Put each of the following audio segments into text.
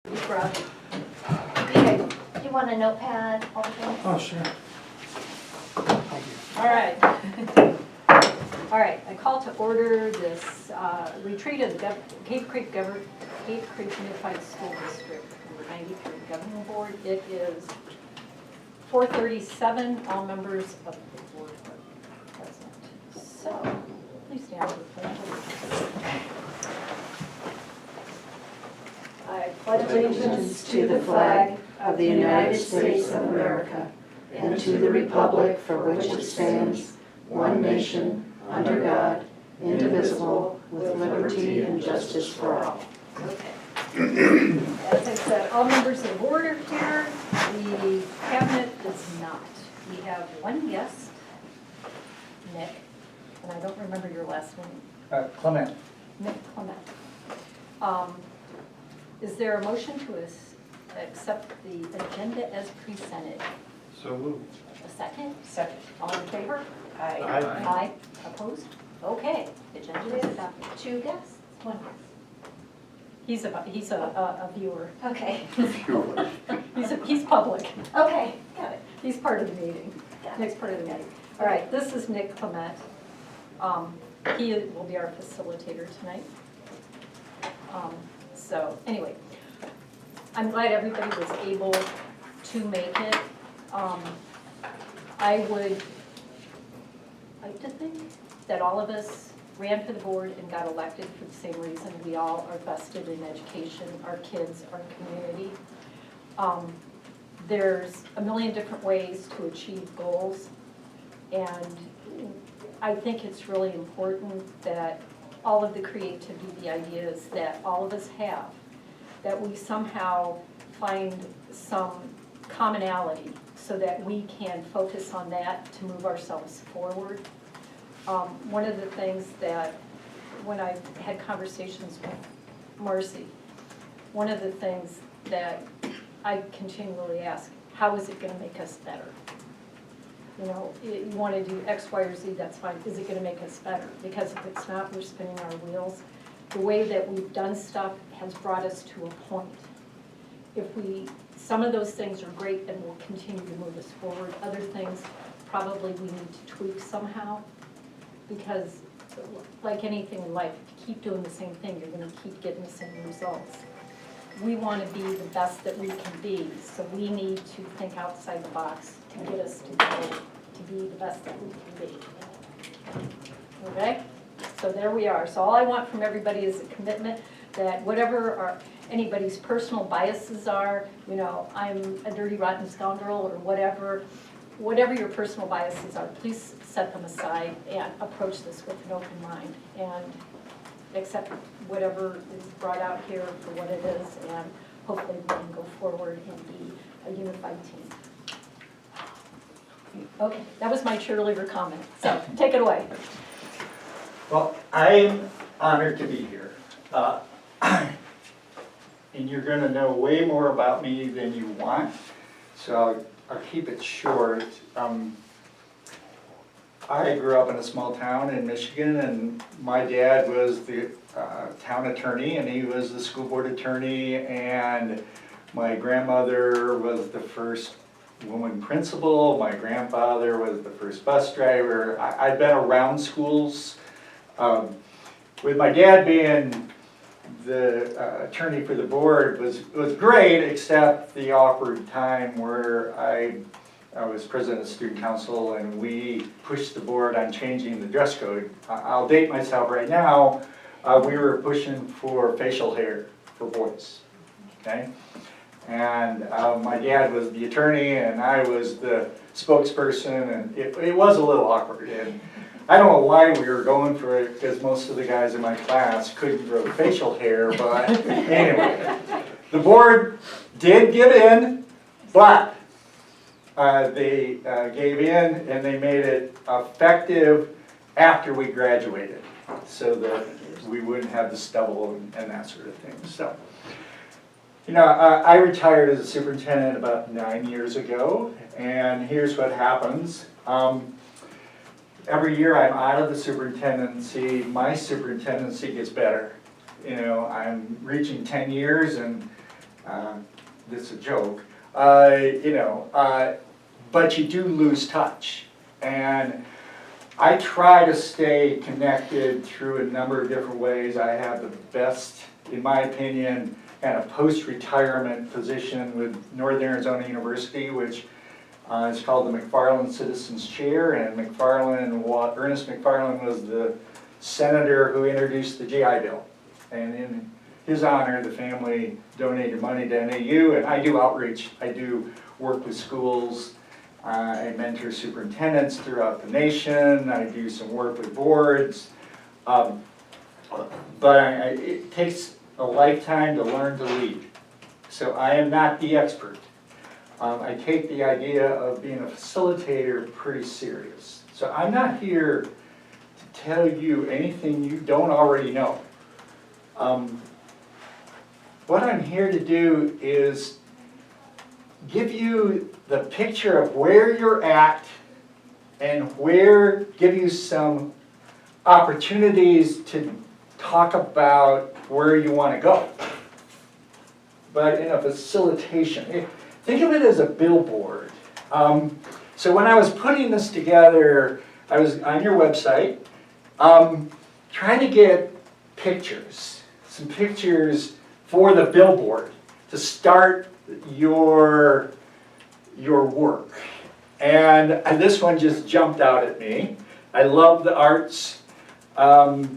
Brush. Okay, do you want a notepad? All the things? Oh, sure. All right. All right, I call to order this retreat of the Cave Creek Unified School District number 93 Governing Board. It is 4:37. All members of the board are present. So, please stand for the pledge. I pledge allegiance to the flag of the United States of America and to the republic for which it stands, one nation, under God, indivisible, with liberty and justice for all. Okay. As I said, all members of the board are here. The cabinet is not. We have one guest, Nick, and I don't remember your last name. Clement. Nick Clement. Is there a motion to accept the agenda as presented? So moved. A second? Second. All in favor? Aye. Aye. Opposed? Okay, agenda is adopted. Two guests? One guest. He's a viewer. Okay. He's public. Okay, got it. He's part of the meeting. Nick's part of the meeting. All right, this is Nick Clement. He will be our facilitator tonight. So anyway, I'm glad everybody was able to make it. I would like to think that all of us ran for the board and got elected for the same reason. We all are vested in education, our kids, our community. There's a million different ways to achieve goals, and I think it's really important that all of the creativity, the ideas that all of us have, that we somehow find some commonality so that we can focus on that to move ourselves forward. One of the things that, when I had conversations with Marcy, one of the things that I continually ask, how is it going to make us better? You know, you want to do X, Y, or Z, that's fine. Is it going to make us better? Because if it's not, we're spinning our wheels. The way that we've done stuff has brought us to a point. Some of those things are great and will continue to move us forward. Other things, probably we need to tweak somehow. Because like anything in life, if you keep doing the same thing, you're going to keep getting the same results. We want to be the best that we can be, so we need to think outside the box to get us to go to be the best that we can be. Okay? So there we are. So all I want from everybody is a commitment that whatever anybody's personal biases are, you know, I'm a dirty, rotten scoundrel or whatever your personal biases are, please set them aside and approach this with an open mind and accept whatever is brought out here for what it is, and hopefully we can go forward and be a unified team. Okay, that was my cheerleader comment, so take it away. Well, I'm honored to be here. And you're going to know way more about me than you want, so I'll keep it short. I grew up in a small town in Michigan, and my dad was the town attorney, and he was the school board attorney, and my grandmother was the first woman principal, my grandfather was the first bus driver. I've been around schools. With my dad being the attorney for the board was great, except the awkward time where I was president of student council and we pushed the board on changing the dress code. I'll date myself right now. We were pushing for facial hair for boys, okay? And my dad was the attorney and I was the spokesperson, and it was a little awkward. And I don't know why we were going for it, because most of the guys in my class couldn't grow facial hair, but anyway. The board did give in, but they gave in and they made it effective after we graduated, so that we wouldn't have the stubble and that sort of thing. So, you know, I retired as a superintendent about 9 years ago, and here's what happens. Every year I'm out of the superintendency, my superintendency gets better. You know, I'm reaching 10 years and this is a joke, but you do lose touch. And I try to stay connected through a number of different ways. I have the best, in my opinion, kind of post-retirement position with Northern Arizona University, which is called the McFarland Citizens Chair. And Ernest McFarland was the senator who introduced the GI Bill. And in his honor, the family donated money to NAU, and I do outreach. I do work with schools. I mentor superintendents throughout the nation. I do some work with boards. But it takes a lifetime to learn to lead. So I am not the expert. I take the idea of being a facilitator pretty serious. So I'm not here to tell you anything you don't already know. What I'm here to do is give you the picture of where you're at and give you some opportunities to talk about where you want to go. But in a facilitation, think of it as a billboard. So when I was putting this together, I was on your website trying to get pictures, some pictures for the billboard to start your work. And this one just jumped out at me. I love the arts. I'll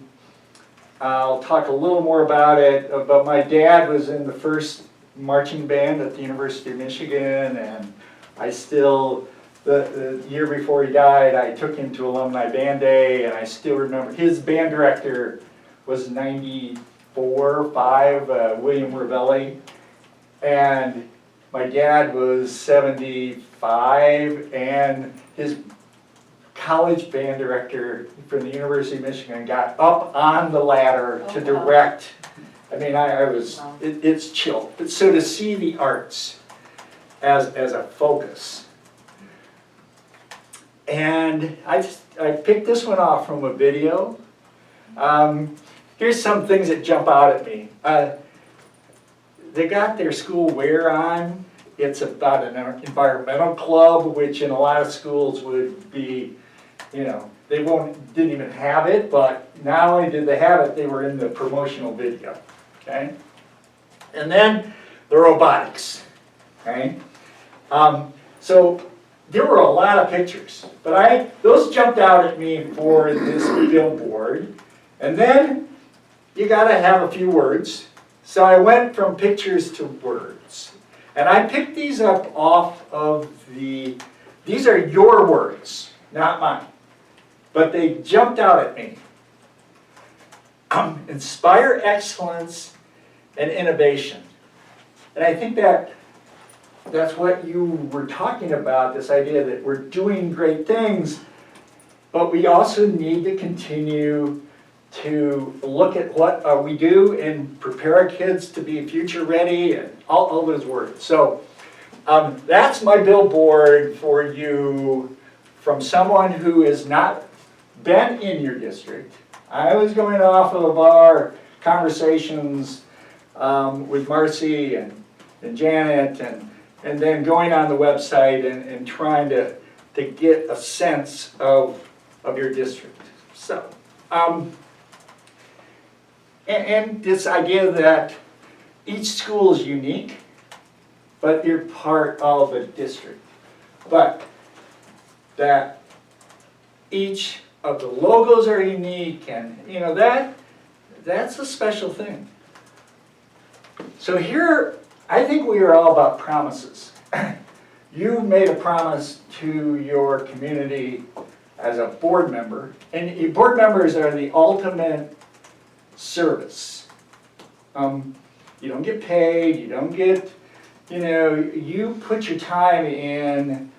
talk a little more about it, but my dad was in the first marching band at the University of Michigan, and I still, the year before he died, I took him to Alumni Band Day, and I still remember, his band director was 94, 5, William Ravelli, and my dad was 75, and his college band director from the University of Michigan got up on the ladder to direct. I mean, it's chill. But so to see the arts as a focus. And I picked this one off from a video. Here's some things that jump out at me. They got their school wear on. It's about an environmental club, which in a lot of schools would be, they didn't even have it, but not only did they have it, they were in the promotional video, okay? And then the robotics, okay? So there were a lot of pictures, but those jumped out at me for this billboard. And then you gotta have a few words. So I went from pictures to words. And I picked these up off of these are your words, not mine. But they jumped out at me. Inspire excellence and innovation. And I think that's what you were talking about, this idea that we're doing great things, but we also need to continue to look at what we do and prepare our kids to be future ready and all those words. So that's my billboard for you from someone who has not been in your district. I was going off of our conversations with Marcy and Janet and then going on the website and trying to get a sense of your district. So, and this idea that each school is unique, but you're part of a district. But that each of the logos are unique, and that's a special thing. So here, I think we are all about promises. You made a promise to your community as a board member, and your board members are the ultimate service. You don't get paid, you don't get, you put your time in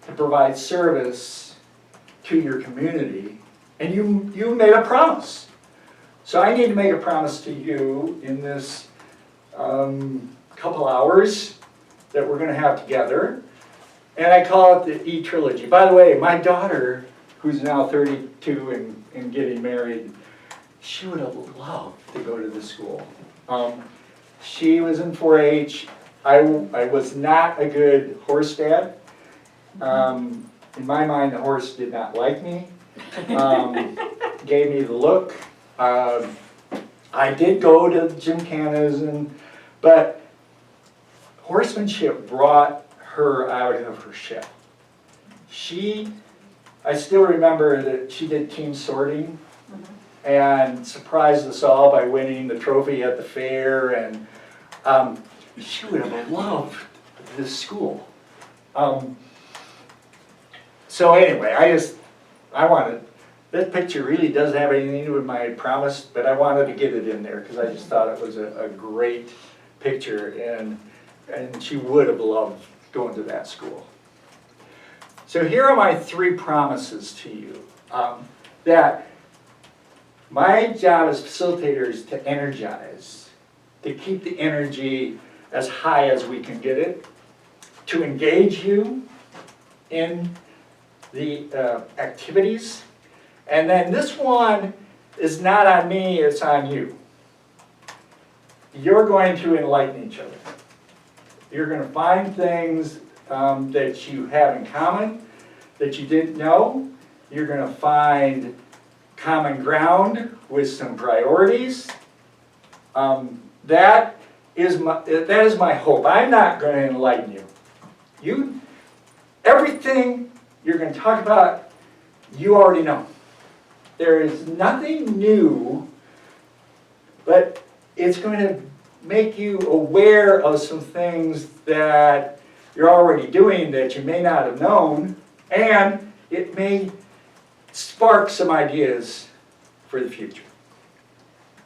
to provide service to your community, and you made a promise. So I need to make a promise to you in this couple hours that we're going to have together, and I call it the E-Trilogy. By the way, my daughter, who's now 32 and getting married, she would have loved to go to this school. She was in 4-H, I was not a good horse dad. In my mind, the horse did not like me, gave me the look. I did go to gymkhanas, but horsemanship brought her out of her shell. I still remember that she did team sorting and surprised us all by winning the trophy at the fair, and she would have loved this school. So anyway, I wanted, that picture really doesn't have anything to do with my promise, but I wanted to get it in there because I just thought it was a great picture, and she would have loved going to that school. So here are my 3 promises to you. That my job as facilitator is to energize, to keep the energy as high as we can get it, to engage you in the activities. And then this one is not on me, it's on you. You're going to enlighten each other. You're going to find things that you have in common that you didn't know. You're going to find common ground with some priorities. That is my hope. I'm not going to enlighten you. Everything you're going to talk about, you already know. There is nothing new, but it's going to make you aware of some things that you're already doing that you may not have known, and it may spark some ideas for the future.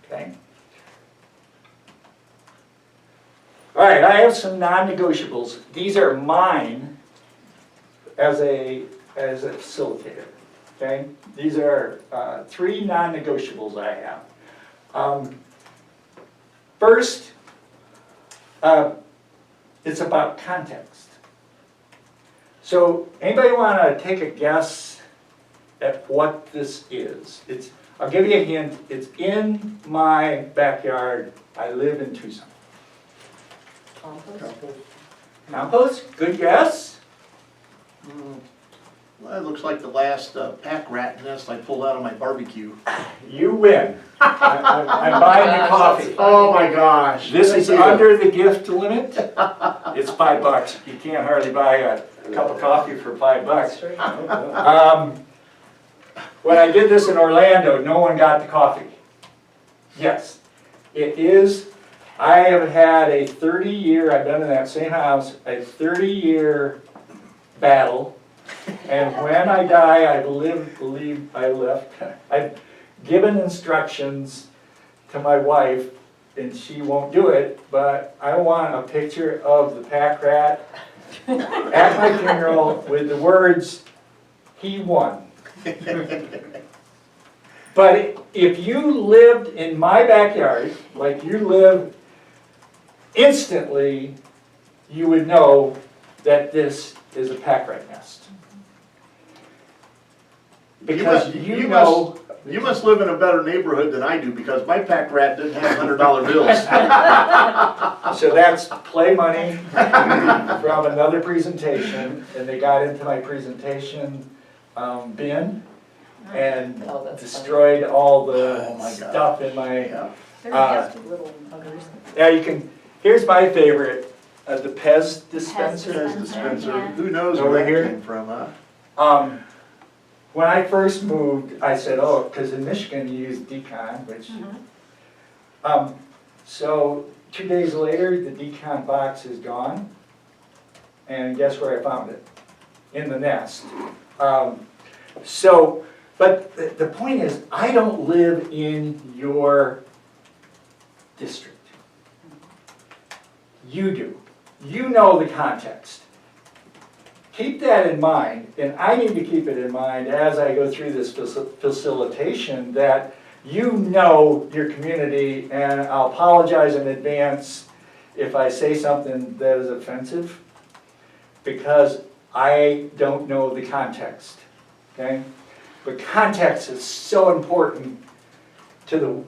Okay? All right, I have some non-negotiables. These are mine as a facilitator. Okay? These are 3 non-negotiables I have. First, it's about context. So, anybody want to take a guess at what this is? I'll give you a hint. It's in my backyard. I live in Tucson. Compost? Compost? Good guess. Well, it looks like the last pack rat nest I pulled out of my barbecue. You win. I'm buying you coffee. Oh my gosh. This is Thank you. under the gift limit. It's $5. You can't hardly buy a cup of coffee for $5. When I did this in Orlando, no one got the coffee. Yes, it is. I have had a 30-year, I've been in that same house, a 30-year battle. And when I die, I believe I left. I've given instructions to my wife, and she won't do it, but I want a picture of the pack rat at my funeral with the words, "He won." But if you lived in my backyard, like you live, instantly you would know that this is a pack rat nest. Because you know... You must live in a better neighborhood than I do, because my pack rat didn't have $100 bills. So that's play money from another presentation, and they got into my presentation bin and destroyed all the Oh my God. stuff in my... Yeah. They're nasty little buggers. Now you can, here's my favorite, the Pez dispenser. There's the Spencer. Who knows Over where that here? came from, huh? When I first moved, I said, oh, because in Michigan you use decon, which... So 2 days later, the decon box is gone. And guess where I found it? In the nest. But the point is, I don't live in your district. You do. You know the context. Keep that in mind, and I need to keep it in mind as I go through this facilitation, that you know your community, and I'll apologize in advance if I say something that is offensive, because I don't know the context, okay? But context is so important to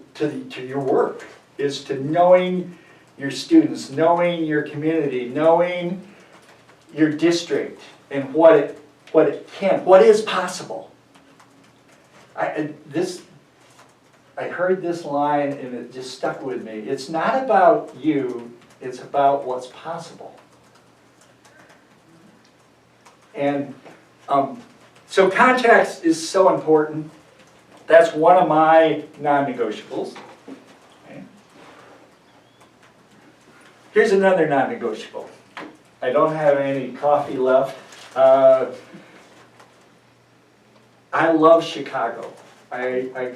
your work, is to knowing your students, knowing your community, knowing your district and what is possible. I heard this line and it just stuck with me. It's not about you, it's about what's possible. And so context is so important. That's one of my non-negotiables. Okay. Here's another non-negotiable. I don't have any coffee left. I love Chicago. I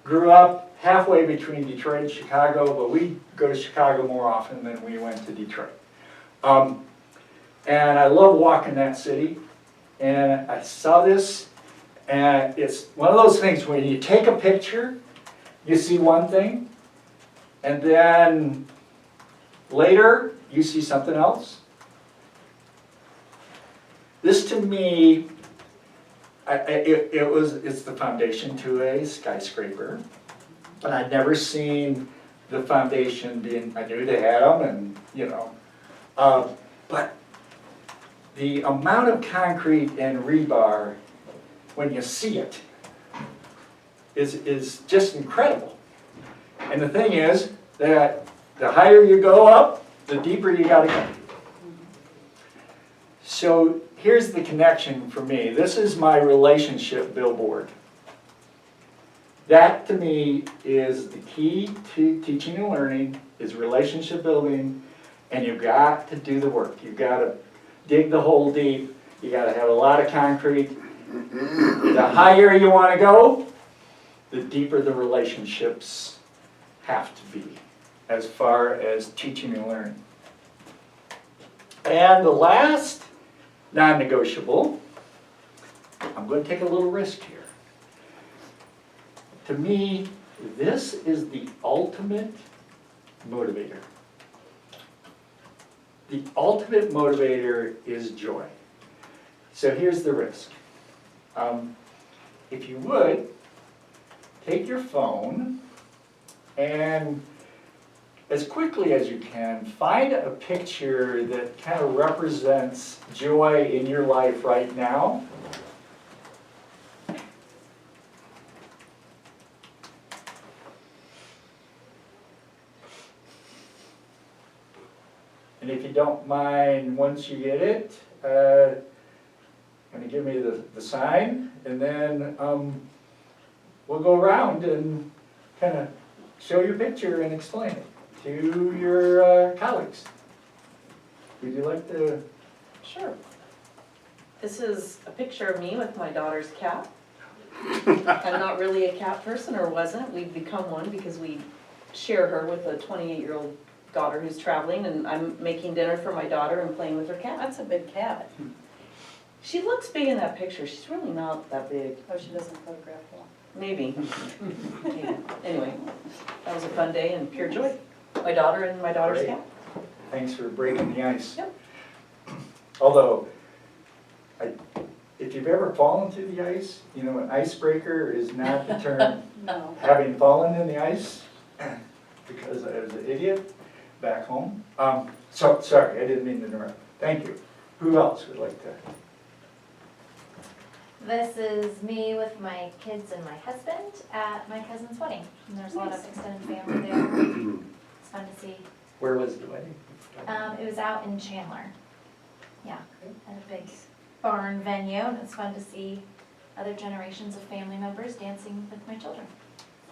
grew up halfway between Detroit and Chicago, but we go to Chicago more often than we went to Detroit. And I love walking that city. And I saw this, and it's one of those things when you take a picture, you see one thing, and then later you see something else. This to me, it's the foundation to a skyscraper, but I'd never seen the foundation being, I knew they had them, and you know, but the amount of concrete and rebar, when you see it, is just incredible. And the thing is that the higher you go up, the deeper you gotta go. So here's the connection for me. This is my relationship billboard. That to me is the key to teaching and learning, is relationship building, and you've got to do the work. You've got to dig the hole deep. You got to have a lot of concrete. The higher you want to go, the deeper the relationships have to be as far as teaching and learning. And the last non-negotiable, I'm going to take a little risk here. To me, this is the ultimate motivator. The ultimate motivator is joy. So here's the risk. If you would, take your phone and as quickly as you can, find a picture that kind of represents joy in your life right now. And if you don't mind, once you get it, kind of give me the sign, and then we'll go around and kind of show your picture and explain it to your colleagues. Would you like to? Sure. This is a picture of me with my daughter's cat. I'm not really a cat person, or wasn't. We've become one because we share her with a 28-year-old daughter who's traveling, and I'm making dinner for my daughter and playing with her cat. That's a big cat. She looks big in that picture. She's really not that big. Oh, she doesn't photograph well. Maybe. Maybe. Anyway, that was a fun day and pure joy. My daughter and my daughter's Great. cat. Thanks for breaking the ice. Yep. Although, if you've ever fallen through the ice, you know, an icebreaker is not the term. No. Having fallen in the ice, because I was an idiot back home. So, sorry, I didn't mean to interrupt. Thank you. Who else would like to? This is me with my kids and my husband at my cousin's wedding. And there's a lot of extended family there. It's fun to see. Where was the wedding? It was out in Chandler. Yeah, at a big barn venue, and it's fun to see other generations of family members dancing with my children.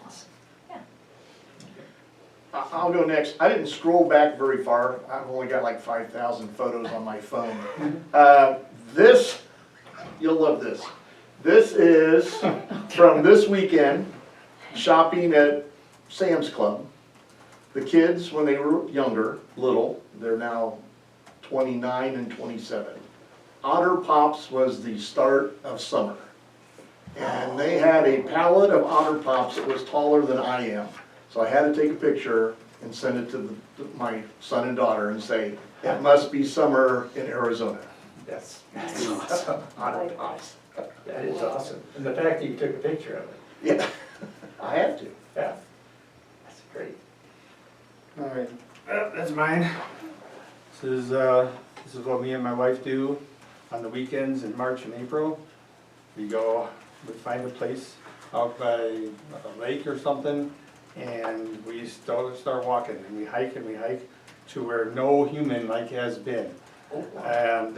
Awesome. Yeah. I'll go next. I didn't scroll back very far. I've only got like 5,000 photos on my phone. This, you'll love this. This is from this weekend, shopping at Sam's Club. The kids, when they were younger, little, they're now 29 and 27. Otter Pops was the start of summer. And they had a pallet of Otter Pops that was taller than I am. So I had to take a picture and send it to my son and daughter and say, it must be summer in Arizona. That's awesome. Otter Pops. That is awesome. And the fact that you took a picture of it. Yeah, I had to. Yeah. That's great. All right, That's mine. This is what me and my wife do on the weekends in March and April. We find a place out by a lake or something, and we start walking, and we hike to where no human has been. And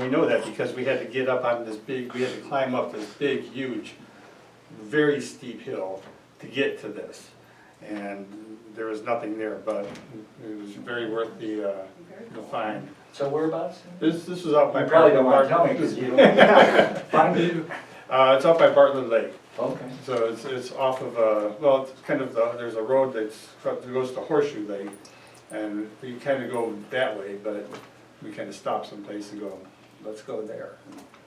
we know that because we had to get up on we had to climb up this big, huge, very steep hill to get to this. And there was nothing there, but it was very worth the find. So whereabouts? This is out by You probably don't want Bartlett. to tell me because you don't find it. It's out by Bartlett Lake. Okay. So it's off of well, it's kind of there's a road that goes to Horseshoe Lake, and you kind of go that way, but we kind of stop someplace and go, let's go there.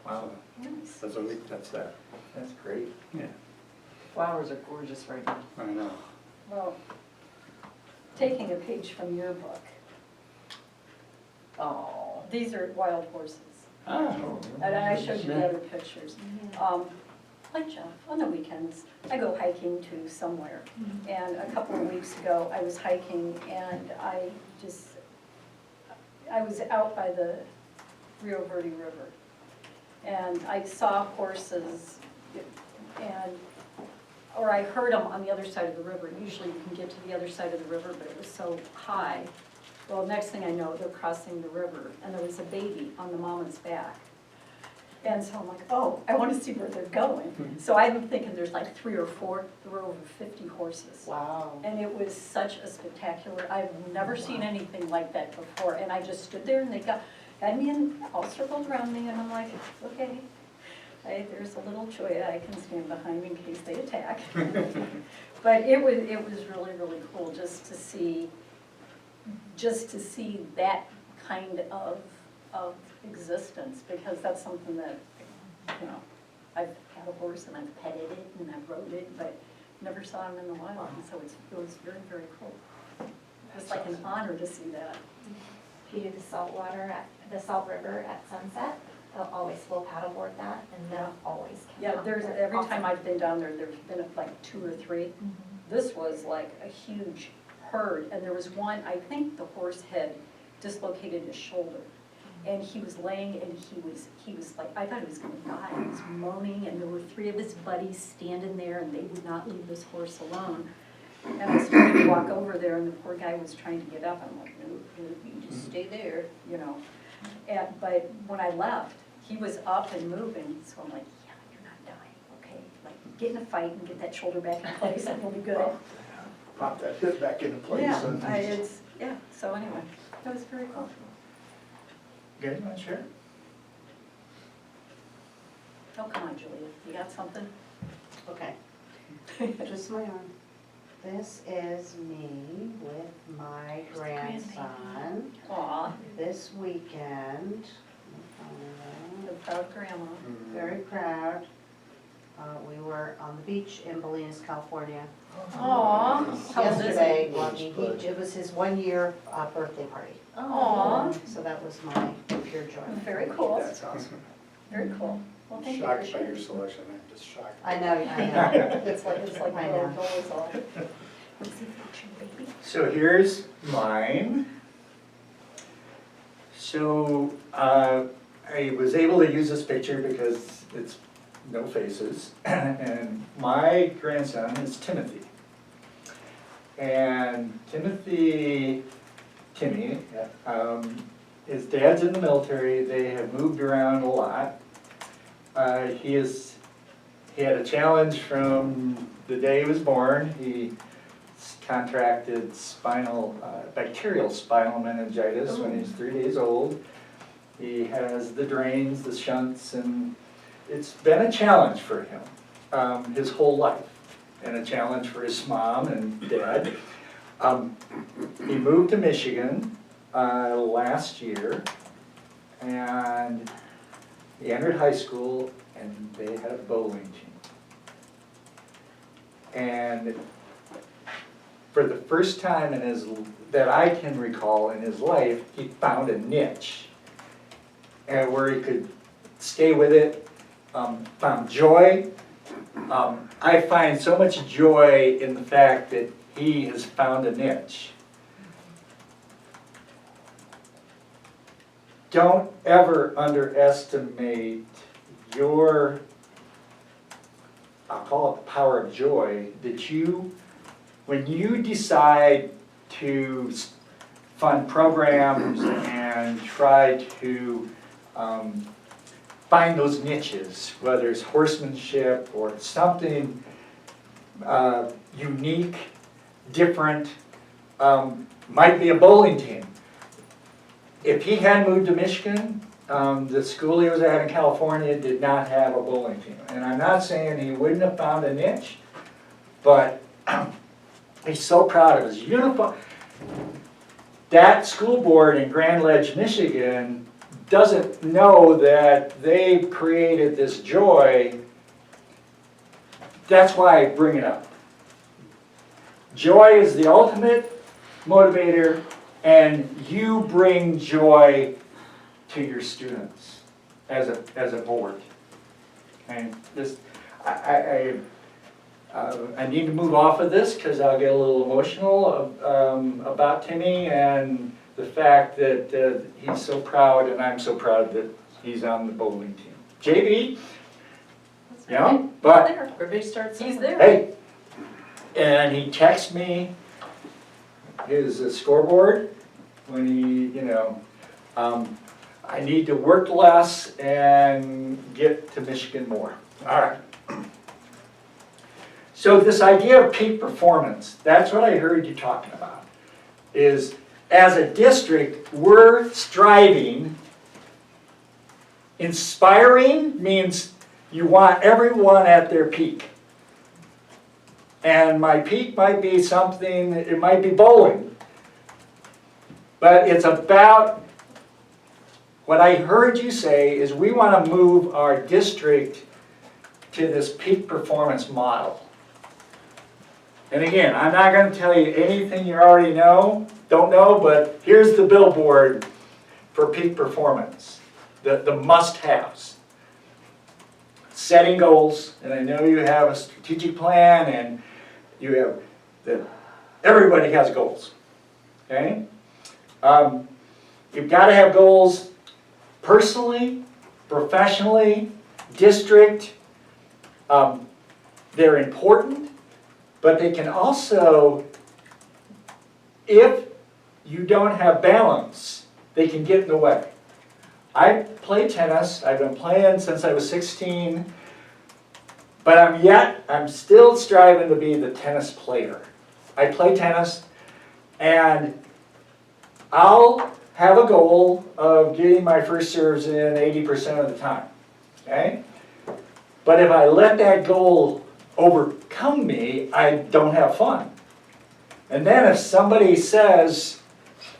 Wow, Nice. That's that. that's great. Yeah, Flowers are gorgeous right now. I know. Well, taking a page from your book, Oh. these are wild horses. Oh. And I showed you the other pictures. Like Jeff, on the weekends, I go hiking to somewhere. And a couple of weeks ago, I was hiking and I was out by the Rio Verde River. And I saw horses or I heard them on the other side of the river. Usually you can get to the other side of the river, but it was so high. Well, next thing I know, they're crossing the river, and there was a baby on the mama's back. And so I'm like, oh, I want to see where they're going. So I'm thinking there's like 3 or 4, there were over 50 horses. Wow. And it was such a spectacular, I've never seen anything like that before. And I just stood there and they had me in, all circled around me, and I'm like, okay. There's a little joy I can stand behind in case they attack. But it was really, really cool just to see that kind of existence, because that's something that, I've had a horse and I've petted it and I've rode it, but never saw him in the wild, and so it was very, very cool. It's like an honor to see that. If you do the Salt River at sunset, they'll always flow paddleboard that, and they'll always come Yeah, out. there's, They're every awesome. time I've been down there, there's been like 2 or 3. This was like a huge herd, and there was one, I think the horse had dislocated his shoulder. And he was laying, and he was like, I thought he was gonna die. He was moaning, and there were 3 of his buddies standing there, and they would not leave this horse alone. And I started to walk over there, and the poor guy was trying to get up. I'm like, no, you just stay there, but when I left, he was up and moving, so I'm like, yeah, you're not dying, okay? Like, get in a fight and get that shoulder back in place, and we'll be good. Pop that hip back into place. Yeah, so anyway, that was very cool. You guys want to share? Oh, come on, Julia, you got something? Okay, just my arm. This is me with my grandson Aw, this weekend. the proud grandma. Very proud. We were on the beach in Bolinas, California Aw, how was this? yesterday. It was his 1-year birthday party. Aw, So that was my pure joy. very cool, That's awesome. very cool. Well, thank you for Shocked by sharing. your selection, I'm just shocked. I know. It's like I know. the goals all. So here's mine. So I was able to use this picture because it's no faces. And my grandson is Timothy. And Timmy, his dad's in the military. They have moved around a lot. He had a challenge from the day he was born. He contracted bacterial spinal meningitis when he was 3 days old. He has the drains, the shunts, and it's been a challenge for him his whole life, and a challenge for his mom and dad. He moved to Michigan last year, and he entered high school, and they had a bowling team. And for the first time that I can recall in his life, he found a niche where he could stay with it, found joy. I find so much joy in the fact that he has found a niche. don't ever underestimate your, I'll call it the power of joy, that you, when you decide to fund programs and try to find those niches, whether it's horsemanship or something unique, different, might be a bowling team. If he had moved to Michigan, the school he was at in California did not have a bowling team. And I'm not saying he wouldn't have found a niche, but he's so proud of his uniform. That school board in Grand Ledge, Michigan doesn't know that they created this joy. That's why I bring it up. Joy is the ultimate motivator, and you bring joy to your students as a board. And this, I need to move off of this because I'll get a little emotional about Timmy and the fact that he's so proud, and I'm so proud that he's on the bowling team. JB, you know, but Everybody starts, he's there. hey, and he texts me his scoreboard when he, you know, I need to work less and get to Michigan more. All right. So this idea of peak performance, that's what I heard you talking about, is as a district, we're striving. Inspiring means you want everyone at their peak. And my peak might be something, it might be bowling. But it's about, what I heard you say is we want to move our district to this peak performance model. And again, I'm not going to tell you anything you already don't know, but here's the billboard for peak performance, the must-haves. Setting goals, and I know you have a strategic plan, and you have, everybody has goals, okay? You've got to have goals personally, professionally, district. They're important, but they can also, if you don't have balance, they can get in the way. I play tennis. I've been playing since I was 16, but I'm still striving to be the tennis player. I play tennis, and I'll have a goal of getting my first serves in 80% of the time, okay? But if I let that goal overcome me, I don't have fun. And then if somebody says,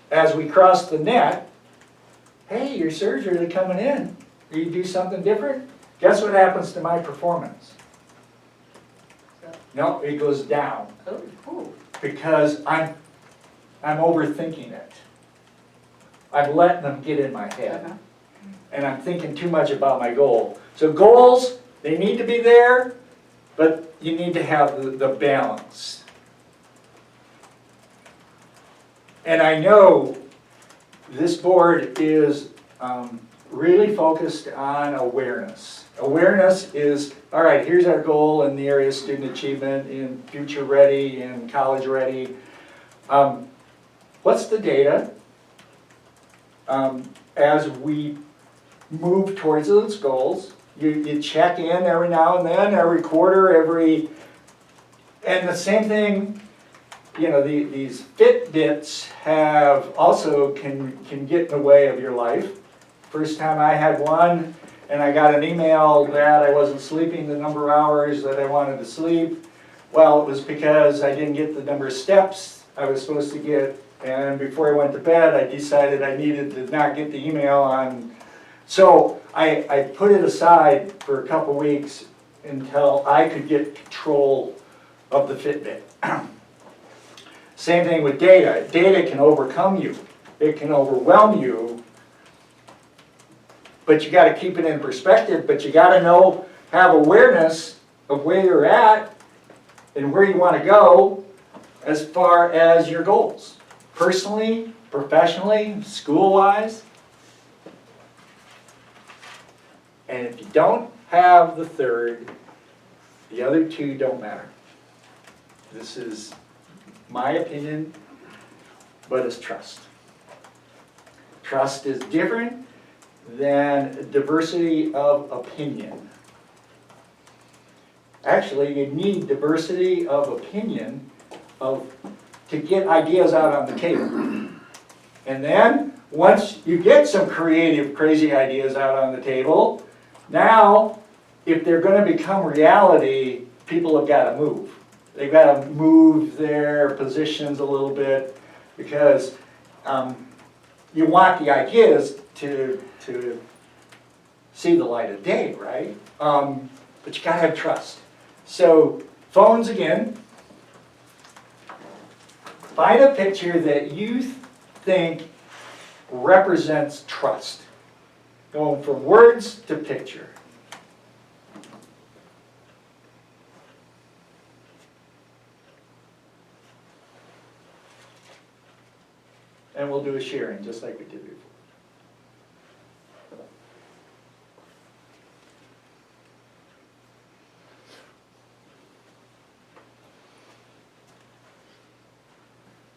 as we cross the net, hey, your serve's really coming in, or you do something different, guess what happens to my performance? No, it goes down. Oh, Because I'm overthinking it. I'm letting them get in my head. And I'm thinking too much about my goal. So goals, they need to be there, but you need to have the balance. And I know this board is really focused on awareness. Awareness is, all right, here's our goal in the area of student achievement, in future ready, in college ready. What's the data? As we move towards those goals, you check in every now and then, every quarter, and the same thing, you know, these Fitbits have also can get in the way of your life. First time I had one, and I got an email that I wasn't sleeping the number of hours that I wanted to sleep. Well, it was because I didn't get the number of steps I was supposed to get, and before I went to bed, I decided I needed to not get the email on. So I put it aside for a couple weeks until I could get control of the Fitbit. Same thing with data. Data can overcome you. It can overwhelm you. But you got to keep it in perspective. But you got to have awareness of where you're at and where you want to go as far as your goals. Personally, professionally, school-wise. And if you don't have the third, the other two don't matter. This is my opinion, but it's trust. Trust is different than diversity of opinion. Actually, you need diversity of opinion to get ideas out on the table. And then, once you get some creative, crazy ideas out on the table, now, if they're gonna become reality, people have gotta move. They've gotta move their positions a little bit, because you want the ideas to see the light of day, right? But you gotta have trust. So, phones again. Find a picture that you think represents trust. Going from words to picture. And we'll do a sharing, just like we did before.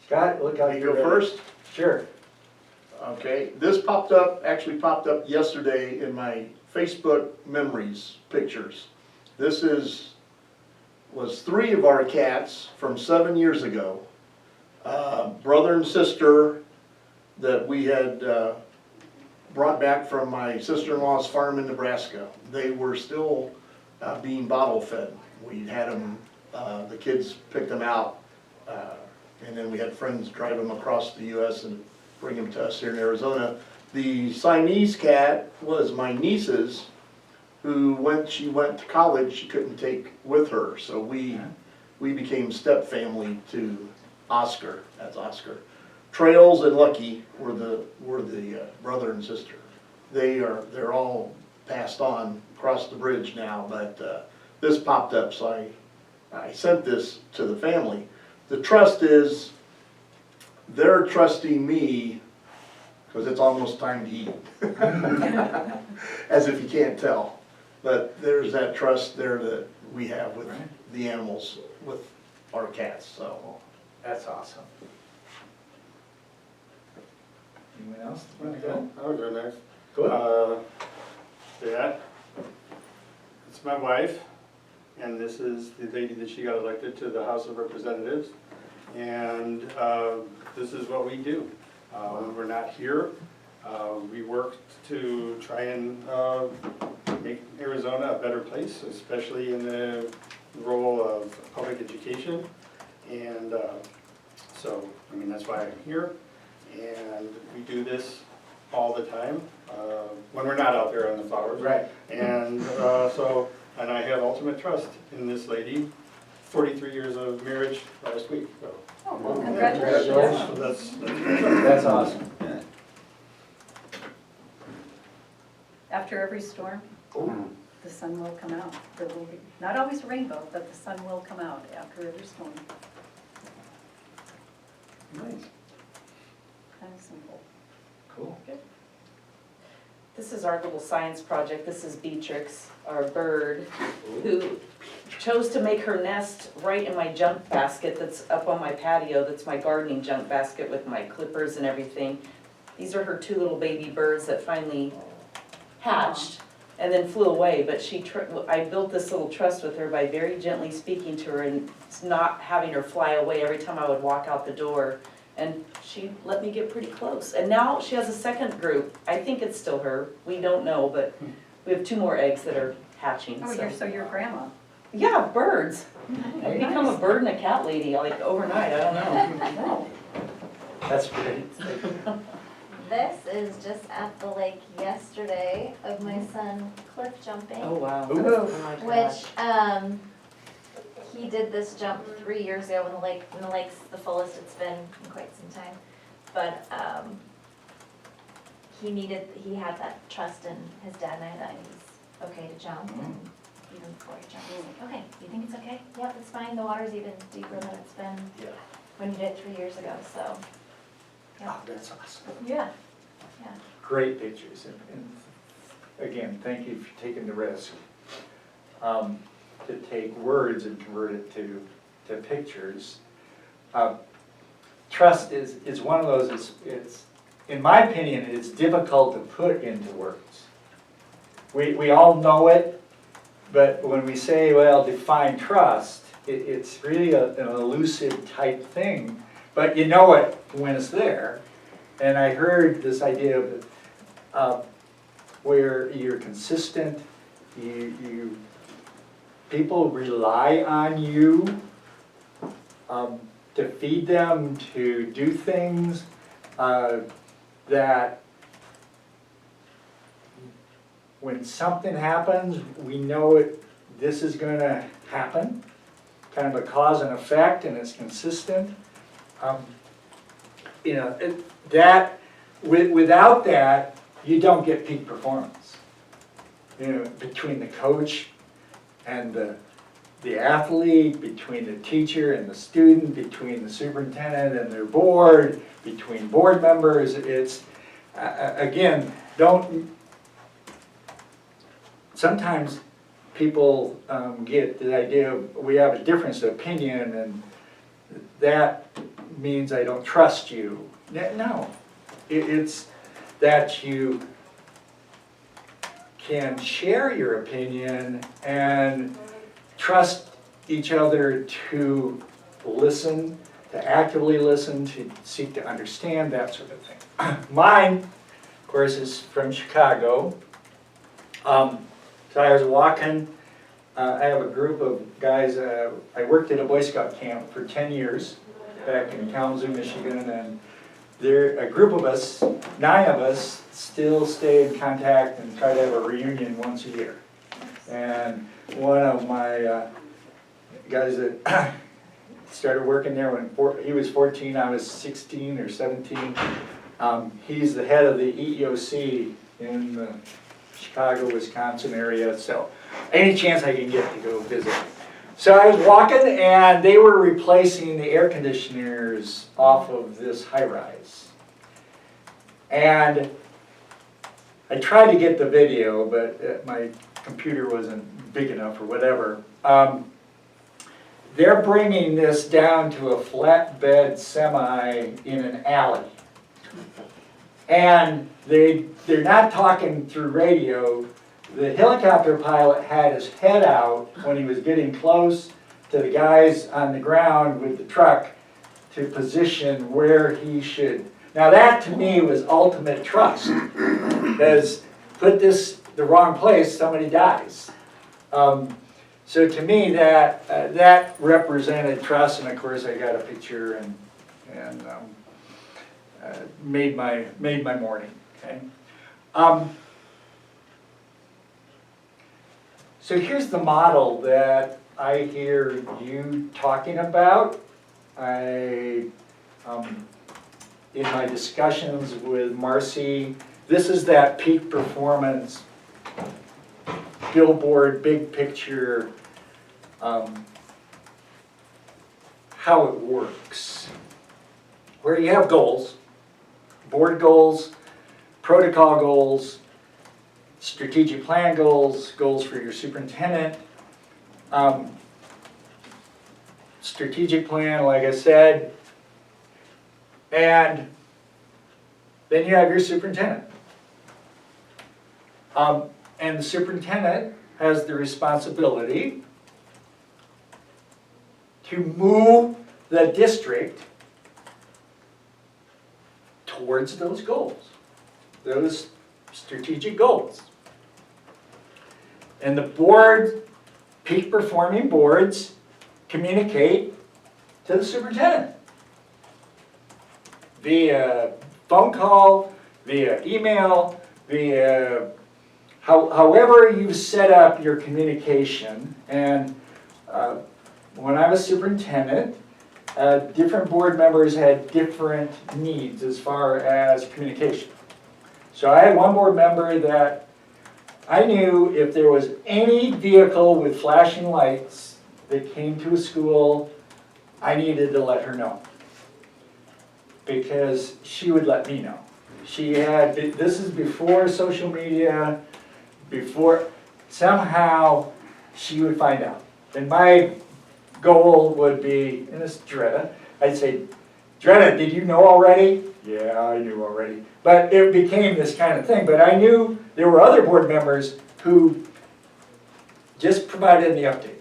Scott, look out. You go first? Sure. Okay, this actually popped up yesterday in my Facebook memories pictures. This was 3 of our cats from 7 years ago. Brother and sister that we had brought back from my sister-in-law's farm in Nebraska. They were still being bottle fed. We had them, the kids picked them out, and then we had friends drive them across the US and bring them to us here in Arizona. The Siamese cat was my niece's, who when she went to college, she couldn't take with her. So we became step family to Oscar. That's Oscar. Trails and Lucky were the brother and sister. They're all passed on across the bridge now, but this popped up, so I sent this to the family. The trust is, they're trusting me because it's almost time to eat. As if you can't tell. But there's that trust there that we have with the animals, with our cats, so. That's awesome. Anyone else want to go? I'll go next. Go Yeah, it's my wife, and this is the lady that she got elected to the House of Representatives. And this is what we do. When we're not here, we work to try and make Arizona a better place, especially in the role of public education. And so, I mean, that's why I'm here. And we do this all the time, when we're not out there on the flowers. Right. And and I have ultimate trust in this lady. 43 years of marriage last week, so. Oh, well, congratulations. So That's awesome. After every storm, the sun will come out. There will be, not always a rainbow, but the sun will come out after every storm. Nice. Kind of simple. Cool. This is our little science project. This is Beatrix, our bird, who chose to make her nest right in my junk basket that's up on my patio. That's my gardening junk basket with my clippers and everything. These are her 2 little baby birds that finally hatched and then flew away. But I built this little trust with her by very gently speaking to her and not having her fly away every time I would walk out the door. And she let me get pretty close. And now she has a second group. I think it's still her. We don't know, but we have 2 more eggs that are hatching. Oh, you're your grandma. Yeah, birds. I've become a bird and a cat lady, like overnight, I don't know. That's great. This is just at the lake yesterday of my son cliff jumping. Oh, wow. Ooh. Oh, my Which, gosh. he did this jump 3 years ago when the lake's the fullest it's been in quite some time. But, he had that trust in his dad and I that he's okay to jump. And even before he jumped, he's like, okay, you think it's okay? Yep, it's fine, the water's even deeper than it's been Yeah. when he did it 3 years ago, so. Oh, that's awesome. Yeah. Great pictures. And again, thank you for taking the risk, to take words and convert it to pictures. Trust is one of those, it's, in my opinion, it's difficult to put into words. We all know it, but when we say, well, define trust, it's really an elusive type thing, but you know it when it's there. And I heard this idea of where you're consistent, people rely on you to feed them, to do things that when something happens, we know this is going to happen, kind of a cause and effect, and it's consistent. You know, without that, you don't get peak performance. You know, between the coach and the athlete, between the teacher and the student, between the superintendent and their board, between board members, it's, again, sometimes people get the idea of we have a difference of opinion and that means I don't trust you. No, it's that you can share your opinion and trust each other to listen, to actively listen, to seek to understand, that sort of thing. Mine, of course, is from Chicago. So I was walking, I have a group of guys, I worked at a Boy Scout camp for 10 years back in Kalamazoo, Michigan, and a group of us, 9 of us, still stay in contact and try to have a reunion once a year. And one of my guys that started working there when he was 14, I was 16 or 17, he's the head of the EEOC in the Chicago, Wisconsin area, so any chance I can get to go visit. So I was walking and they were replacing the air conditioners off of this high-rise. And I tried to get the video, but my computer wasn't big enough or whatever. They're bringing this down to a flatbed semi in an alley. And they're not talking through radio. The helicopter pilot had his head out when he was getting close to the guys on the ground with the truck to position where he should. Now that to me was ultimate trust, because put this the wrong place, somebody dies. So to me that represented trust, and of course I got a picture and made my morning. Okay. So here's the model that I hear you talking about. In my discussions with Marcy, this is that peak performance, billboard, big picture, how it works. Where you have goals, board goals, protocol goals, strategic plan goals, goals for your superintendent. Strategic plan, like I said, and then you have your superintendent. And the superintendent has the responsibility to move the district towards those goals, those strategic goals. And the board, peak performing boards, communicate to the superintendent via phone call, via email, via however you set up your communication. And when I was superintendent, different board members had different needs as far as communication. So I had one board member that I knew if there was any vehicle with flashing lights that came to a school, I needed to let her know, because she would let me know. She had, this is before social media, before, somehow she would find out. And my goal would be, and this is Dretta, I'd say, Dretta, did you know already? Yeah, I knew already. But it became this kind of thing. But I knew there were other board members who just provided the update.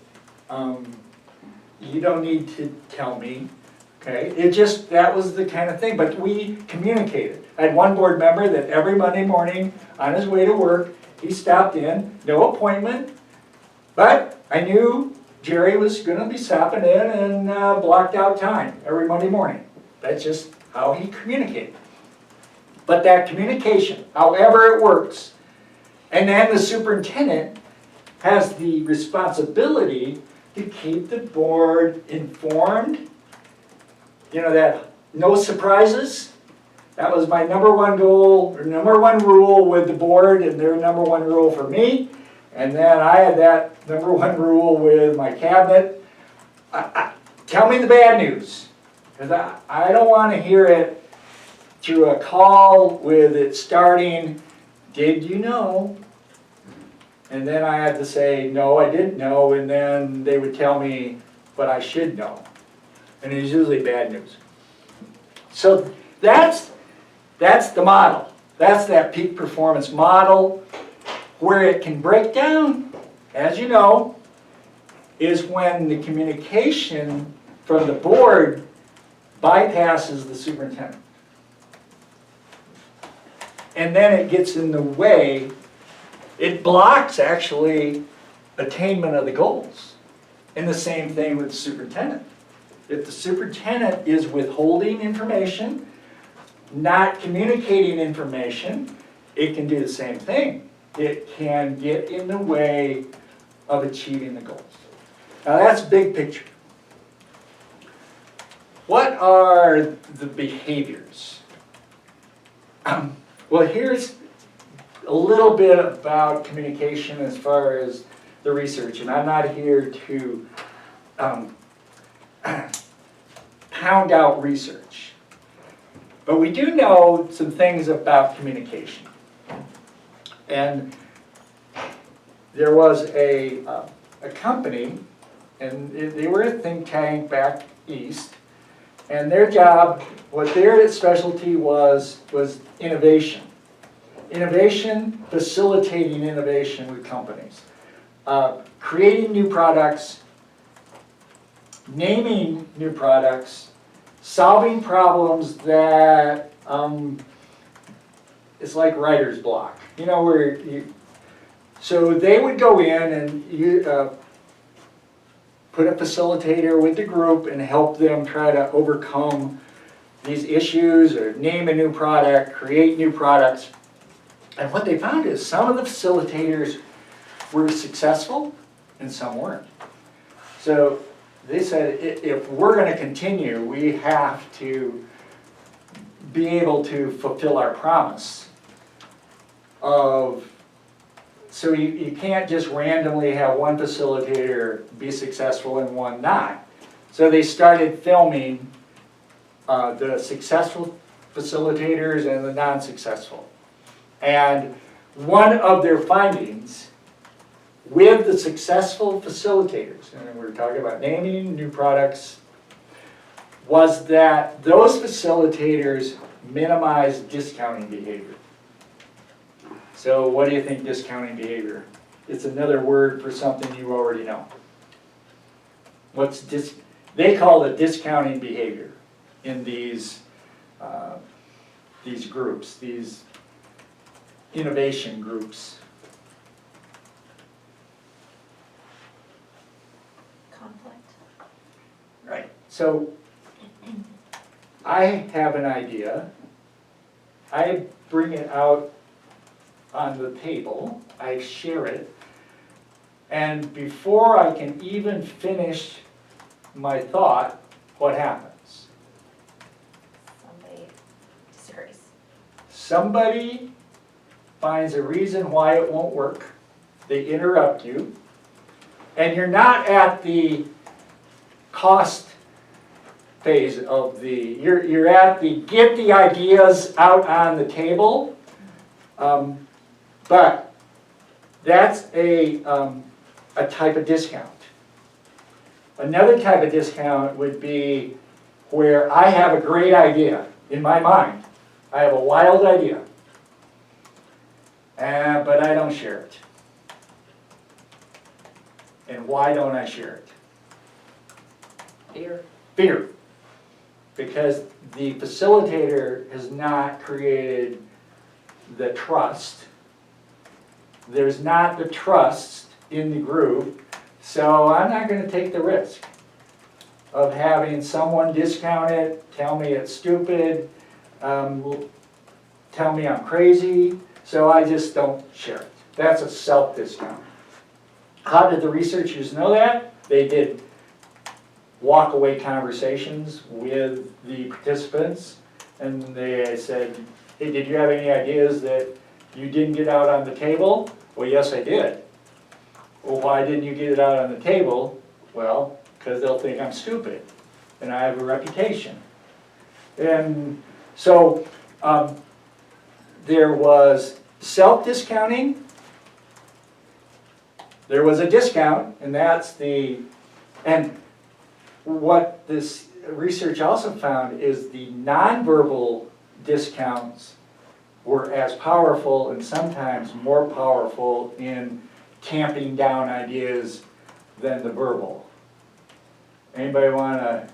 You don't need to tell me, okay? It just, that was the kind of thing, but we communicated. I had one board member that every Monday morning on his way to work, he stopped in, no appointment, but I knew Jerry was gonna be stopping in and blocked out time every Monday morning. That's just how he communicated. But that communication, however it works, and then the superintendent has the responsibility to keep the board informed. You know, that no surprises. That was my number one goal, or number one rule with the board, and their number one rule for me. And then I had that number one rule with my cabinet. Tell me the bad news, because I don't want to hear it through a call with it starting, did you know? And then I had to say, no, I didn't know, and then they would tell me, but I should know. And it's usually bad news. So that's the model. That's that peak performance model. Where it can break down, as you know, is when the communication from the board bypasses the superintendent. And then it gets in the way. It blocks, actually, attainment of the goals. And the same thing with the superintendent. If the superintendent is withholding information, not communicating information, it can do the same thing. It can get in the way of achieving the goals. Now that's big picture. What are the behaviors? Well, here's a little bit about communication as far as the research, and I'm not here to pound out research. But we do know some things about communication. And there was a company, and they were a think tank back east, and their job, what their specialty was innovation. Innovation, facilitating innovation with companies. Creating new products, naming new products, solving problems that it's like writer's block. You know, where so they would go in and put a facilitator with the group and help them try to overcome these issues or name a new product, create new products. And what they found is some of the facilitators were successful and some weren't. So they said, if we're going to continue, we have to be able to fulfill our promise of, so you can't just randomly have one facilitator be successful and one not. So they started filming the successful facilitators and the non-successful. And one of their findings with the successful facilitators, and we're talking about naming new products, was that those facilitators minimized discounting behavior. So what do you think discounting behavior? It's another word for something you already know. They call it discounting behavior in these groups, these innovation groups. Conflict. Right. So I have an idea. I bring it out on the table. I share it. And before I can even finish my thought, what happens? Somebody disagrees. Somebody finds a reason why it won't work. They interrupt you. And you're not at the cost phase of you're at the get the ideas out on the table. But That's a type of discount. Another type of discount would be where I have a great idea in my mind. I have a wild idea, but I don't share it. And why don't I share it? Fear. Fear. Because the facilitator has not created the trust. There's not the trust in the group, so I'm not going to take the risk of having someone discount it, tell me it's stupid, tell me I'm crazy, so I just don't share it. That's a self-discount. How did the researchers know that? They did walk-away conversations with the participants, and they said, hey, did you have any ideas that you didn't get out on the table? Well, yes, I did. Well, why didn't you get it out on the table? Well, because they'll think I'm stupid, and I have a reputation. And so there was self-discounting, there was a discount, and that's and what this research also found is the nonverbal discounts were as powerful and sometimes more powerful in tamping down ideas than the verbal. Anybody want to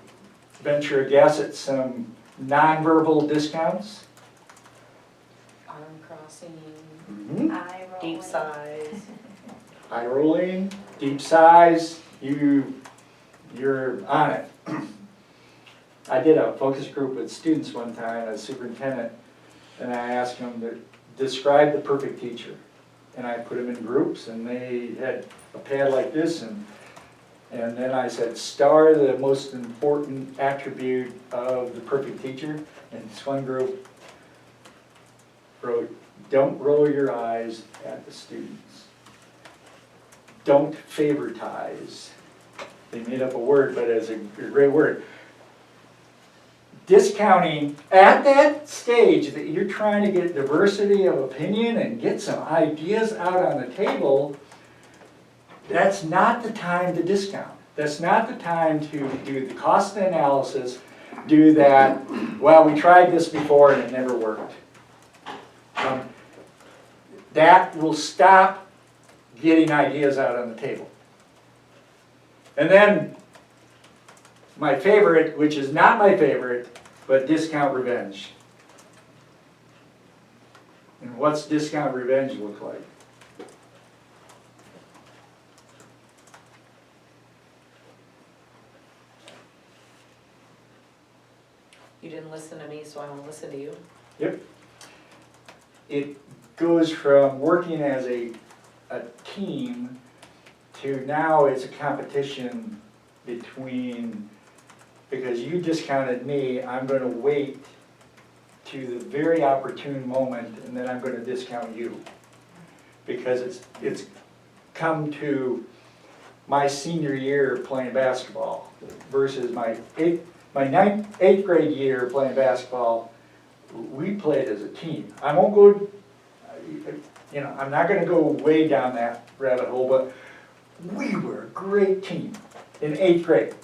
venture a guess at some nonverbal discounts? Arm crossing, Eye rolling. deep sighs. Eye rolling, deep sighs, you're on it. I did a focus group with students one time as superintendent, and I asked them to describe the perfect teacher. And I put them in groups, and they had a pad like this, and then I said, star the most important attribute of the perfect teacher. And this one group wrote, don't roll your eyes at the students. Don't favoritize. They made up a word, but it's a great word. Discounting at that stage that you're trying to get diversity of opinion and get some ideas out on the table, that's not the time to discount. That's not the time to do the cost analysis, do that, well, we tried this before and it never worked. That will stop getting ideas out on the table. And then my favorite, which is not my favorite, but discount revenge. And what's discount revenge look like? You didn't listen to me, so I won't listen to you. Yep. It goes from working as a team to now it's a competition between, because you discounted me, I'm going to wait to the very opportune moment and then I'm going to discount you. Because it's come to my senior year playing basketball versus my eighth grade year playing basketball. We played as a team. I won't go, I'm not going to go way down that rabbit hole, but we were a great team in 8th grade.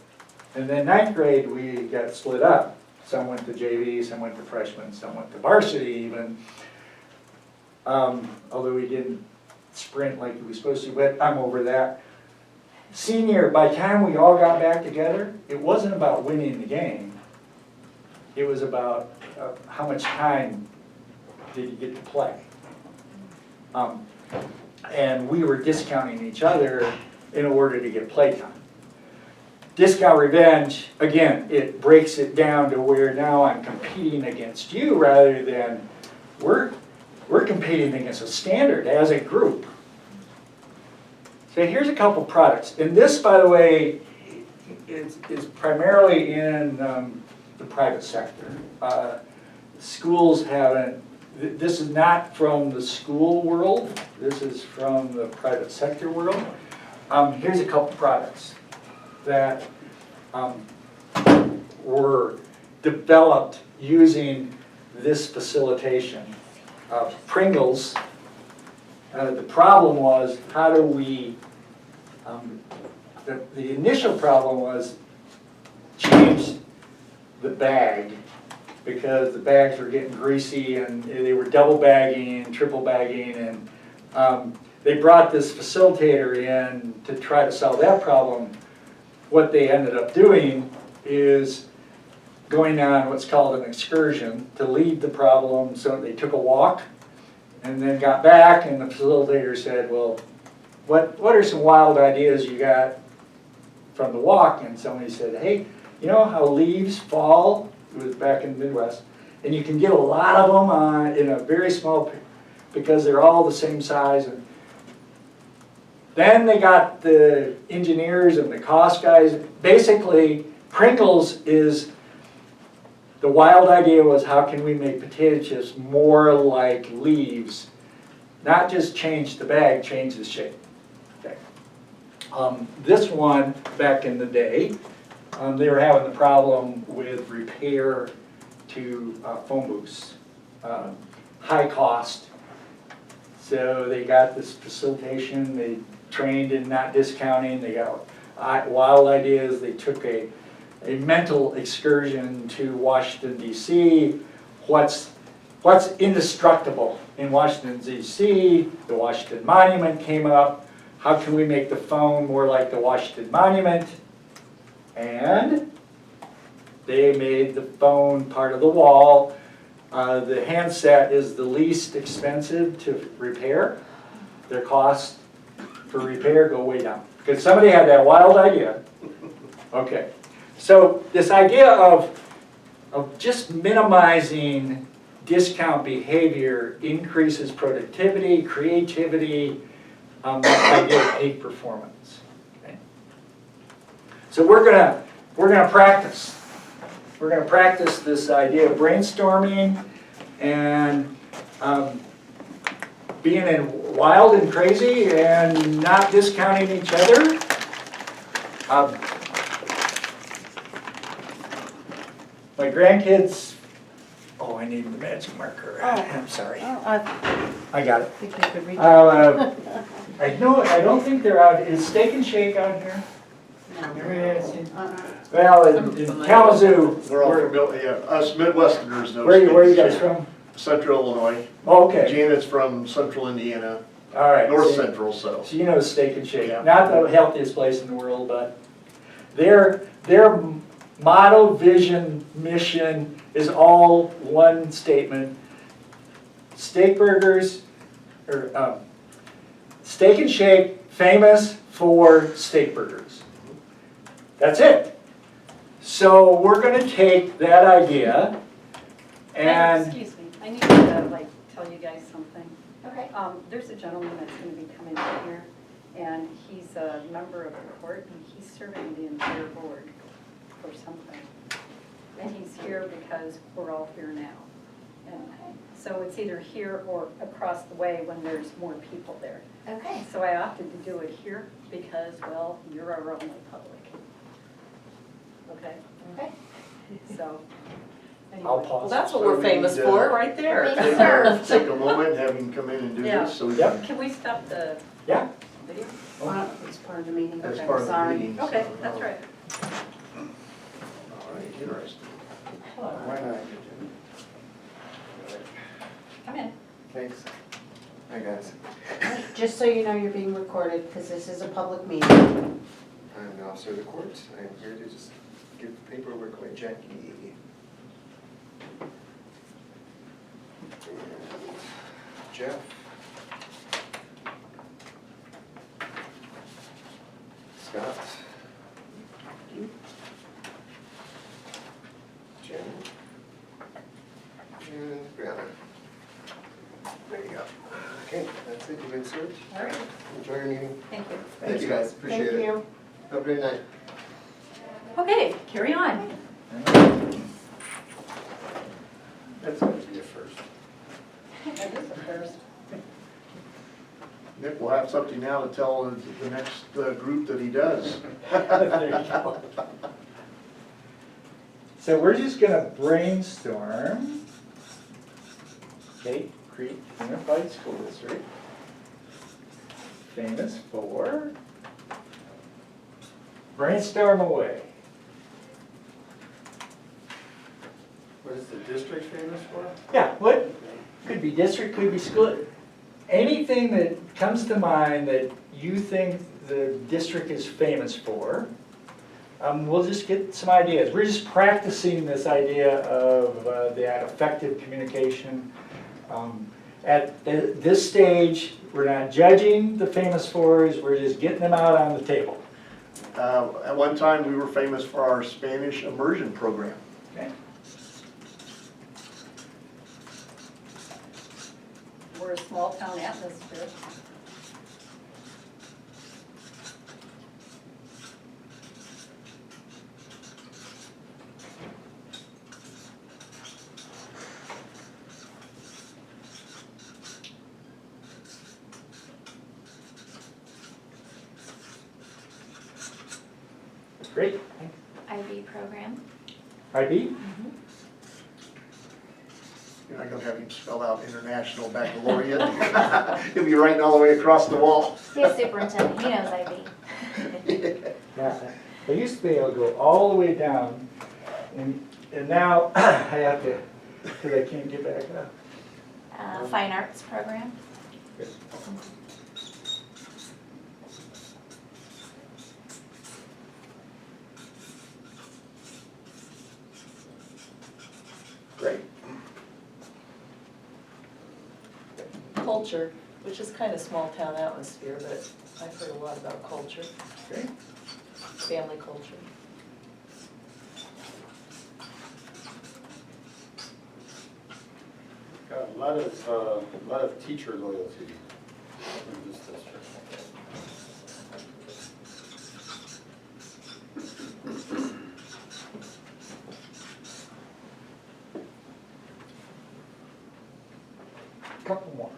And then 9th grade, we got split up. Some went to JV, some went to freshman, some went to varsity even. Although we didn't sprint like we were supposed to, but I'm over that. Senior, by the time we all got back together, it wasn't about winning the game. It was about how much time did you get to play. And we were discounting each other in order to get playtime. Discount revenge, again, it breaks it down to where now I'm competing against you rather than we're competing against a standard as a group. So here's a couple products. And this, by the way, is primarily in the private sector. Schools haven't, this is not from the school world, this is from the private sector world. Here's a couple products that were developed using this facilitation. Pringles The problem was, how do we, the initial problem was change the bag, because the bags were getting greasy and they were double bagging, triple bagging, and they brought this facilitator in to try to solve that problem. What they ended up doing is going on what's called an excursion to lead the problem. So they took a walk and then got back, and the facilitator said, well, what are some wild ideas you got from the walk? And somebody said, hey, you know how leaves fall? It was back in the Midwest. And you can get a lot of them in a very small, because they're all the same size. And then they got the engineers and the cost guys. Basically, Pringles is, the wild idea was, how can we make potato chips more like leaves? Not just change the bag, change the shape. Okay. This one, back in the day, they were having the problem with repair to phone booths. High cost. So they got this facilitation, they trained in not discounting, they got wild ideas. They took a mental excursion to Washington, D.C. What's indestructible in Washington, D.C.? The Washington Monument came up. How can we make the phone more like the Washington Monument? And they made the phone part of the wall. The handset is the least expensive to repair. Their costs for repair go way down. Because somebody had that wild idea. Okay. So this idea of just minimizing discount behavior increases productivity, creativity, idea of peak performance. Okay? So we're gonna practice. We're gonna practice this idea of brainstorming and being wild and crazy and not discounting each other. My grandkids, oh, I need the magic marker. I'm sorry. I got it. think you could read I don't think they're out. Is Steak and Shake out here? Well, in Kalamazoo, We're all familiar, yeah, us Midwesterners know. where are you Steak and guys Shake. from? Central Illinois. Oh, okay. Janet's from Central Indiana, All right. North so- Central, so. So you know Steak and Shake, Yeah. not the healthiest place in the world, but their motto, vision, mission is all one statement. Steak burgers, or Steak and Shake, famous for steak burgers. That's it. So we're gonna take that idea and, Excuse me, I need to tell you guys something. Okay. There's a gentleman that's gonna be coming in here, and he's a member of the court, and he's serving the entire board for something. And he's here because we're all here now. And so it's either here or across the way when there's more people there. Okay. So I opted to do it here because, well, you're our only public. Okay? Okay. So, I'll anyway. pause. Well, that's what So we're we famous need to- for, right there. Being served. Take a moment, have him come in and do Yeah. this, so we Yep. can, Can we stop the yeah, video? It's part of the meeting. that's Okay. part of the Sorry. meeting. Okay, so- that's right. All right, interesting. Why not? Come in. Thanks. Hi, guys. Just so you know, you're being recorded, because this is a public meeting. I'm an officer of the court. I'm here to just give paperwork away, Jackie. And Jeff. Scott. Jen. And Brianna. There you go. Okay, that's it. You've been served. All right, Enjoy your meeting. thank you. Thank you, guys. Appreciate it. Thank you. Have a great night. Okay, carry on. That's going to be a first. That is the first. Nick will have something now to tell the next group that he does. there you go. So we're just gonna brainstorm State Creek Unified School District famous for? Brainstorm away. What is the district famous for? Yeah, what, could be district, could be school. Anything that comes to mind that you think the district is famous for, we'll just get some ideas. We're just practicing this idea of that effective communication. At this stage, we're not judging the famous fors, we're just getting them out on the table. At one time, we were famous for our Spanish immersion program. Okay. We're a small town atmosphere. Great. IB program. IB? You're not gonna have him spell out International Baccalaureate. He'll be writing all the way across the wall. He's superintendent, he knows IB. Yeah. I used to be able to go all the way down, and now I have to, because I can't get back up. Fine arts program. Great. Culture, which is kind of small town atmosphere, but I've heard a lot about culture, Okay. family culture. Got a lot of teacher loyalty in this district. Couple more.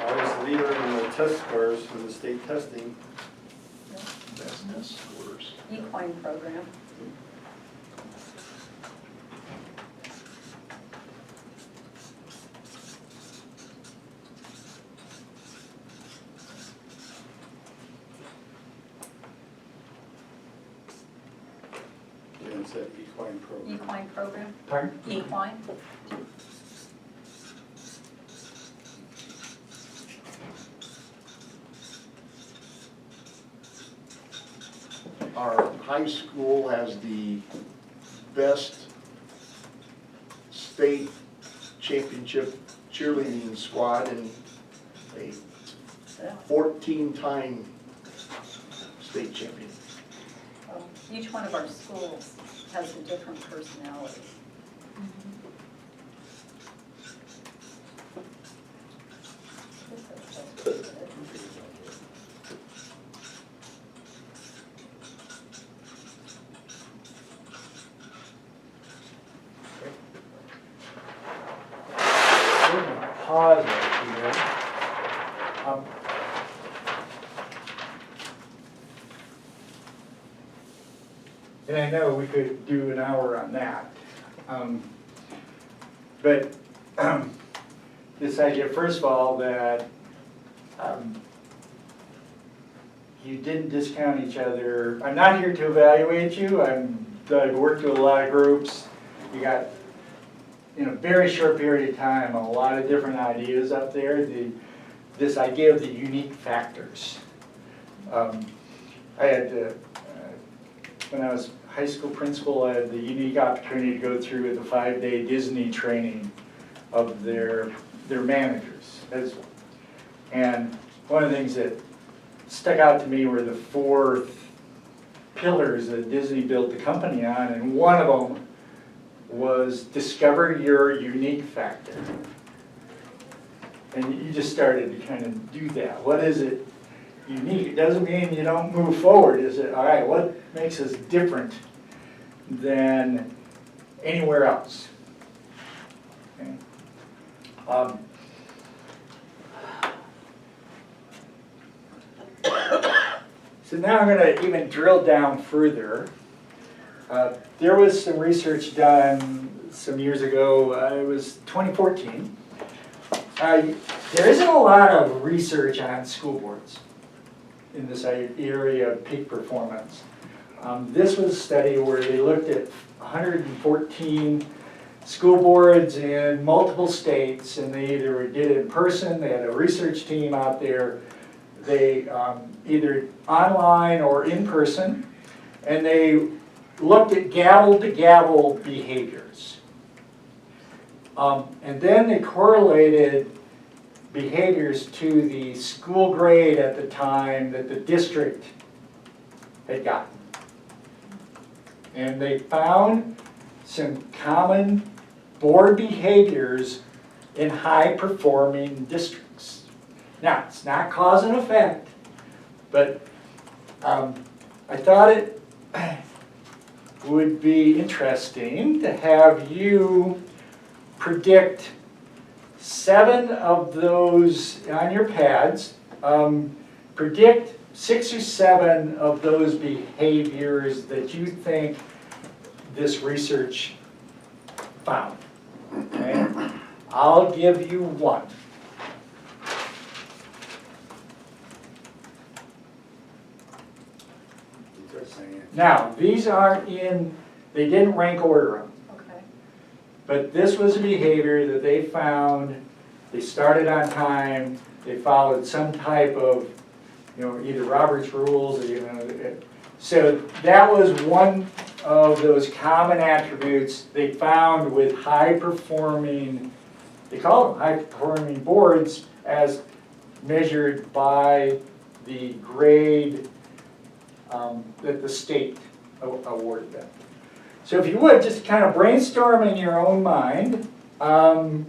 I was the leader in the test scores for the state testing. Business scores. Equine program. Yeah, it's that equine program. Equine program. Pardon? Equine. Our high school has the best state championship cheerleading squad and a Yeah. 14-time state champion. Each one of our schools has a different personality. We're gonna pause right here. And I know we could do an hour on that. But this idea, first of all, that you didn't discount each other. I'm not here to evaluate you. I've worked with a lot of groups. You got, in a very short period of time, a lot of different ideas up there. This idea of the unique factors. I had to, when I was high school principal, I had the unique opportunity to go through the 5-day Disney training of their managers. And one of the things that stuck out to me were the 4 pillars that Disney built the company on, and one of them was discover your unique factor. And you just started to kind of do that. What is it unique? It doesn't mean you don't move forward. Is it, all right, what makes us different than anywhere else? Okay. So now I'm going to even drill down further. There was some research done some years ago, it was 2014. There isn't a lot of research on school boards in this area of peak performance. This was a study where they looked at 114 school boards in multiple states, and they either did it in person, they had a research team out there, they either online or in person, and they looked at gavel-to-gavel behaviors. And then they correlated behaviors to the school grade at the time that the district had gotten. And they found some common board behaviors in high-performing districts. Now, it's not cause and effect, but I thought it would be interesting to have you predict 7 of those on your pads. Predict 6 or 7 of those behaviors that you think this research found. Okay? I'll give you 1. Now, these aren't in, they didn't rank order them. Okay. But this was a behavior that they found, they started on time, they followed some type of, either Robert's rules or, so that was one of those common attributes they found with high-performing, they call them high-performing boards as measured by the grade that the state awarded them. So if you would, just kind of brainstorm in your own mind some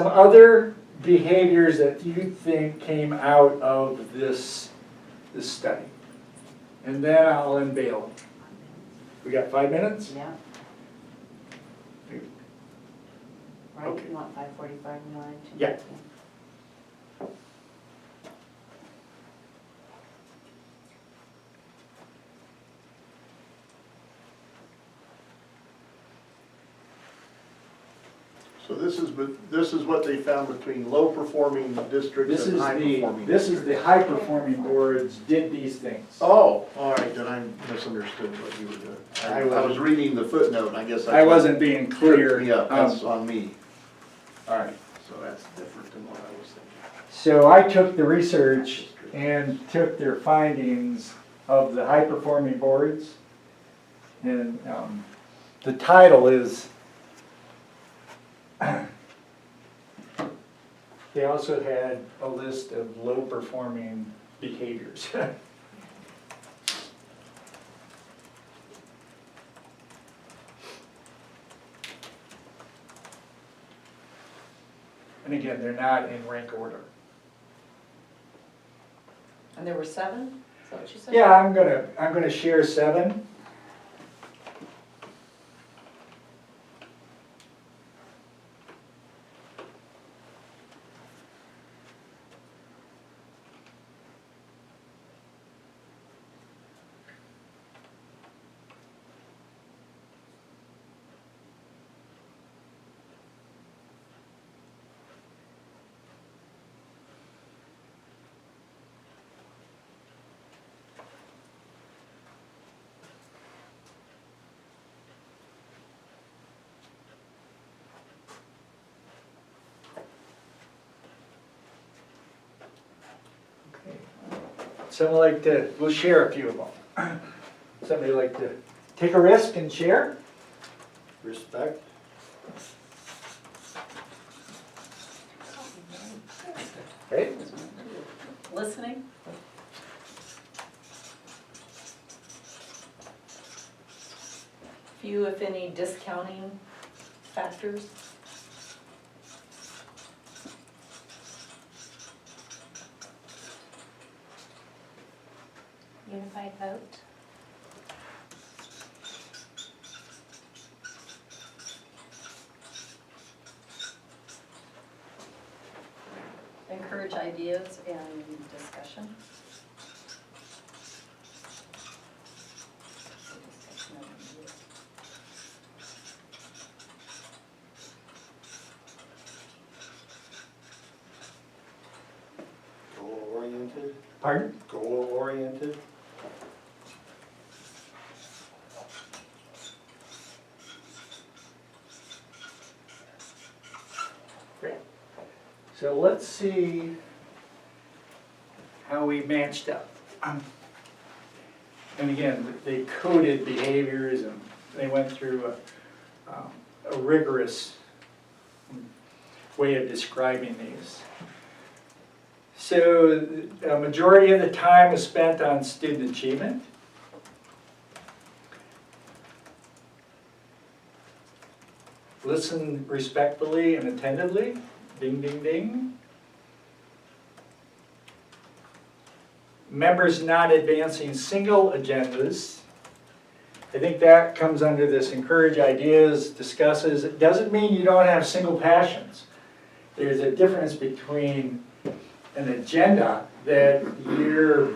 other behaviors that you think came out of this study. And then I'll unveil. We got 5 minutes? Yeah. Right, Okay. you want 5:45 in line? Yeah. So this is what they found between low-performing districts This and is high-performing. this is the high-performing boards did these things. Oh, all right, then I misunderstood what you were doing. I was reading the footnote, and I guess I wasn't being clear. tripped me up. That's on me. All right. So that's different than what I was thinking. So I took the research and took their findings of the high-performing boards, and the title is. They also had a list of low-performing behaviors. And again, they're not in rank order. And there were 7? Is that what you said? Yeah, I'm gonna share 7. Somebody like to, we'll share a few of them. Somebody like to take a risk and share? Respect. Okay? Listening? Few, if any, discounting factors? Unified vote. Encourage ideas and discussion. Discussion Pardon? Goal-oriented? So let's see how we matched up. And again, they coded behaviors and they went through a rigorous way of describing these. So a majority of the time was spent on student achievement. Listen respectfully and attentively. Ding, ding, ding. Members not advancing single agendas. I think that comes under this encourage ideas, discusses. It doesn't mean you don't have single passions. There's a difference between an agenda that you're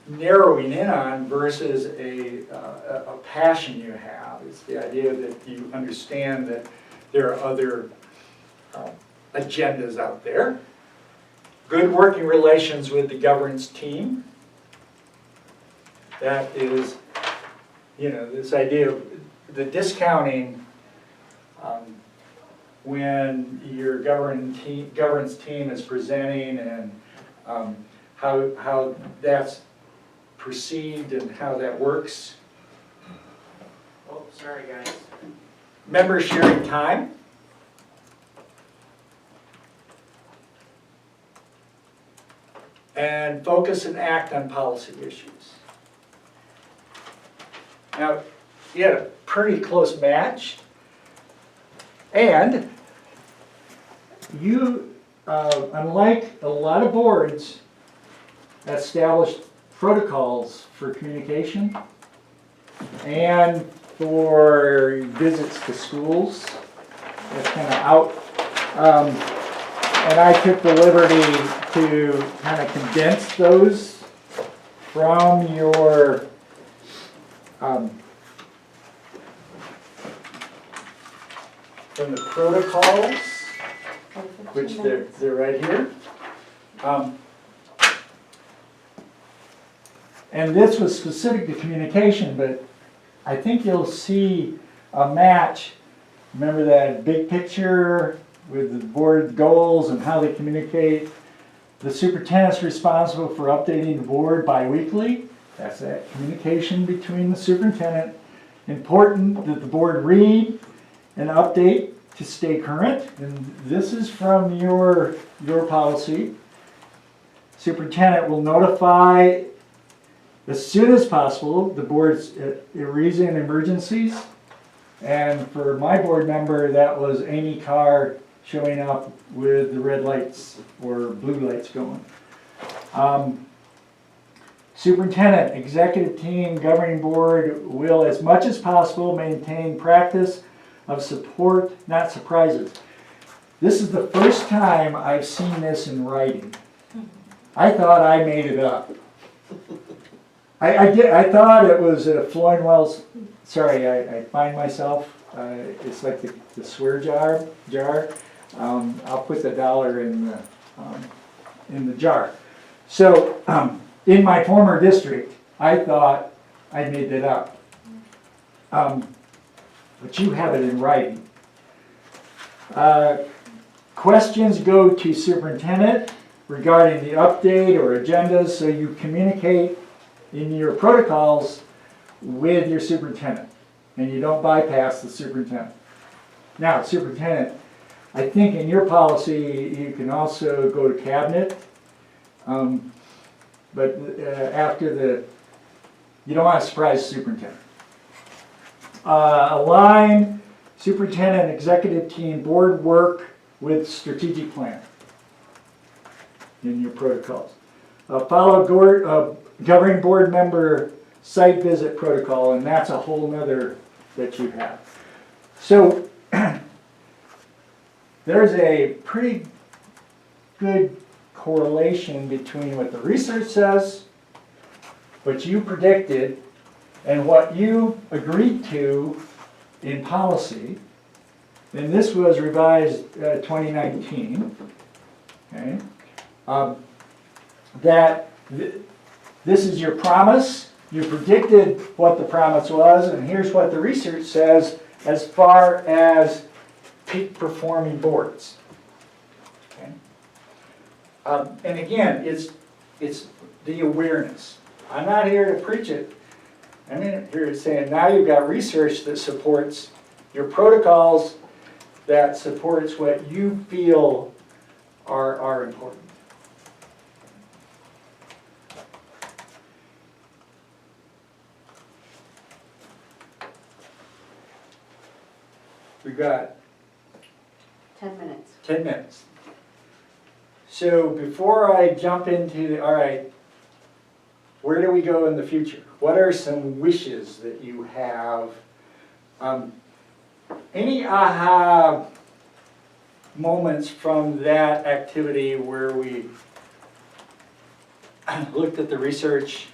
narrowing in on versus a passion you have. It's the idea that you understand that there are other agendas out there. Good working relations with the governance team. That is, this idea of the discounting when your governance team is presenting and how that's perceived and how that works. Oh, sorry guys. Members sharing time. And focus and act on policy issues. Now, you had a pretty close match. And you, unlike a lot of boards, established protocols for communication and for visits to schools. That's kind of out. And I took the liberty to kind of condense those from your from the protocols, which they're right here. And this was specific to communication, but I think you'll see a match. Remember that big picture with the board goals and how they communicate. The superintendent's responsible for updating the board bi-weekly. That's that communication between the superintendent. Important that the board read and update to stay current. And this is from your policy. Superintendent will notify as soon as possible the board's reason and emergencies. And for my board member, that was Amy Carr showing up with the red lights or blue lights going. Superintendent, executive team, governing board will, as much as possible, maintain practice of support, not surprises. This is the first time I've seen this in writing. I thought I made it up. I thought it was Floydwell's, sorry, I find myself, it's like the swear jar. I'll put the dollar in the jar. So, in my former district, I thought I made that up. But you have it in writing. Questions go to superintendent regarding the update or agendas, so you communicate in your protocols with your superintendent, and you don't bypass the superintendent. Now, superintendent, I think in your policy you can also go to cabinet, but after you don't want to surprise the superintendent. Align superintendent, executive team, board work with strategic plan in your protocols. Follow governing board member site visit protocol, and that's a whole nother that you have. So there's a pretty good correlation between what the research says, what you predicted, and what you agreed to in policy. And this was revised 2019. Okay. that this is your promise, you predicted what the promise was, and here's what the research says as far as peak performing boards. Okay? And again, it's the awareness. I'm not here to preach it. I'm here to say, now you've got research that supports your protocols, that supports what you feel are important. We've got 10 minutes. 10 minutes. So before I jump into, all right, where do we go in the future? What are some wishes that you have? Any aha moments from that activity where we looked at the research,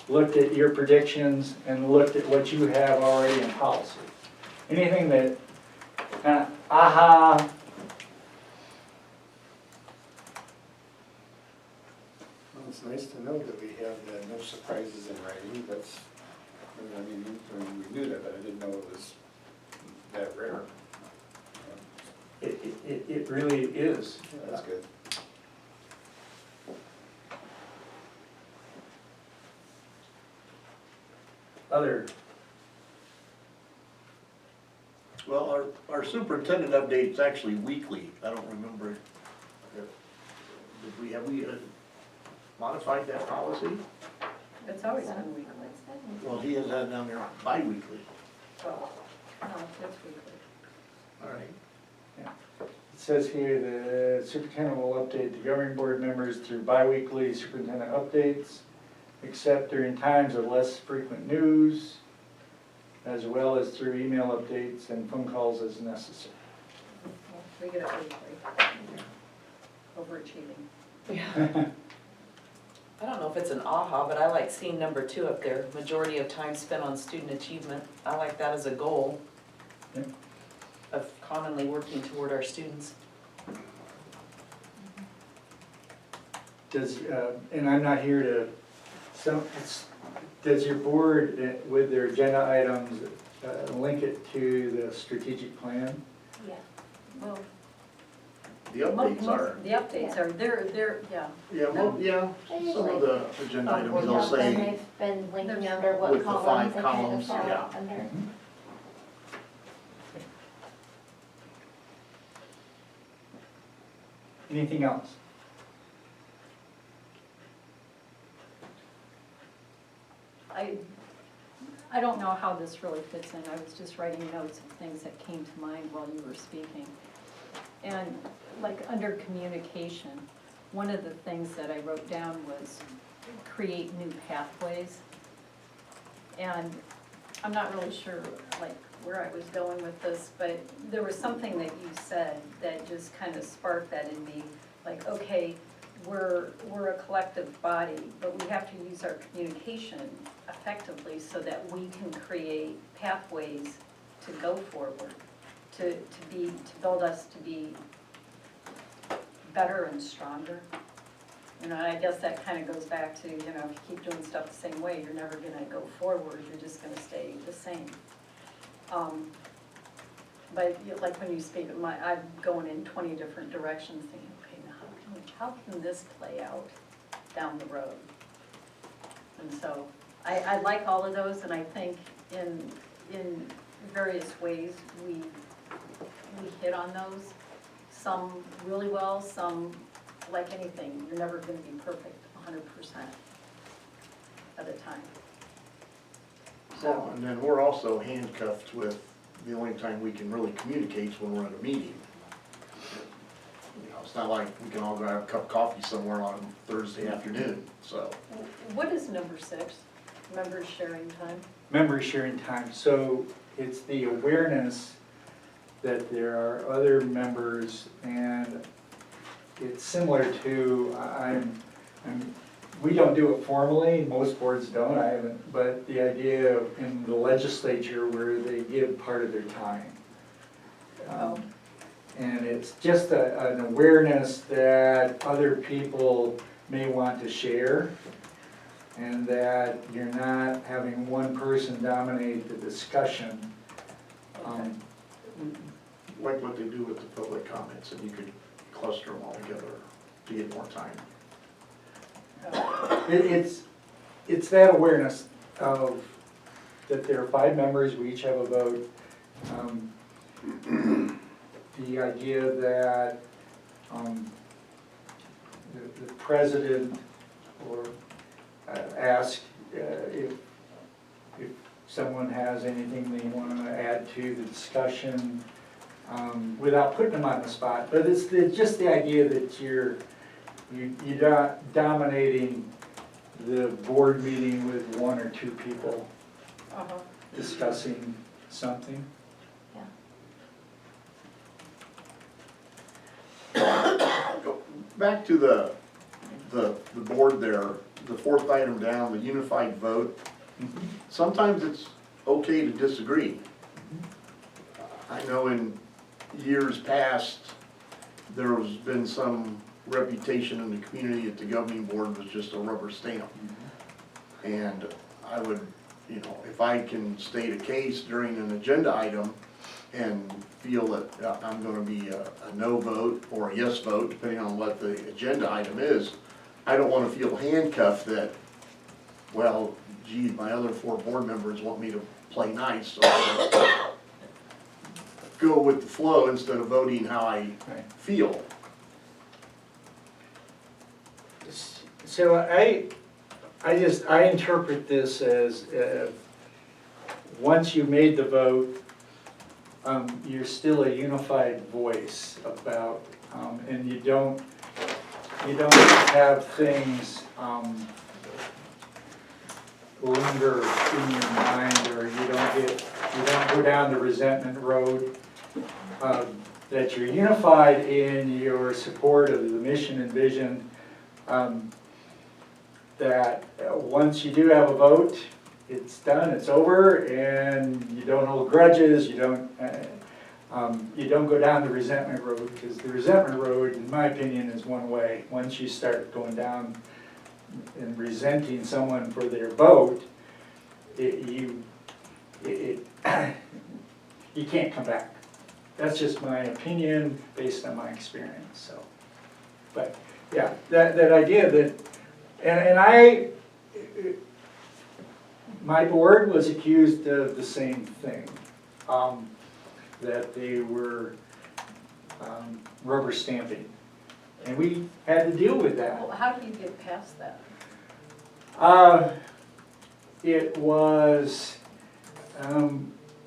looked at your predictions, and looked at what you have already in policy? Anything that, aha, Well, it's nice to know that we have no surprises in writing. That's, I mean, we knew that, but I didn't know it was that rare. it really is. That's good. Other, Well, our superintendent update's actually weekly. I don't remember. Have we modified that policy? It's always been weekly. Well, he has that down there bi-weekly. Oh, no, it's weekly. All right. it says here the superintendent will update the governing board members through bi-weekly superintendent updates, except during times of less frequent news, as well as through email updates and phone calls as necessary. We get it weekly. Overachieving. Yeah. I don't know if it's an aha, but I like seeing number 2 up there, majority of time spent on student achievement. I like that as a goal Yeah. of commonly working toward our students. Does, and I'm not here to, does your board, with their agenda items, link it to the strategic plan? Yeah. Well, The updates are, the updates are, they're, yeah. yeah, some of the agenda items, they'll Yeah, and say, they've been linking under what With the columns five they kind of columns, fall yeah. under. Anything else? I don't know how this really fits in. I was just writing notes of things that came to mind while you were speaking. And like under communication, one of the things that I wrote down was create new pathways. And I'm not really sure like where I was going with this, but there was something that you said that just kind of sparked that in me. Like, okay, we're a collective body, but we have to use our communication effectively so that we can create pathways to go forward, to build us to be better and stronger. You know, and I guess that kind of goes back to, you know, if you keep doing stuff the same way, you're never gonna go forward, you're just gonna stay the same. But like when you speak, I'm going in 20 different directions thinking, okay, now how can this play out down the road? And so I like all of those, and I think in various ways we hit on those. Some really well, some, like anything, you're never gonna be perfect 100% at a time. well, and then we're also handcuffed with, the only time we can really communicate is when we're in a meeting. You know, it's not like we can all grab a cup of coffee somewhere on Thursday afternoon, so. What is number 6? Members sharing time? Memory sharing time. So it's the awareness that there are other members, and it's similar to, we don't do it formally, most boards don't, I haven't, but the idea of in the legislature where they give part of their time. And it's just an awareness that other people may want to share, and that you're not having one person dominate the discussion. Like what they do with the public comments, and you could cluster them all together to get more time. It's that awareness of that there are 5 members, we each have a vote. The idea that the president or ask if someone has anything they want to add to the discussion without putting them on the spot. But it's just the idea that you're not dominating the board meeting with 1 or 2 people discussing something. Back to the board there, the 4th item down, the unified vote. Sometimes it's okay to disagree. I know in years past, there has been some reputation in the community that the governing board was just a rubber stamp. And I would, you know, if I can state a case during an agenda item and feel that I'm gonna be a no vote or a yes vote, depending on what the agenda item is, I don't wanna feel handcuffed that, well, gee, my other 4 board members want me to play nice, so I'll go with the flow instead of voting how I feel. So I interpret this as, once you made the vote, you're still a unified voice about, and you don't have things linger in your mind, or you don't go down the resentment road. That you're unified in your support of the mission and vision. That once you do have a vote, it's done, it's over, and you don't hold grudges, you don't go down the resentment road, because the resentment road, in my opinion, is one way. Once you start going down and resenting someone for their vote, you can't come back. That's just my opinion based on my experience. So, but yeah, that idea that, and my board was accused of the same thing, that they were rubber stamping, and we had to deal with that. Well, how do you get past that? It was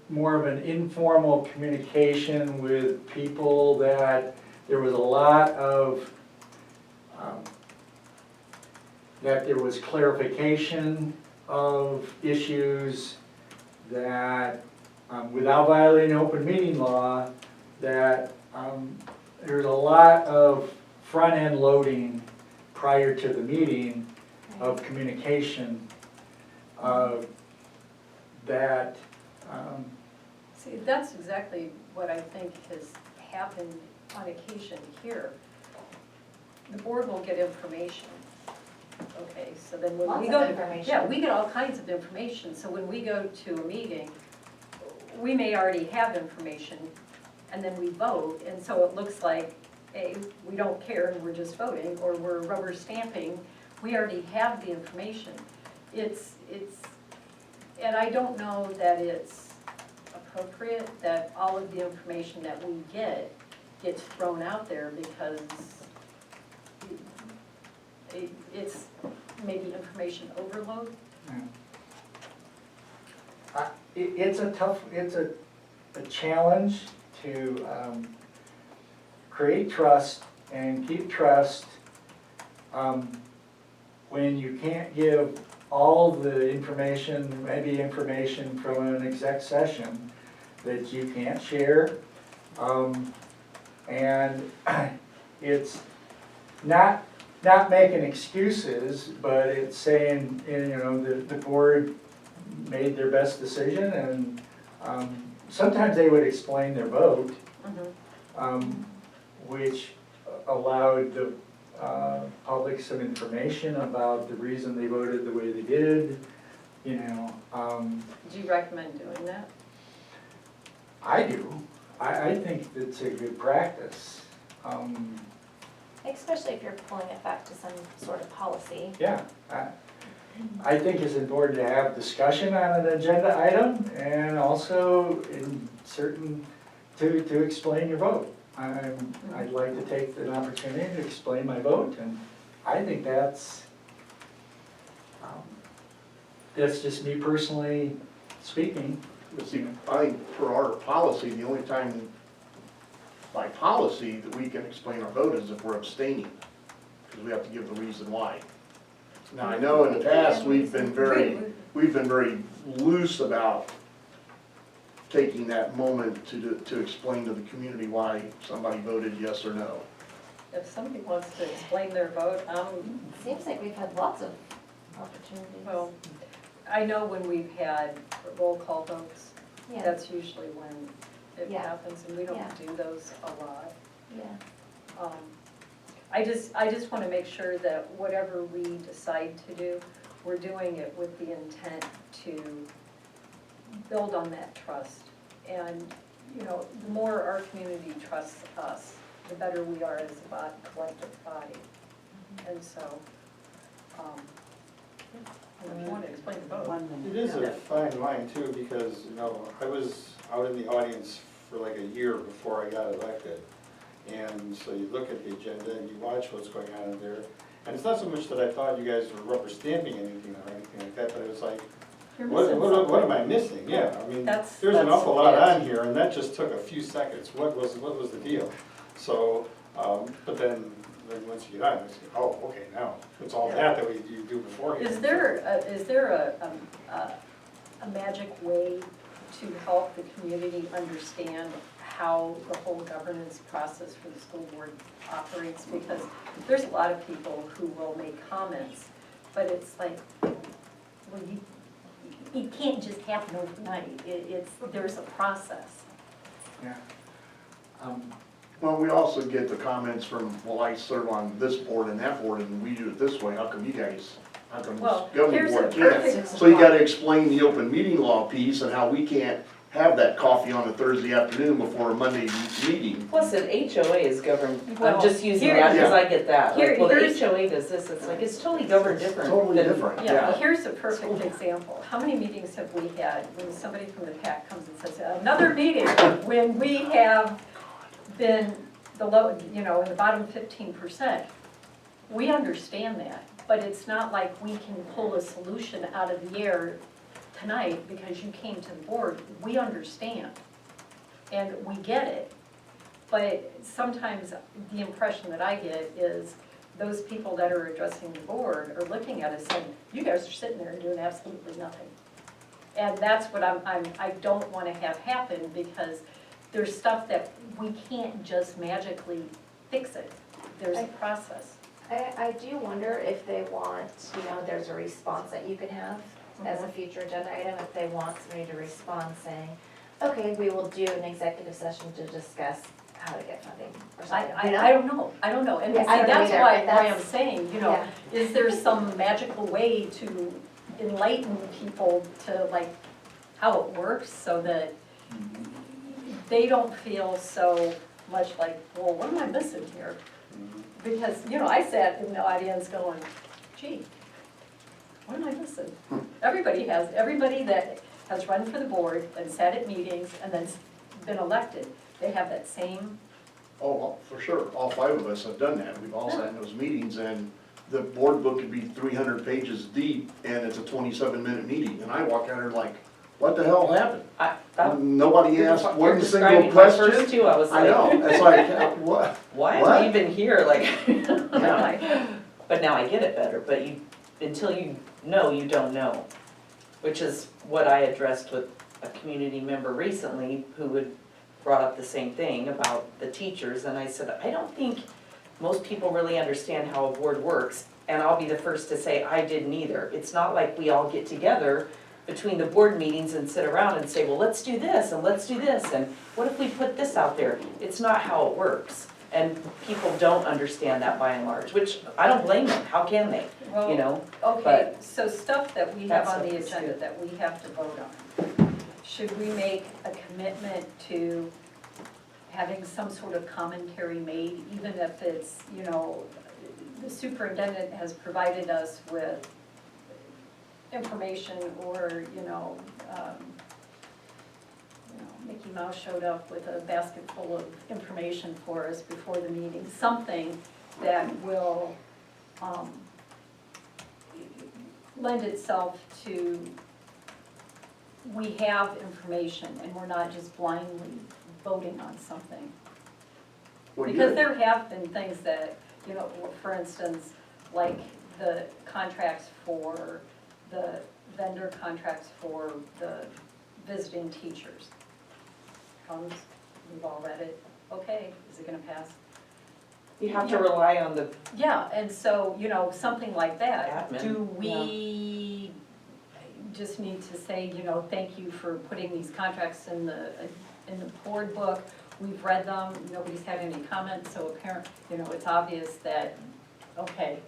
more of an informal communication with people, that there was a lot of, that there was clarification of issues, that without violating open meeting law, that there's a lot of front-end loading prior to the meeting of communication that See, that's exactly what I think has happened on occasion here. The board will get information, okay, so then when we Lots go of to. information. Yeah, we get all kinds of information, so when we go to a meeting, we may already have information, and then we vote, and so it looks like, hey, we don't care and we're just voting, or we're rubber stamping. We already have the information. And I don't know that it's appropriate that all of the information that we get gets thrown out there, because it's maybe information overload. it's a challenge to create trust and keep trust when you can't give all the information, maybe information from an exec session that you can't share. And it's not making excuses, but it's saying, the board made their best decision, and sometimes they would explain their vote, which allowed public some information about the reason they voted the way they did, you know. Do you recommend doing that? I do. I think it's a good practice. Especially if you're pulling it back to some sort of policy. Yeah, I think it's important to have discussion on an agenda item and also in certain, to explain your vote. I'd like to take an opportunity to explain my vote, and I think that's just me personally speaking. But see, I think for our policy, the only time by policy that we can explain our vote is if we're abstaining, because we have to give the reason why. Now, I know in the past, we've been very loose about taking that moment to explain to the community why somebody voted yes or no. If somebody wants to explain their vote, Seems like we've had lots of opportunities. well, I know when we've had roll call votes, Yeah, that's usually when it Yeah. happens, and we don't Yeah. do those a lot. yeah. I just want to make sure that whatever we decide to do, we're doing it with the intent to build on that trust. And, you know, the more our community trusts us, the better we are as a collective body. And so, if you want to explain the vote. It is a fine line too, because, you know, I was out in the audience for like a year before I got elected. And so you look at the agenda and you watch what's going on in there. And it's not so much that I thought you guys were rubber stamping anything or anything like that, but it was like, You're what missing am something. I missing? Yeah, I mean, That's- there's an that's awful lot it. on here, and that just took a few seconds. What was the deal? So, but then once you get on, it's, oh, okay, now, it's all that you do beforehand. Is there a magic way to help the community understand how the whole governance process for the school board operates? Because there's a lot of people who will make comments, but it's like, well, it can't just happen overnight. There's a process. Yeah. Well, we also get the comments from, well, I serve on this board and that board, and we do it this way, how come this Well, governing here's board a can't? perfect- So you gotta explain the open meeting law piece and how we can't have that coffee on a Thursday afternoon before a Monday meeting. Plus, an HOA is governed, Well, I'm just using here- that because I get that. Here- Like, well, the here's- HOA does this, it's like, it's totally governed different. Totally than- different. Yeah, here's a perfect example. How many meetings have we had when somebody from the PAC comes and says, another meeting, when we have been the low, you know, in the bottom 15%? We understand that, but it's not like we can pull a solution out of the air tonight because you came to the board. We understand, and we get it. But sometimes the impression that I get is those people that are addressing the board are looking at us saying, you guys are sitting there and doing absolutely nothing. And that's what I don't want to have happen, because there's stuff that we can't just magically fix it. There's a process. I do wonder if they want, you know, there's a response that you can have as a future agenda item, if they want somebody to respond saying, okay, we will do an executive session to discuss how to get funding or something. you know? I don't know, and see, Yes, I don't that's either, why but that's- I'm saying, you know, Yeah. is there some magical way to enlighten people to like how it works, so that they don't feel so much like, well, what am I missing here? Because, you know, I sat in the audience going, gee, what am I missing? Everybody that has run for the board and sat at meetings and then been elected, they have that same, Oh, well, for sure, all 5 of us have done that, we've all sat in those meetings, and the board book could be 300 pages deep, and it's a 27-minute meeting, and I walk out there like, what the hell happened? Nobody asked one You're single describing my first question. two, I was I like, know, it's like, what? why am What? I even here, like, Yeah. but now I get it better, but until you know, you don't know. Which is what I addressed with a community member recently who had brought up the same thing about the teachers, and I said, I don't think most people really understand how a board works, and I'll be the first to say I didn't either. It's not like we all get together between the board meetings and sit around and say, well, let's do this, and let's do this, and what if we put this out there? It's not how it works. And people don't understand that by and large, which I don't blame them, how can they, you know? Okay, so stuff that we have That on the stuff is agenda good. that we have to vote on, should we make a commitment to having some sort of commentary made, even if it's, you know, the superintendent has provided us with information or, Mickey Mouse showed up with a basket full of information for us before the meeting, something that will lend itself to, we have information and we're not just blindly voting on something. Well, Because yeah. there have been things that, for instance, like the contracts for, the vendor contracts for the visiting teachers. Comes, we've all read it, okay, is it gonna pass? You have to rely on the, Yeah, and so, something like that. Admin, Do we just need to say, thank you for putting these contracts in the board book? We've read them, nobody's had any comments, so it's obvious that, okay,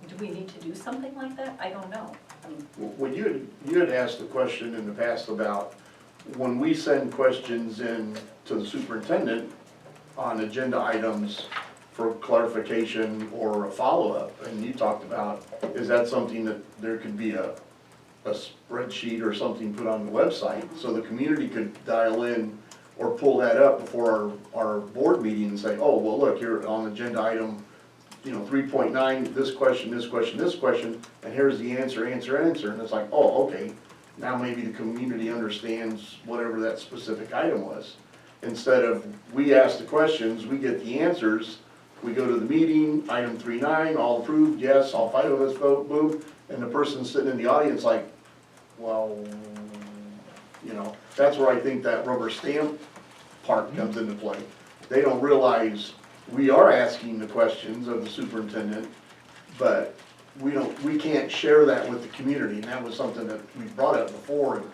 do we need to do something like that? I don't know. I mean, Well, you had asked a question in the past about when we send questions in to the superintendent on agenda items for clarification or a follow-up, and you talked about, is that something that there could be a spreadsheet or something put on the website so the community could dial in or pull that up before our board meeting and say, oh, well, look, you're on agenda item 3.9, this question, this question, this question, and here's the answer, and it's like, oh, okay, now maybe the community understands whatever that specific item was. Instead of, we ask the questions, we get the answers, we go to the meeting, item 3.9, all approved, yes, all 5 of us vote, boom, and the person sitting in the audience like, well, that's where I think that rubber stamp part comes into play. They don't realize we are asking the questions of the superintendent, but we can't share that with the community, and that was something that we brought up before, and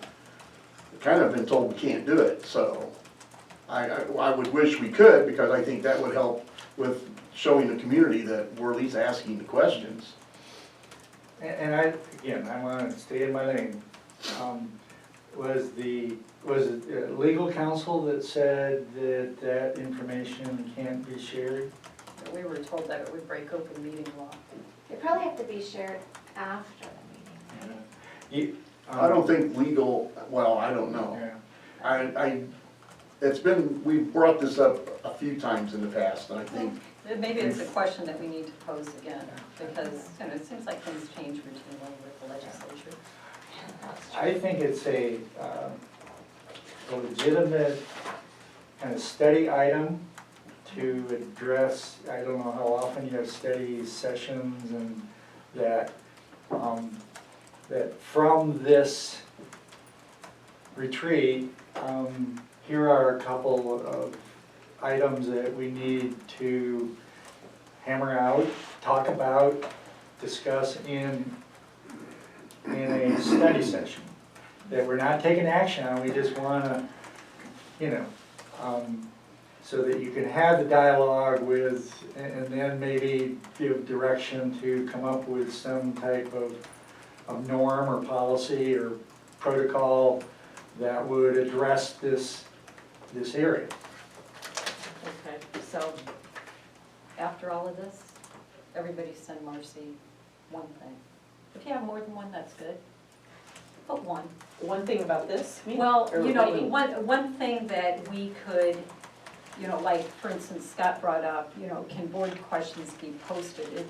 kind of been told we can't do it, so I would wish we could, because I think that would help with showing the community that we're at least asking the questions. And I want to stay in my lane. Was it legal counsel that said that information can't be shared? we were told that it would break open meeting law. They probably have to be shared after the meeting. I don't think legal, well, I don't know. Yeah. We've brought this up a few times in the past, and I think, Maybe it's a question that we need to pose again, because it seems like things change routinely with the legislature. I think it's a legitimate kind of study item to address, I don't know how often you have study sessions, and that from this retreat, here are a couple of items that we need to hammer out, talk about, discuss in a study session. That we're not taking action on, we just wanna, so that you can have the dialogue with, and then maybe give direction to come up with some type of norm or policy or protocol that would address this area. Okay, so after all of this, everybody send Marcy one thing. If you have more than one, that's good. But one. one thing about this, Well, or what do you mean? one thing that we could, like, for instance, Scott brought up, can board questions be posted?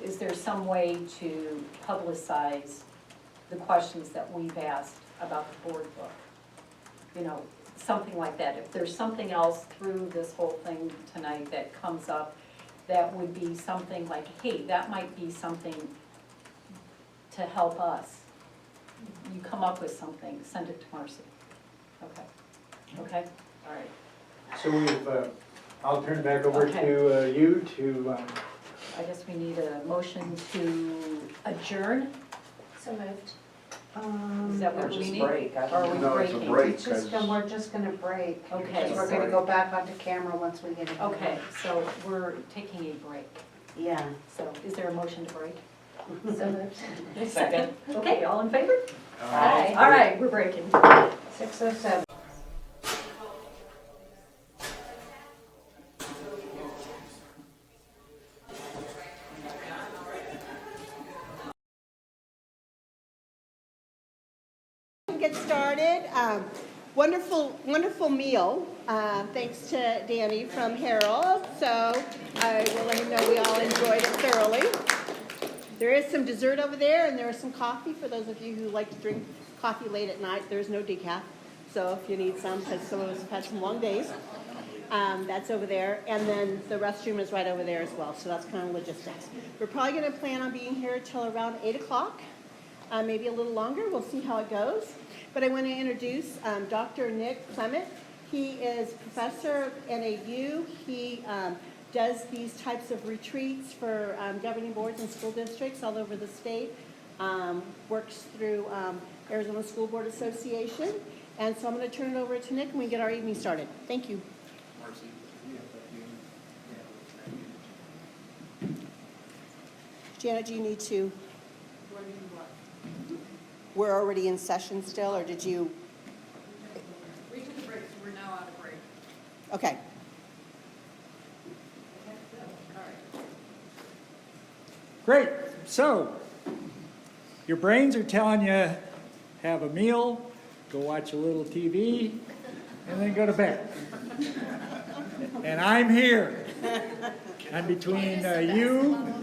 Is there some way to publicize the questions that we've asked about the board book? Something like that. If there's something else through this whole thing tonight that comes up, that would be something like, hey, that might be something to help us. You come up with something, send it to Marcy. Okay, all right. So I'll turn it back over Okay. to you to, I guess we need a motion to adjourn. So moved. Is that what Or we just need? break, I Or are don't we No, it's a breaking? break. It's just, we're just gonna break. Okay. We're gonna go back onto camera once we get it. Okay, so we're taking a break. Yeah. So is there a motion to break? So moved. Second. Okay, all in favor? Aye. All right, we're breaking. 6:07. Get started. Wonderful, wonderful meal. Thanks to Danny from Harold. So I will let him know we all enjoyed it thoroughly. There is some dessert over there, and there is some coffee for those of you who like to drink coffee late at night. There's no decaf, so if you need some, because some of us have had some long days, that's over there. And then the restroom is right over there as well. So that's kind of logistics. We're probably going to plan on being here till around 8 o'clock. Maybe a little longer. We'll see how it goes. But I want to introduce Dr. Nick Clement. He is professor at NAU. He does these types of retreats for governing boards and school districts all over the state. Works through Arizona School Board Association. And so I'm going to turn it over to Nick and we get our evening started. Thank you. Janet, do you need to? We're already in session still, or did you? We took a break, so we're now out of break. Okay. Great. So, your brains are telling you, have a meal, go watch a little TV, and then go to bed. And I'm here. I'm between you.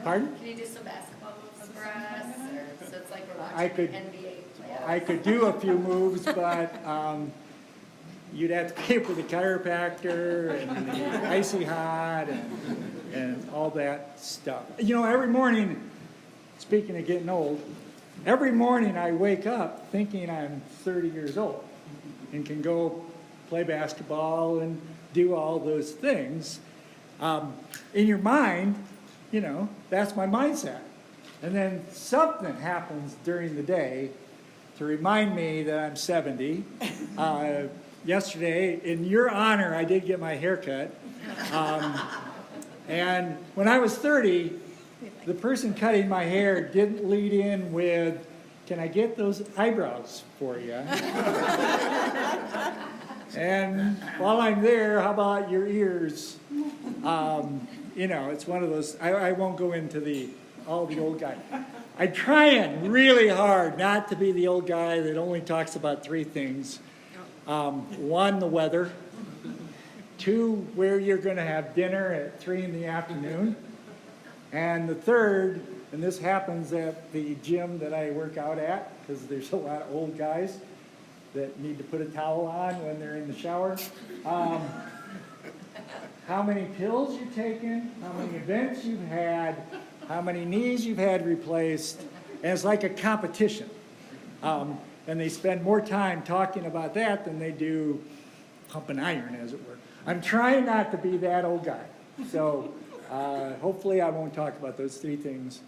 Pardon? Can you do some basketball moves for us? Or, so it's like we're I watching could- NBA playoffs. I could do a few moves, but you'd have to pay for the chiropractor and the icy hot and all that stuff. You know, every morning, speaking of getting old, every morning I wake up thinking I'm 30 years old and can go play basketball and do all those things. In your mind, you know, that's my mindset. And then something happens during the day to remind me that I'm 70. Yesterday, in your honor, I did get my hair cut. And when I was 30, the person cutting my hair didn't lead in with, "Can I get those eyebrows for you?" And while I'm there, how about your ears? You know, it's one of those, I won't go into all the old guy. I'm trying really hard not to be the old guy that only talks about three things. One, the weather. Two, where you're going to have dinner at 3 in the afternoon. And the third, and this happens at the gym that I work out at, because there's a lot of old guys that need to put a towel on when they're in the shower. How many pills you've taken, how many events you've had, how many knees you've had replaced, and it's like a competition. And they spend more time talking about that than they do pumping iron, as it were. I'm trying not to be that old guy. So hopefully I won't talk about those three things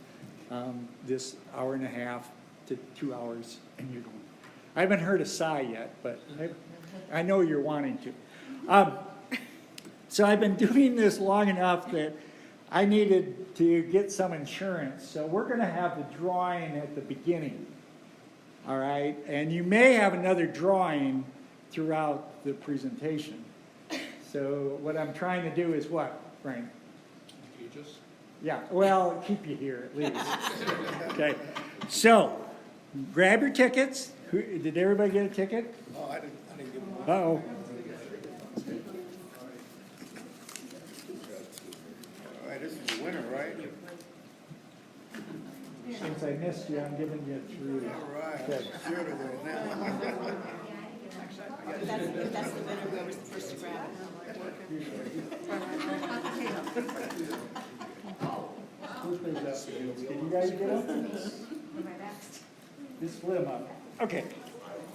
this hour and a half to 2 hours. And you don't. I haven't heard a sigh yet, but I know you're wanting to. So I've been doing this long enough that I needed to get some insurance. So we're going to have the drawing at the beginning. All right? And you may have another drawing throughout the presentation. So what I'm trying to do is what, Frank? Teach us? Yeah, well, keep you here at least. Okay. So, grab your tickets. Did everybody get a ticket? Oh, I didn't get one. Uh-oh. All right, this is the winner, right? Since I missed you, I'm giving you 3. All right. Okay. Sure to win now. If that's the winner, whoever's the first to grab it. Did you guys get them? Just split them up. Okay,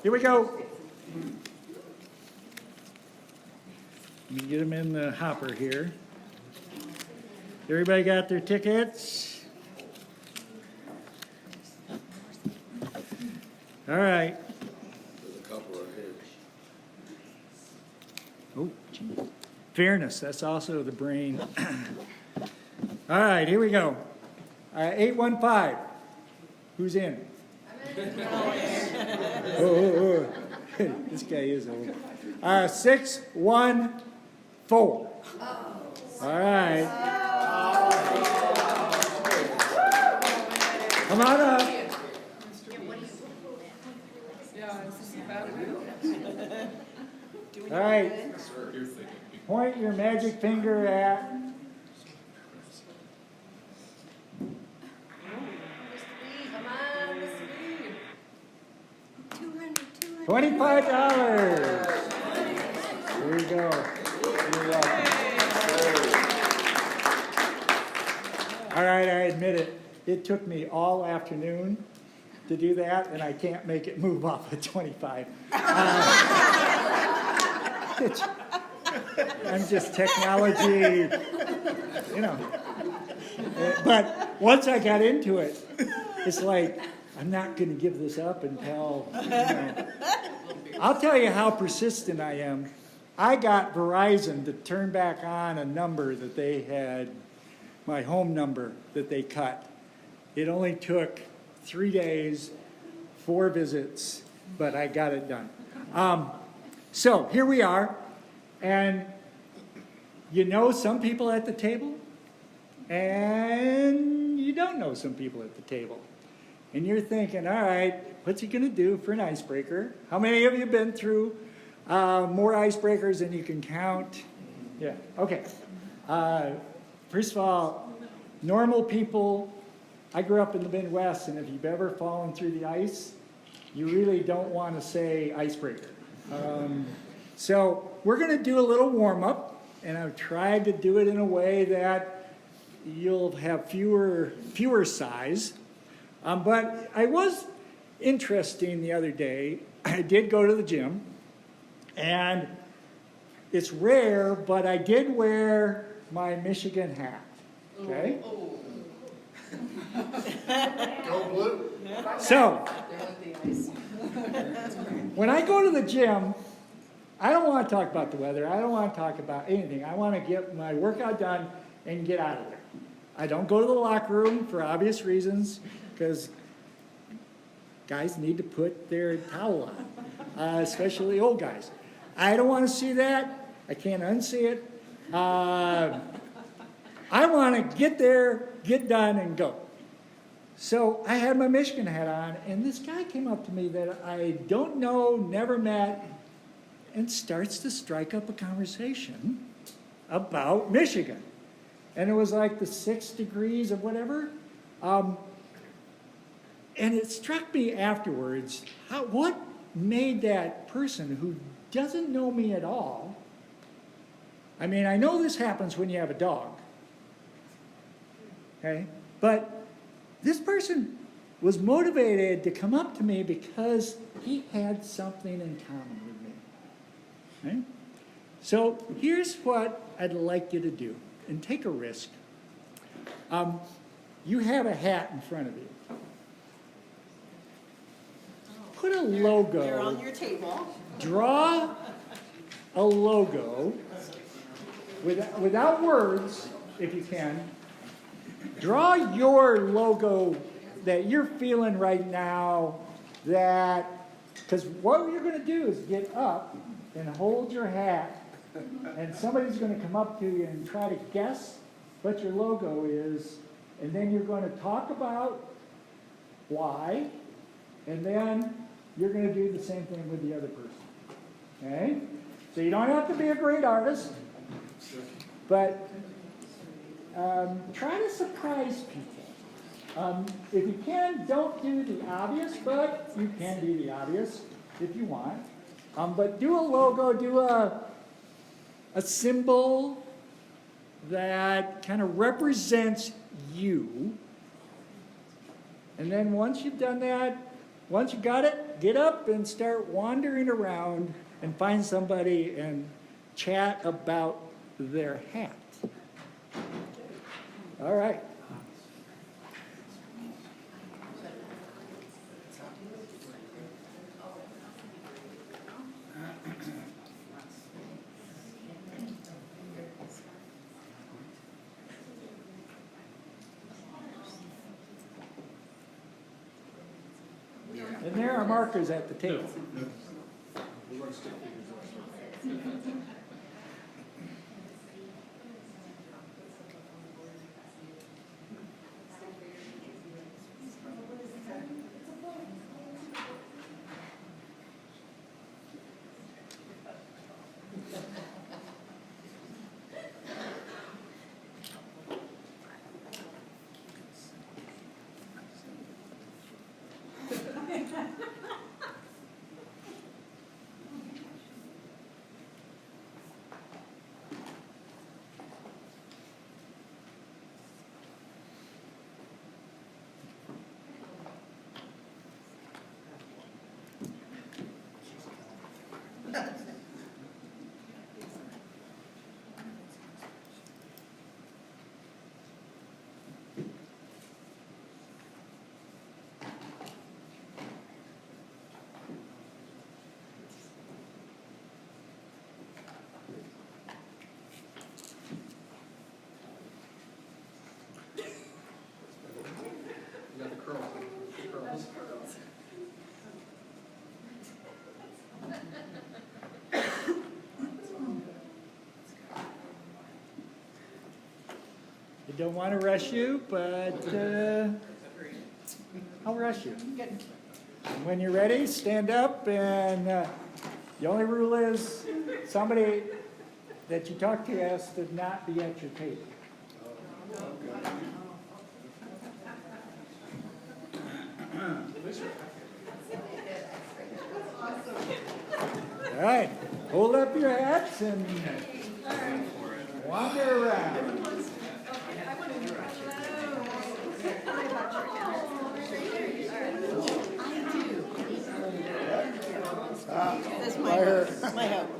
here we go. Let me get them in the hopper here. Everybody got their tickets? All right. There's a couple right here. Oh, gee. Fairness, that's also the brain. All right, here we go. 815, who's in? Oh. This guy is old. 614. All right. Come on up. All right. Point your magic finger at. $25. Here you go. You're welcome. All right, I admit it. It took me all afternoon to do that, and I can't make it move off of 25. I'm just technology, you know. But once I got into it, it's like, I'm not going to give this up until, you know. I'll tell you how persistent I am. I got Verizon to turn back on a number that they had, my home number that they cut. It only took 3 days, 4 visits, but I got it done. So here we are, and you know some people at the table, and you don't know some people at the table. And you're thinking, all right, what's he going to do for an icebreaker? How many of you have been through more icebreakers than you can count? Yeah, okay. First of all, normal people, I grew up in the Midwest, and if you've ever fallen through the ice, you really don't want to say icebreaker. So we're going to do a little warm-up, and I've tried to do it in a way that you'll have fewer sighs. But I was interesting the other day. I did go to the gym, and it's rare, but I did wear my Michigan hat. Okay? Go blue. So, when I go to the gym, I don't want to talk about the weather. I don't want to talk about anything. I want to get my workout done and get out of there. I don't go to the locker room for obvious reasons, because guys need to put their towel on, especially old guys. I don't want to see that. I can't unsee it. I want to get there, get done, and go. So I had my Michigan hat on, and this guy came up to me that I don't know, never met, and starts to strike up a conversation about Michigan. And it was like the 6 degrees of whatever. And it struck me afterwards, what made that person who doesn't know me at all, I mean, I know this happens when you have a dog, okay? But this person was motivated to come up to me because he had something in common with me, okay? So here's what I'd like you to do, and take a risk. You have a hat in front of you. Put a logo. They're on your table. Draw a logo without words, if you can. Draw your logo that you're feeling right now, because what you're going to do is get up and hold your hat, and somebody's going to come up to you and try to guess what your logo is, and then you're going to talk about why, and then you're going to do the same thing with the other person. Okay? So you don't have to be a great artist, but try to surprise people. If you can, don't do the obvious, but you can do the obvious if you want. But do a logo, do a symbol that kind of represents you. And then once you've done that, once you got it, get up and start wandering around and find somebody and chat about their hat. All right. And there are markers at the table. I don't want to rush you, but I'll rush you. And when you're ready, stand up, and the only rule is somebody that you talk to has to not be at your table. All right, hold up your hats and wander around.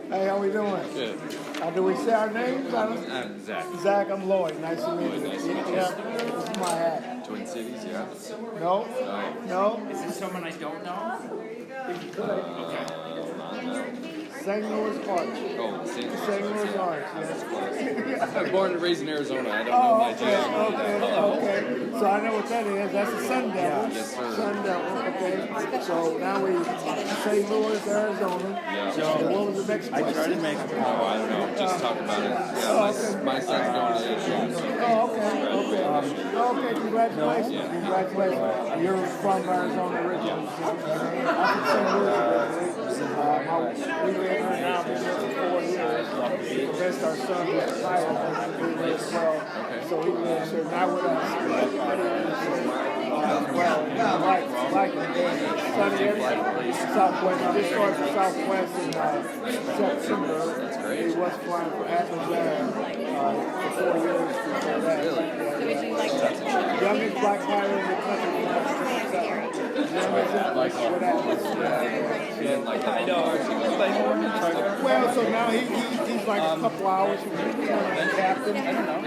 Hey, how we doing? Good. Do we say our names? I'm Zach. Zach, I'm Lloyd. Nice to meet you. Nice to meet you. Yeah, this is my hat. Twin Cities, yeah. No? No? Is this someone I don't know? St. Louis Arch. Oh, St. Louis Arch, yes. I'm born and raised in Arizona. I don't know my Okay. So I know what that is. That's a Sun Devil. Yes, sir. Sun Devil, okay. So now we St. Louis, Arizona. Yeah. So what was the next place? I try to make them. Oh, I don't know. Just talk about it. Yeah, my son's going to ASU. So Oh, okay. Congratulations. Yeah. Congratulations. You're from Arizona originally. I'm from St. Louis. We live here now for 4 years. We raised our son with a child. He lives well. So he lives here not with us. Well, like sunny area. Southwest. Just started from Southwest in September. That's great. He was flying for Atlas Air for 4 years before that. Youngest black pilot in the country. I like that. He didn't like that. I know. Well, so now he's like a couple hours from the captain. I don't know.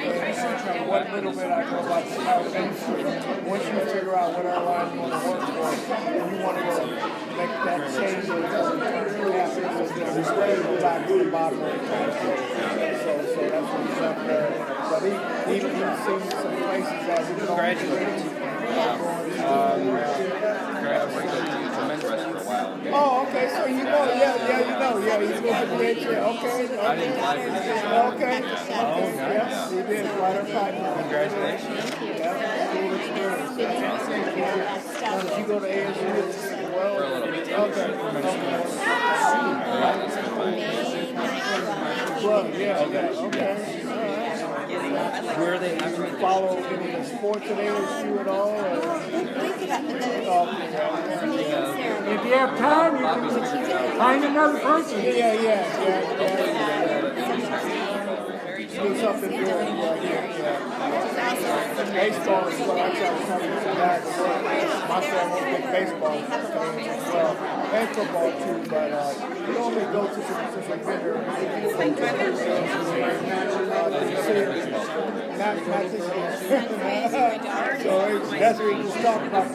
What little bit I know about the pilot industry. Once you figure out what airline you want to work for, and you want to go make that change of there's way back to the bottom of the country. So that's what he's up there. But he's seen some places that he Graduated. The men's rest for a while. Oh, okay, so you know, he's going to be okay. I didn't fly for this. Okay. Yeah, he did. Flight or pilot. Congratulations. Yeah, cool experience. Did you go to ASU as well? For a little bit. Okay. Plug, yeah, okay. Where are they having it? Follow any of the sports at ASU at all? If you have time, you can find another person. Yeah. Do something good. Baseball is what I try to tell you about. My family is baseball as well, and football too, but we normally go to some specific vendor. Not this year. So that's what we was talking about.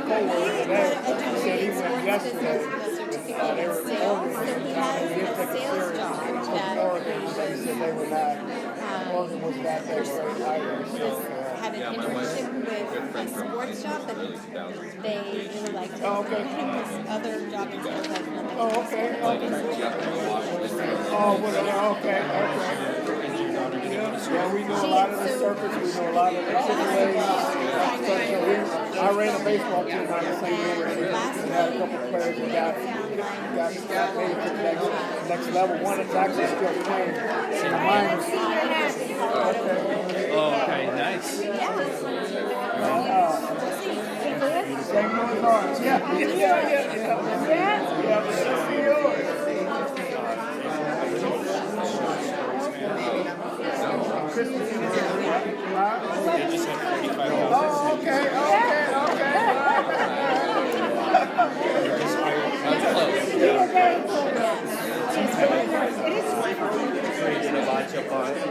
Forward today. He said he went yesterday. They were Oregon. They didn't take it serious. Oregon. They said they were not. Oregon was not that great either. So had an internship with a sports shop and they really liked it. Oh, okay. His other job in sales has nothing. Oh, okay. Oh, well, okay. Yeah, we know a lot of the circuits, we know a lot of the Chick-fil-A. I ran a baseball team out of St. Louis. We had a couple of players that got made it to the next level. One that's actually still playing in the minors. Oh, okay, nice. St. Louis Arts. Yeah. Oh, okay. Created a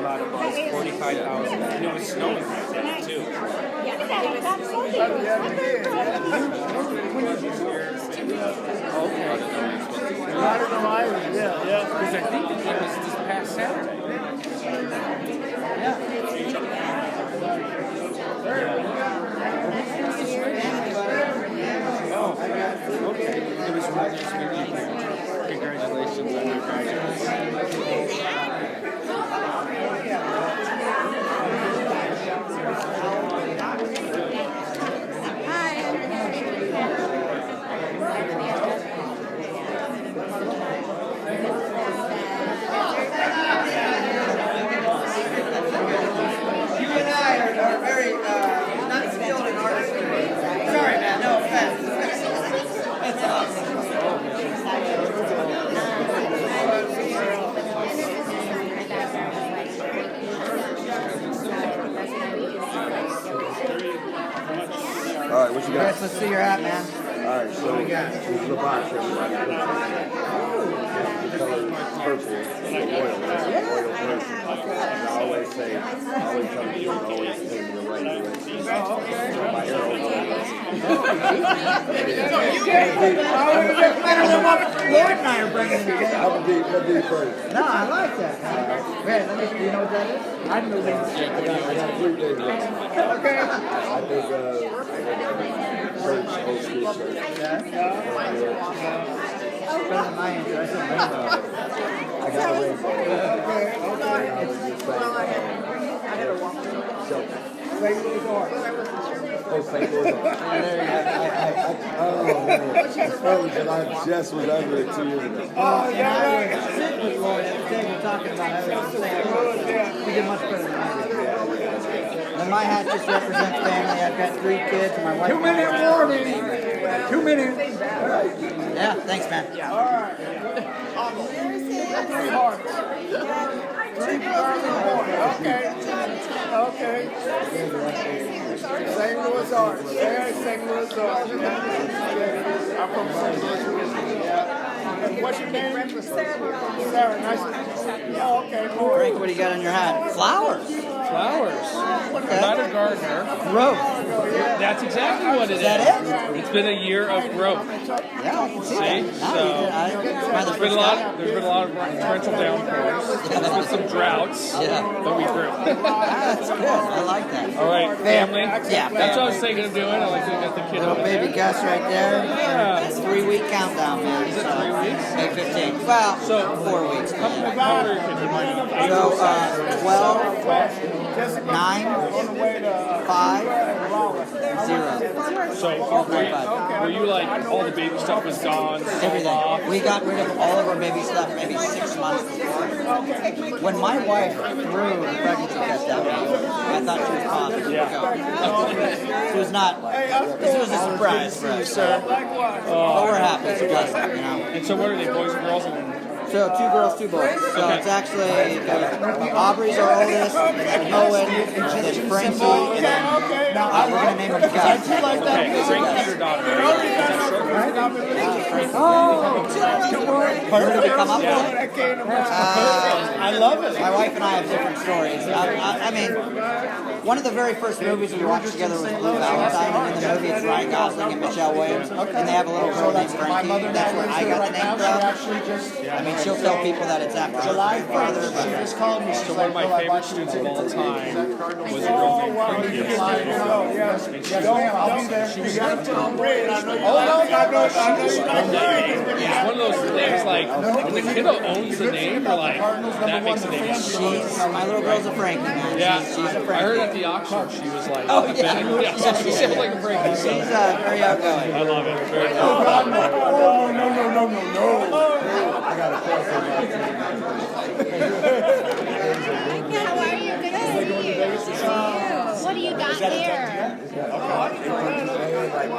lot of buzz, 45,000. And it was snowing right then, too. Because I think the game was this past Saturday. Oh, okay. It was really nice meeting you. Congratulations on your graduation. You and I are very not skilled in artistry. Sorry, man, no offense. That's awesome. All right, what you got? Chris, let's see your hat, man. All right, so this is the box, everybody. The color is purple, oil, that's an oil person. And I always say, I always tell people, always take the right direction. My arrow Lloyd and I are bringing it I'm gonna be first. No, I like that. Man, let me, you know what that is? I know that. I got 3 days left. Okay. I think Kurt's old school shirt. Better than my answer. I said rainbow. I got a rainbow. Okay. I was just like, St. Louis Arts. oh, St. Louis. Oh, man. It's funny because I just was under it 2 years ago. Oh, yeah, right. Sit with Lloyd every day we're talking about everything. He did much better than I did. And my hat just represents family. I've got 3 kids and my wife. 2 minute warning. 2 minutes. Yeah, thanks, man. All right. St. Arts. Okay. St. Louis Arts. Yeah, St. Louis Arts. I'm from St. Louis. Yeah. What's your name? Sarah. Nice to meet you. Oh, okay, cool. Frank, what do you got on your hat? Flowers. Flowers. I'm not a gardener. Growth. That's exactly what it is. Is that it? It's been a year of growth. Yeah, I can see See? that. So there's been a lot of torrential downpours. There's been some droughts, but we grew. That's good. I like that. All right, family. Yeah. That's what I was thinking of doing. I like to get the kid Little over baby there. Gus right there. Yeah. It's 3-week countdown, man. Is it 3 weeks? May 15th. Well, So 4 weeks. How old are your kids? So 12, 9, 5, 0. So were you like all the baby stuff was gone? sold Everything. off? We got rid of all of our baby stuff maybe 6 months before. When my wife threw the pregnancy test at me, I thought she was positive. Yeah. She was not. This was a surprise for us. But we're happy. It's a blessing, you know. And so what are they, boys and girls? So 2 girls, 2 boys. So it's actually Aubrey's our oldest, Owen, then Frankie, and then we're gonna name them guys. Okay, Frankie's your daughter. Where did we come up with it? I love it. My wife and I have different stories. I mean, one of the very first movies we watched together was Blue Valentine, and in the movie it's Ryan Gosling and Michelle Williams, and they have a little girl named Frankie. That's where I got the name from. I mean, she'll tell people that it's after her father, but She just called me. So one of my favorite students of all time was a girl named Frankie. Yes, I'll be there. She was You got Tom Brady. I know you Oh, like no, it. no, it's one of those things like when the kiddo owns the name, you're like, that makes a name. my little girl's a Frankie, man. Yeah, She's a I Frankie. heard at the auction she was like, Oh, yeah. yeah, so she's just like a Frankie. So. She's very outgoing. I love it. Very cool. Oh, God, no. Oh, no. I got a How are you? Good to see you. What do you got here?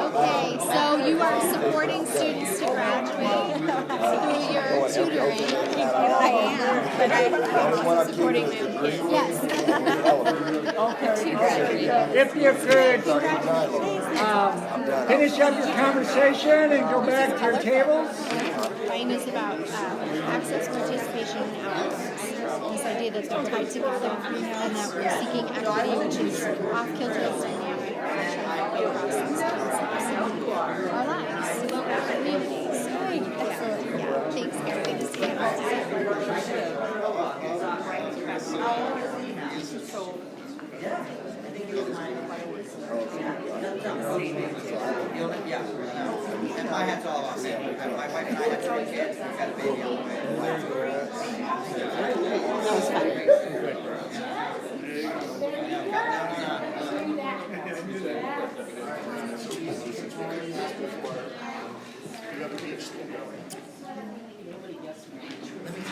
Okay, so you are supporting students to graduate through your tutoring. I am, but I'm also supporting my own kids. Yes. To graduate. If you could finish up your conversation and go back to your tables. Mine is about access, participation, and outcomes. This idea that they're tied together, and that we're seeking equity, which is off-kilter and dynamic, across these concepts in our lives, our communities. Yeah, thanks, Gary. Good to see And my hat's all off. My wife and I had 3 kids. We've got a baby on the way. That was fun.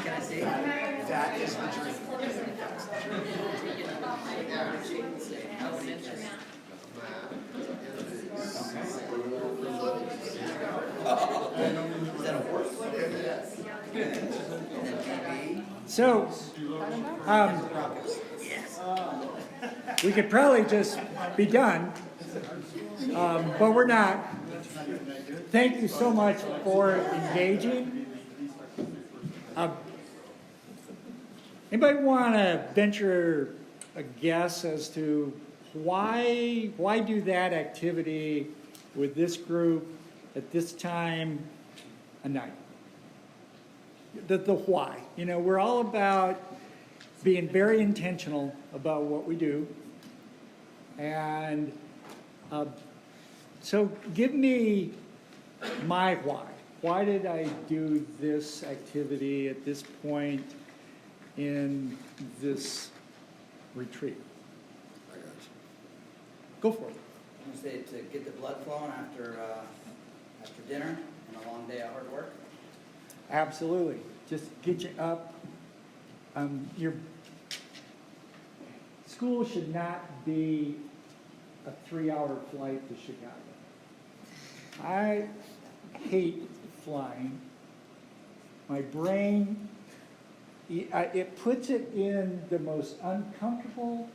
Can I see? That is the dream. So, we could probably just be done, but we're not. Thank you so much for engaging. Anybody want to venture a guess as to why do that activity with this group at this time of night? The why. You know, we're all about being very intentional about what we do. And so give me my why. Why did I do this activity at this point in this retreat? Go for it. I'm gonna say to get the blood flowing after dinner and a long day of hard work. Absolutely. Just get you up. Your school should not be a 3-hour flight to Chicago. I hate flying. My brain, it puts it in the most uncomfortable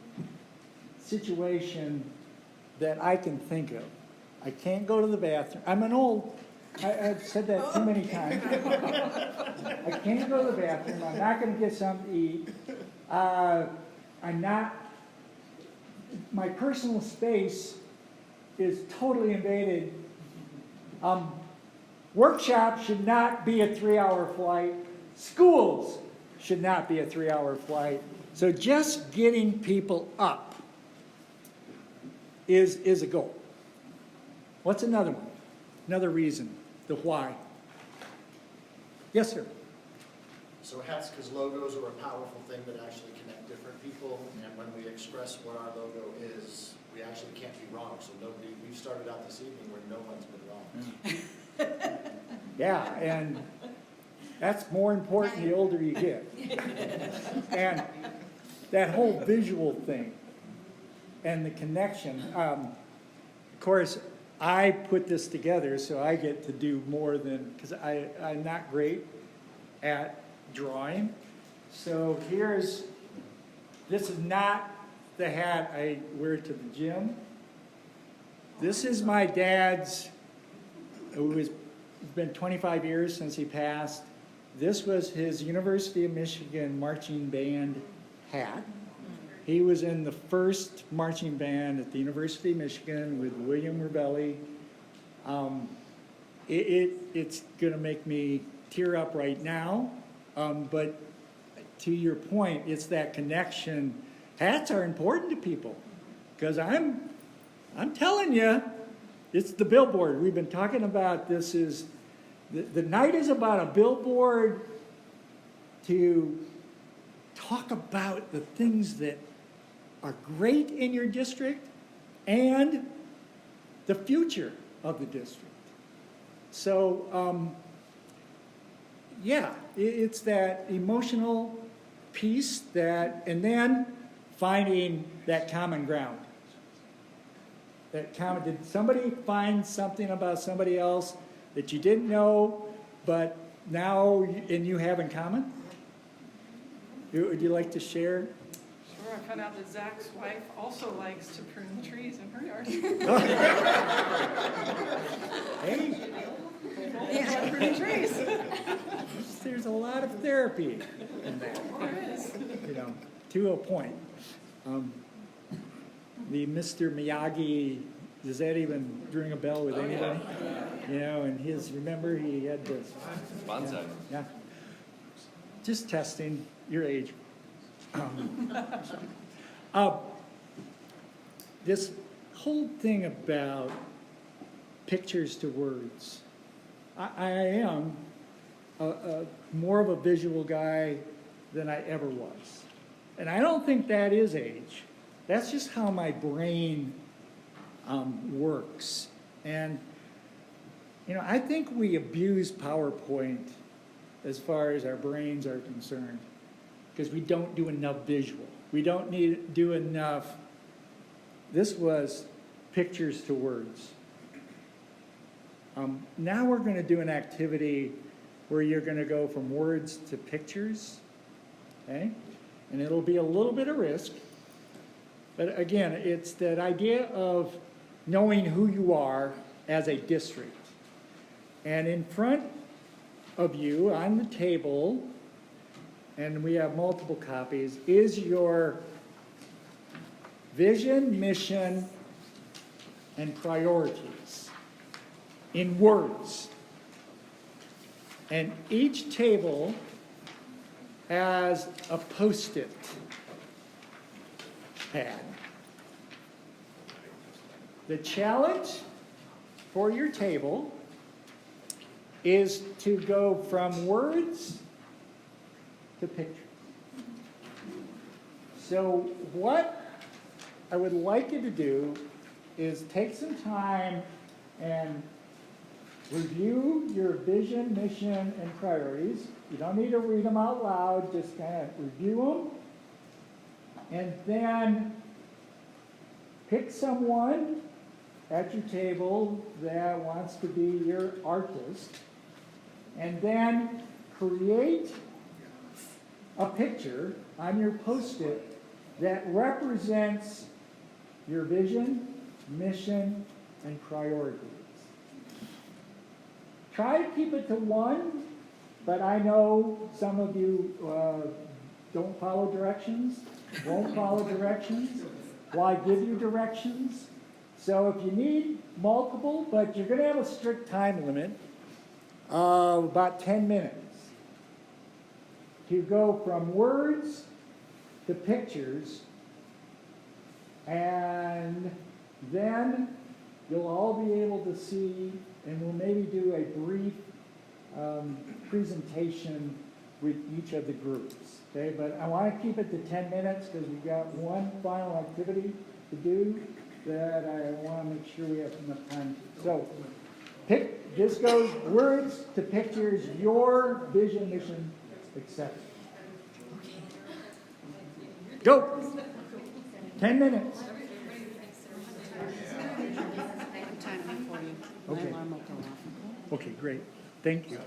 situation that I can think of. I can't go to the bathroom. I'm an old, I've said that too many times. I can't go to the bathroom. I'm not going to get something to eat. I'm not, my personal space is totally invaded. Workshops should not be a 3-hour flight. Schools should not be a 3-hour flight. So just getting people up is a goal. What's another one? Another reason, the why. Yes, sir. So hats, because logos are a powerful thing that actually connect different people, and when we express what our logo is, we actually can't be wrong. So we've started out this evening where no one's been wrong. Yeah, and that's more important the older you get. And that whole visual thing and the connection. Of course, I put this together, so I get to do more than, because I'm not great at drawing. So this is not the hat I wear to the gym. This is my dad's, it's been 25 years since he passed. This was his University of Michigan marching band hat. He was in the first marching band at the University of Michigan with William Rebelli. It's gonna make me tear up right now, but to your point, it's that connection. Hats are important to people, because I'm telling you, it's the billboard. We've been talking about this. Is the night is about a billboard to talk about the things that are great in your district and the future of the district. So, yeah, it's that emotional piece that, and then finding that common ground. Did somebody find something about somebody else that you didn't know, but now, and you have in common? Would you like to share? Sure, I found out that Zach's wife also likes to prune trees in her yard. Hey. Yeah, pruning trees. There's a lot of therapy in that. There is. You know, to a point. The Mr. Miyagi, does that even ring a bell with anybody? You know, and remember he had this. Bonsai. Yeah. Just testing your age. This whole thing about pictures to words. I am more of a visual guy than I ever was. And I don't think that is age. That's just how my brain works. And, you know, I think we abuse PowerPoint as far as our brains are concerned, because we don't do enough visual. We don't do enough. This was pictures to words. Now we're going to do an activity where you're going to go from words to pictures, okay? And it'll be a little bit of risk. But again, it's that idea of knowing who you are as a district. And in front of you on the table, and we have multiple copies, is your vision, mission, and priorities in words. And each table has a Post-it pad. The challenge for your table is to go from words to pictures. So what I would like you to do is take some time and review your vision, mission, and priorities. You don't need to read them out loud, just kind of review them. And then pick someone at your table that wants to be your artist. And then create a picture on your Post-it that represents your vision, mission, and priorities. Try to keep it to one, but I know some of you don't follow directions, won't follow directions. Why give you directions? So if you need multiple, but you're going to have a strict time limit of about 10 minutes to go from words to pictures, and then you'll all be able to see, and we'll maybe do a brief presentation with each of the groups, okay? But I want to keep it to 10 minutes because we've got one final activity to do that I want to make sure we have enough time. So this goes words to pictures, your vision, mission, etc. Go. 10 minutes. Okay. Okay, great. Thank you. Are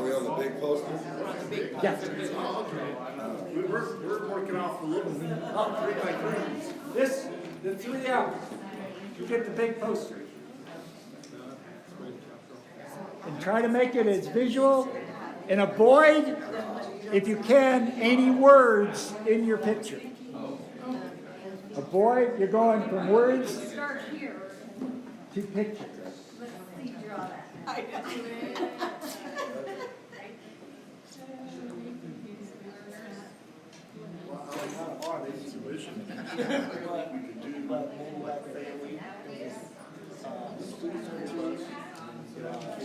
we on the big poster? Yes. We're working off the little 3x3s. The 3M. You get the big poster. And try to make it as visual and avoid, if you can, any words in your picture. Avoid, you're going from words to picture.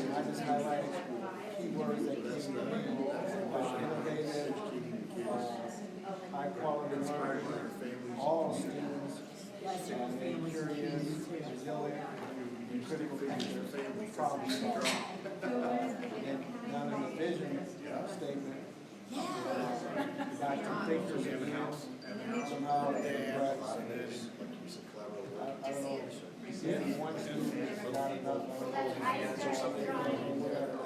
I just highlighted keywords that innovative, high quality learning, all students, curious, resilient, and critical thinking, problem solving. And now in the vision statement, Dr. Thinkers somehow express, I don't know, maybe one student got enough, or something, whatever,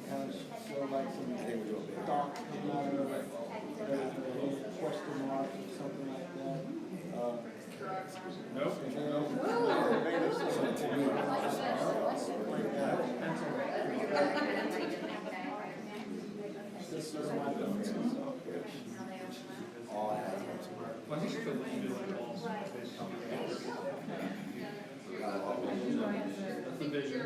kind of show like some thought coming out of it, question mark or something like that. Nope. And then innovative something like that. This is my all the vision.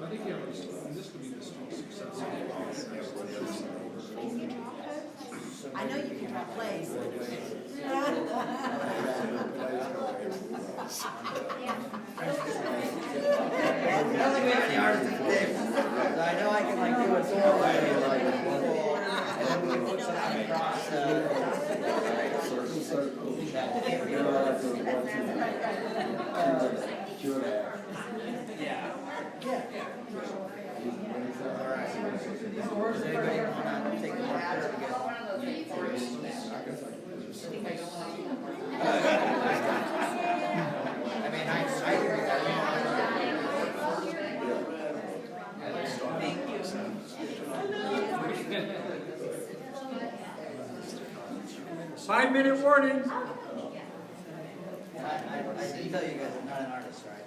I think, yeah, this could be the student success. I know you can draw plays. I don't think we have any artists today. So I know I can like do a doorway like and then we put something across yeah. All right. Does anybody want to take the I mean, I agree that. Thank you. 5-minute warning. I did tell you guys I'm not an artist, right?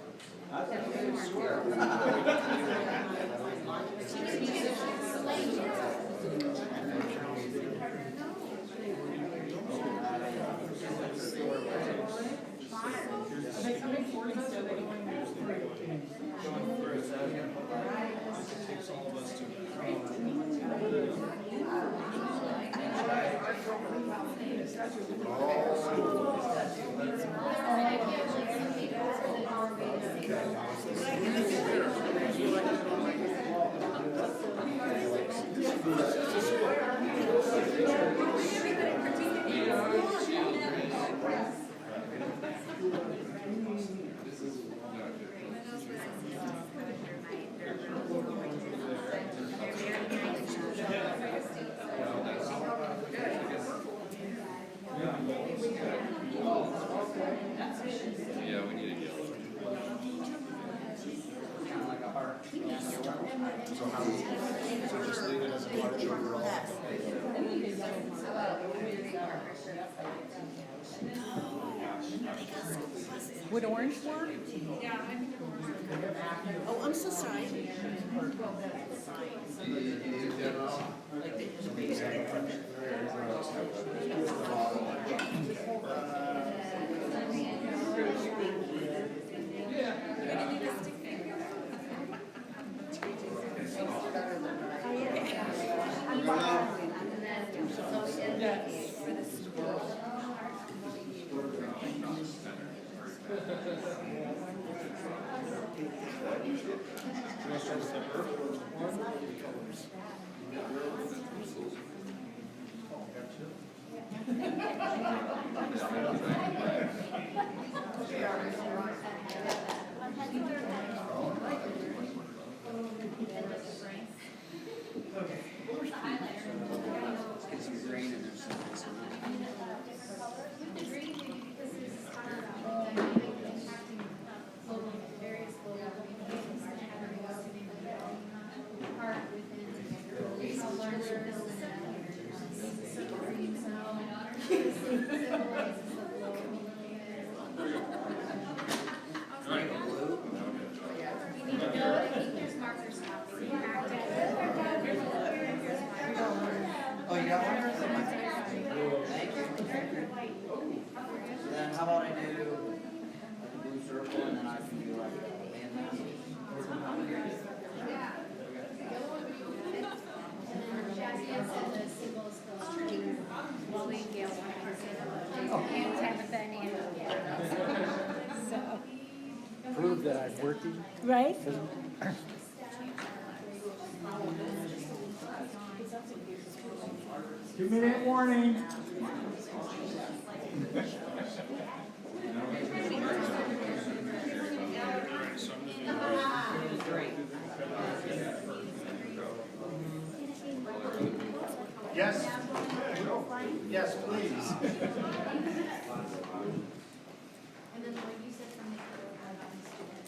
large overall. Would orange work? Oh, I'm so sorry. Oh, you got one? Thank you. Then how about I do like a blue circle and then I can do like Prove that I'm working. Right? 2-minute warning. Yes? Yes, please. And then when you said something about students.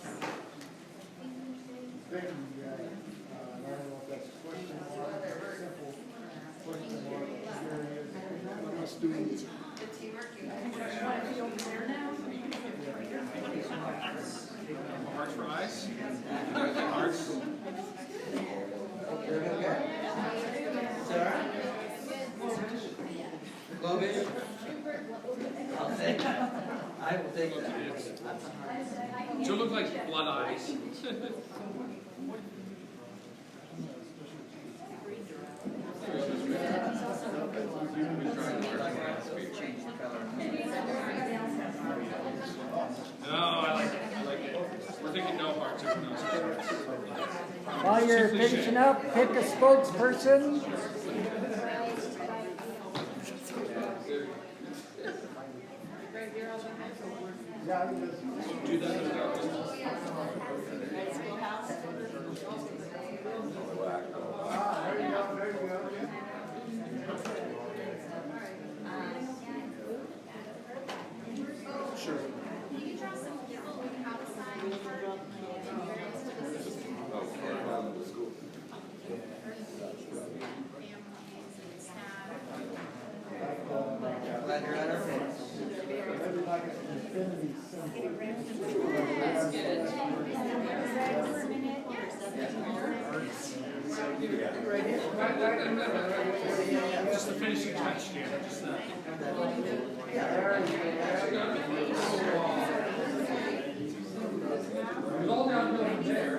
Thank you, guys. I don't know if that's a question or a simple question or there it is. Let's do it. Hearts for eyes? Hearts? Sarah? Globish? I'll take that. I will take that. So it look like blood eyes. Change the color. No, I like it. I like it. We're thinking no hearts. Everyone else is hearts. While you're finishing up, pick a spokesperson. Do that. Glad you're at our face. Just the finishing touch, yeah. Just that. It was all downhill from there.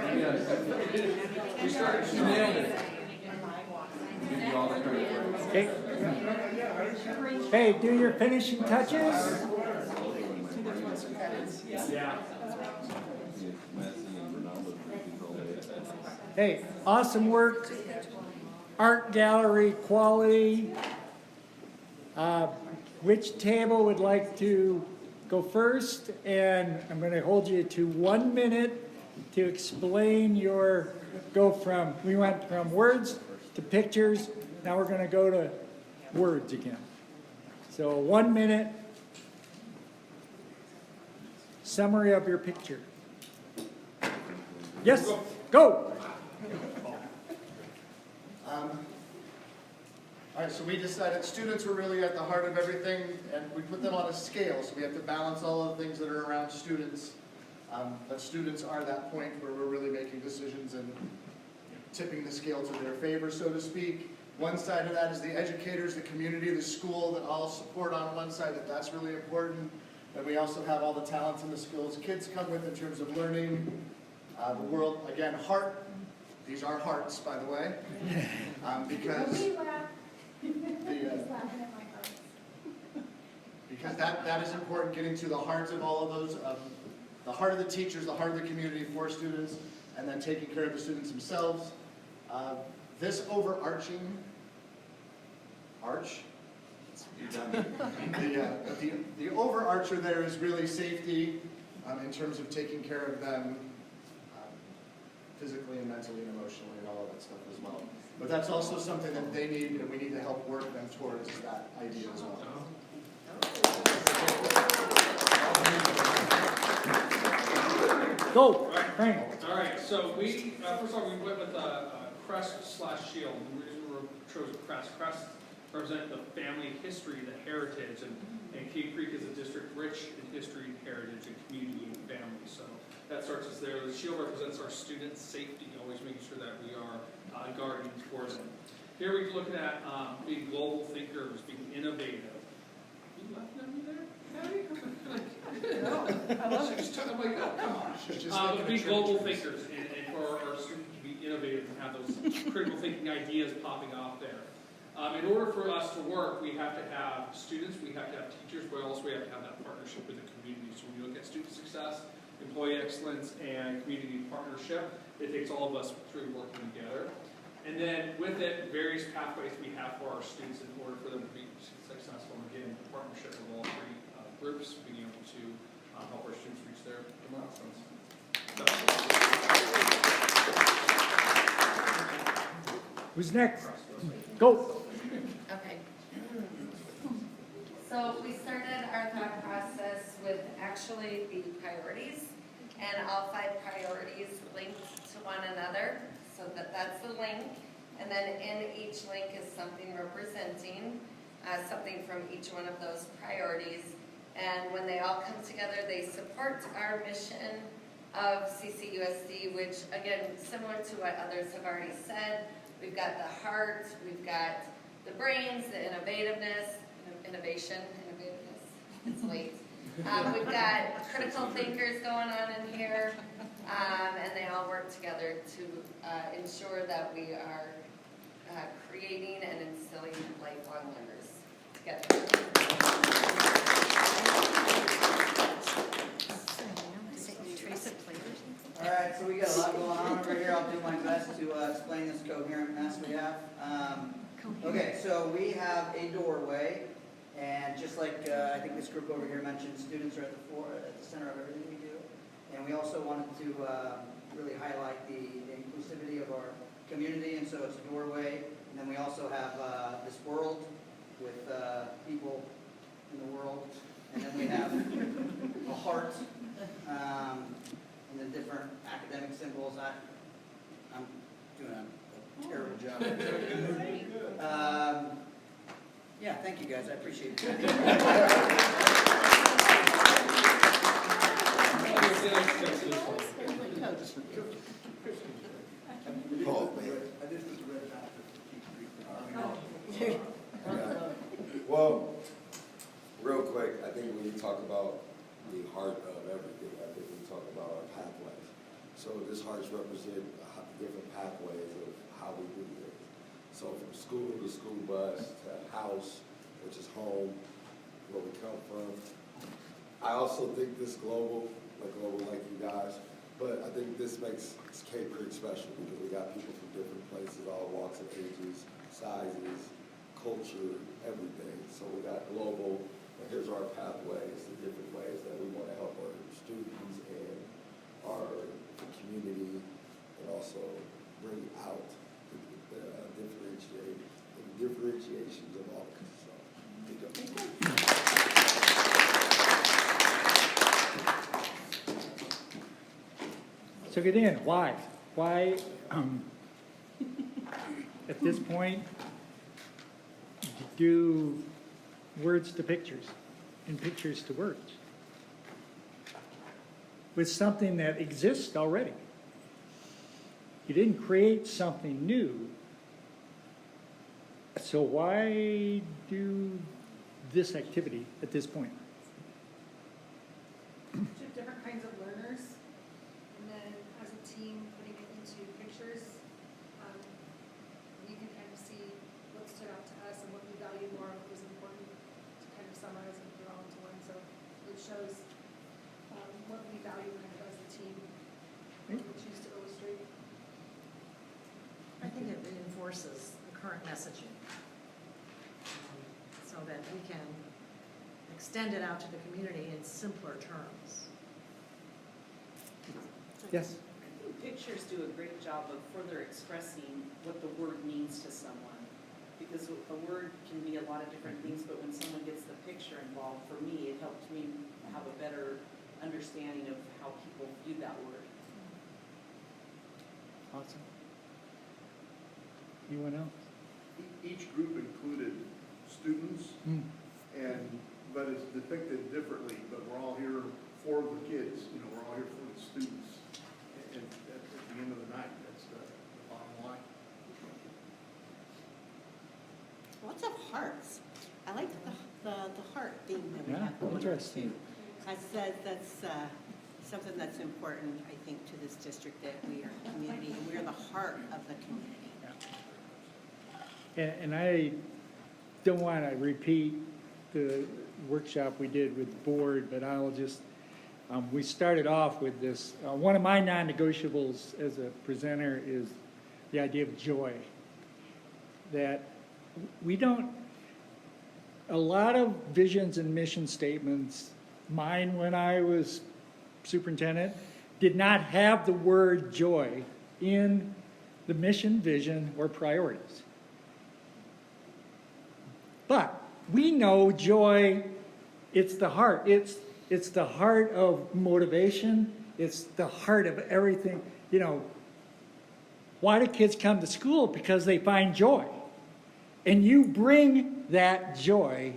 We started, you nailed it. Give you all the credit. Okay. Hey, do your finishing touches. Yeah. Hey, awesome work. Art gallery quality. Which table would like to go first? And I'm going to hold you to 1 minute to explain your we went from words to pictures. Now we're going to go to words again. So 1 minute summary of your picture. Yes, go. All right, so we decided students were really at the heart of everything, and we put them on a scale, so we have to balance all of the things that are around students. But students are that point where we're really making decisions and tipping the scale to their favor, so to speak. One side of that is the educators, the community, the school that all support on one side, that's really important. Then we also have all the talents and the skills kids come with in terms of learning. The world, again, heart. These are hearts, by the way, because because that is important, getting to the hearts of all of those, the heart of the teachers, the heart of the community for students, and then taking care of the students themselves. This overarching arch, the overarcher there is really safety in terms of taking care of them physically and mentally and emotionally and all of that stuff as well. But that's also something that they need, and we need to help work them towards that idea as well. Go, Frank. All right, so we, first of all, we went with a crest/shield. The reason we chose a crest. Crest represent the family history, the heritage, and Cave Creek is a district rich in history, heritage, and community and family. So that starts us there. The shield represents our students' safety, always making sure that we are guardians for them. Here we're looking at being global thinkers, being innovative. You laughing at me there? No, I'm like, oh, come on. Be global thinkers and for our students to be innovative and have those critical thinking ideas popping off there. In order for us to work, we have to have students, we have to have teachers, but also we have to have that partnership with the community. So when you look at student success, employee excellence, and community partnership, it takes all of us through working together. And then with it, various pathways we have for our students in order for them to be successful. And again, partnership with all three groups, being able to help our students reach their milestones. Who's next? Go. Okay. So we started our thought process with actually the priorities, and all 5 priorities linked to one another. So that's the link, and then in each link is something representing something from each one of those priorities. And when they all come together, they support our mission of CCUSD, which again, similar to what others have already said, we've got the heart, we've got the brains, the innovativeness, it's late. We've got critical thinkers going on in here, and they all work together to ensure that we are creating and instilling lifelong learners together. All right, so we got a lot going on over here. I'll do my best to explain this coherent mess we have. Okay, so we have a doorway, and just like I think this group over here mentioned, students are at the center of everything we do. And we also wanted to really highlight the inclusivity of our community, and so it's a doorway. And then we also have this world with people in the world. And then we have a heart and the different academic symbols. I'm doing a terrible job. Yeah, thank you guys. I appreciate it. Oh, man. Well, real quick, I think when you talk about the heart of everything, I think we talk about our pathways. So this hearts represent different pathways of how we do things. So from school to school bus to house, which is home, where we come from. I also think this global like you guys, but I think this makes Cave Creek special because we got people from different places, all walks of ages, sizes, culture, everything. So we got global, and here's our pathways, the different ways that we want to help our students and our community, and also bring out the differentiations of all this stuff. So get in. Why? Why, at this point, do words to pictures and pictures to words with something that exists already. You didn't create something new. So why do this activity at this point? Different kinds of learners, and then as a team, putting it into pictures, we can kind of see what stood out to us and what we valued more, what was important to kind of summarize and put it all into one. So it shows what we value kind of as a team, what we choose to illustrate. I think it reinforces the current messaging so that we can extend it out to the community in simpler terms. Yes? I think pictures do a great job of further expressing what the word means to someone. Because a word can be a lot of different things, but when someone gets the picture involved, for me, it helped me have a better understanding of how people view that word. Awesome. Anyone else? Each group included students, but it's depicted differently, but we're all here for the kids, we're all here for the students. And at the end of the night, that's the bottom line. Lots of hearts. I like the heart theme that we Yeah, have going on interesting. too. I said that's something that's important, I think, to this district, that we are a community and we're the heart of the community. And I don't want to repeat the workshop we did with the board, but I'll just, we started off with this. One of my non-negotiables as a presenter is the idea of joy. That we don't, a lot of visions and mission statements, mine when I was superintendent, did not have the word joy in the mission, vision, or priorities. But we know joy, it's the heart. It's the heart of motivation. It's the heart of everything. Why do kids come to school? Because they find joy. And you bring that joy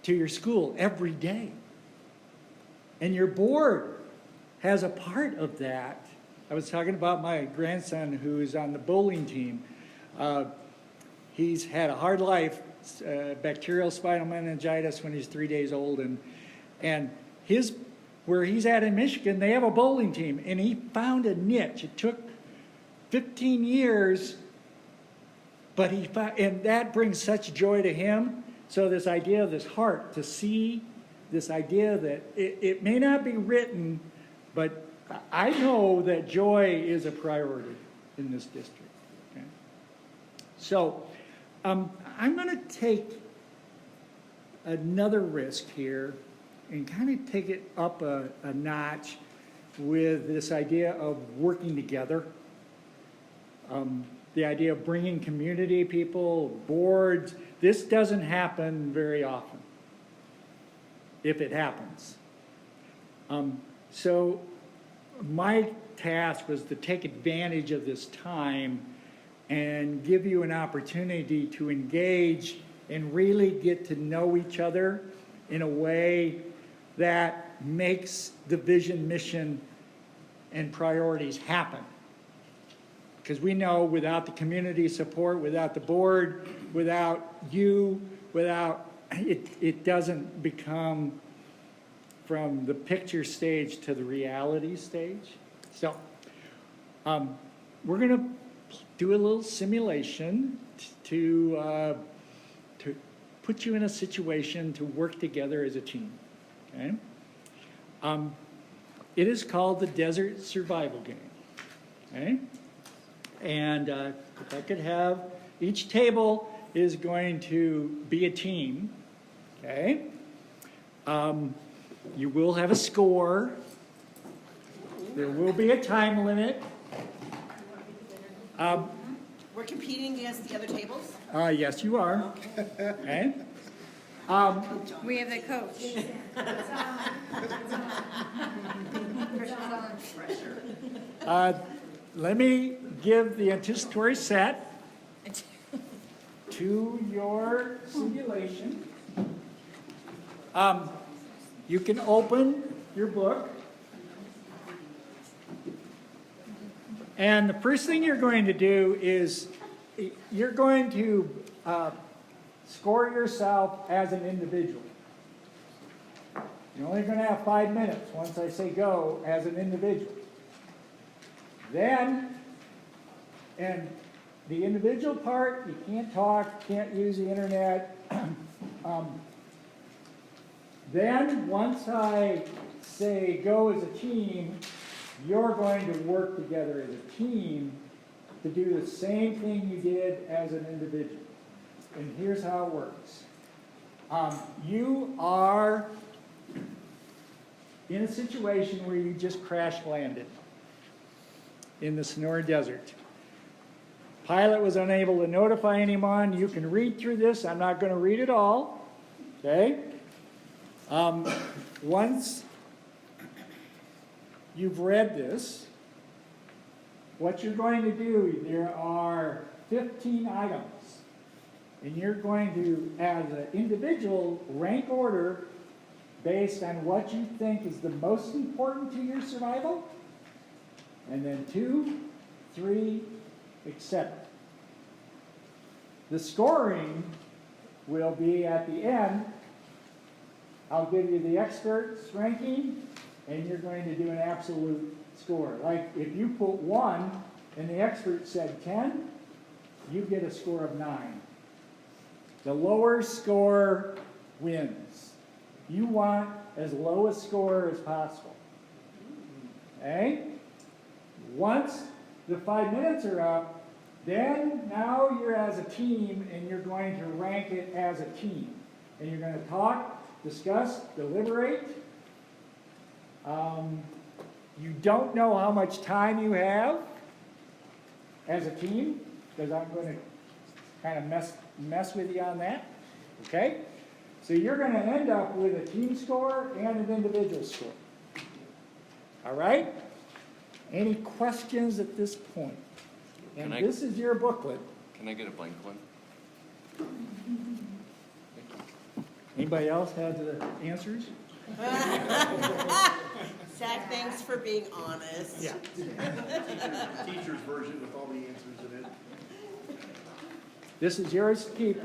to your school every day. And your board has a part of that. I was talking about my grandson who is on the bowling team. He's had a hard life, bacterial spinal meningitis when he's 3 days old. And where he's at in Michigan, they have a bowling team. And he found a niche. It took 15 years, but and that brings such joy to him. So this idea of this heart, to see this idea that it may not be written, but I know that joy is a priority in this district. Okay? So I'm going to take another risk here and kind of take it up a notch with this idea of working together. The idea of bringing community people, boards. This doesn't happen very often, if it happens. So my task was to take advantage of this time and give you an opportunity to engage and really get to know each other in a way that makes the vision, mission, and priorities happen. Because we know without the community support, without the board, without you, it doesn't become from the picture stage to the reality stage. So we're going to do a little simulation to put you in a situation to work together as a team. Okay? It is called the Desert Survival Game. Okay? And if I could have, each table is going to be a team. Okay? You will have a score. There will be a time limit. We're competing against the other tables? Yes, you are. Okay? We have the coach. Let me give the anticipatory set. to your simulation. You can open your book. And the first thing you're going to do is you're going to score yourself as an individual. You're only going to have 5 minutes once I say go as an individual. Then, and the individual part, you can't talk, can't use the internet. Then, once I say go as a team, you're going to work together as a team to do the same thing you did as an individual. And here's how it works. You are in a situation where you just crash landed in the Sonora Desert. Pilot was unable to notify anyone. You can read through this. I'm not going to read it all. Okay? Once you've read this, what you're going to do, there are 15 items. And you're going to, as an individual, rank order based on what you think is the most important to your survival. And then 2, 3, etc. The scoring will be at the end. I'll give you the experts ranking, and you're going to do an absolute score. Like if you put 1 and the expert said 10, you get a score of 9. The lower score wins. You want as low a score as possible. Okay? Once the 5 minutes are up, then now you're as a team and you're going to rank it as a team. And you're going to talk, discuss, deliberate. You don't know how much time you have as a team, because I'm going to kind of mess with you on that. Okay? So you're going to end up with a team score and an individual score. All right? Any questions at this point? And this is your booklet. Can I get a blank one? Anybody else have the answers? Zach, thanks for being honest. Yeah. Teacher's version with all the answers in it. This is yours to keep.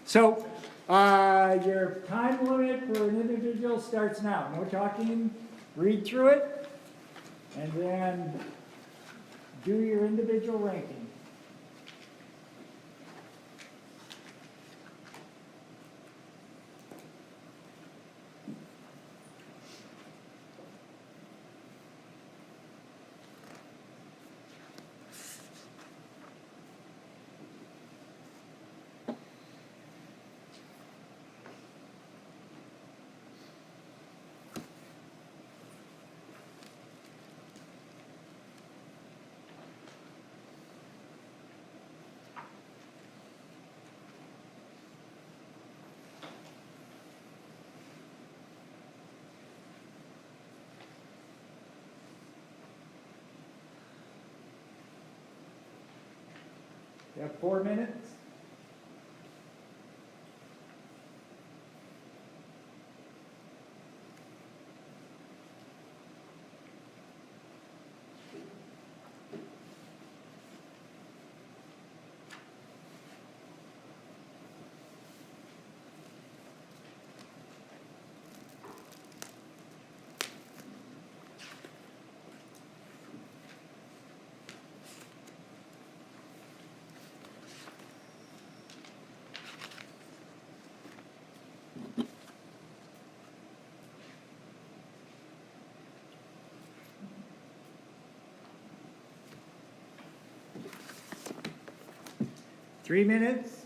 So, your time limit for an individual starts now. No talking, read through it, and then do your individual ranking. You have 4 minutes. Three minutes.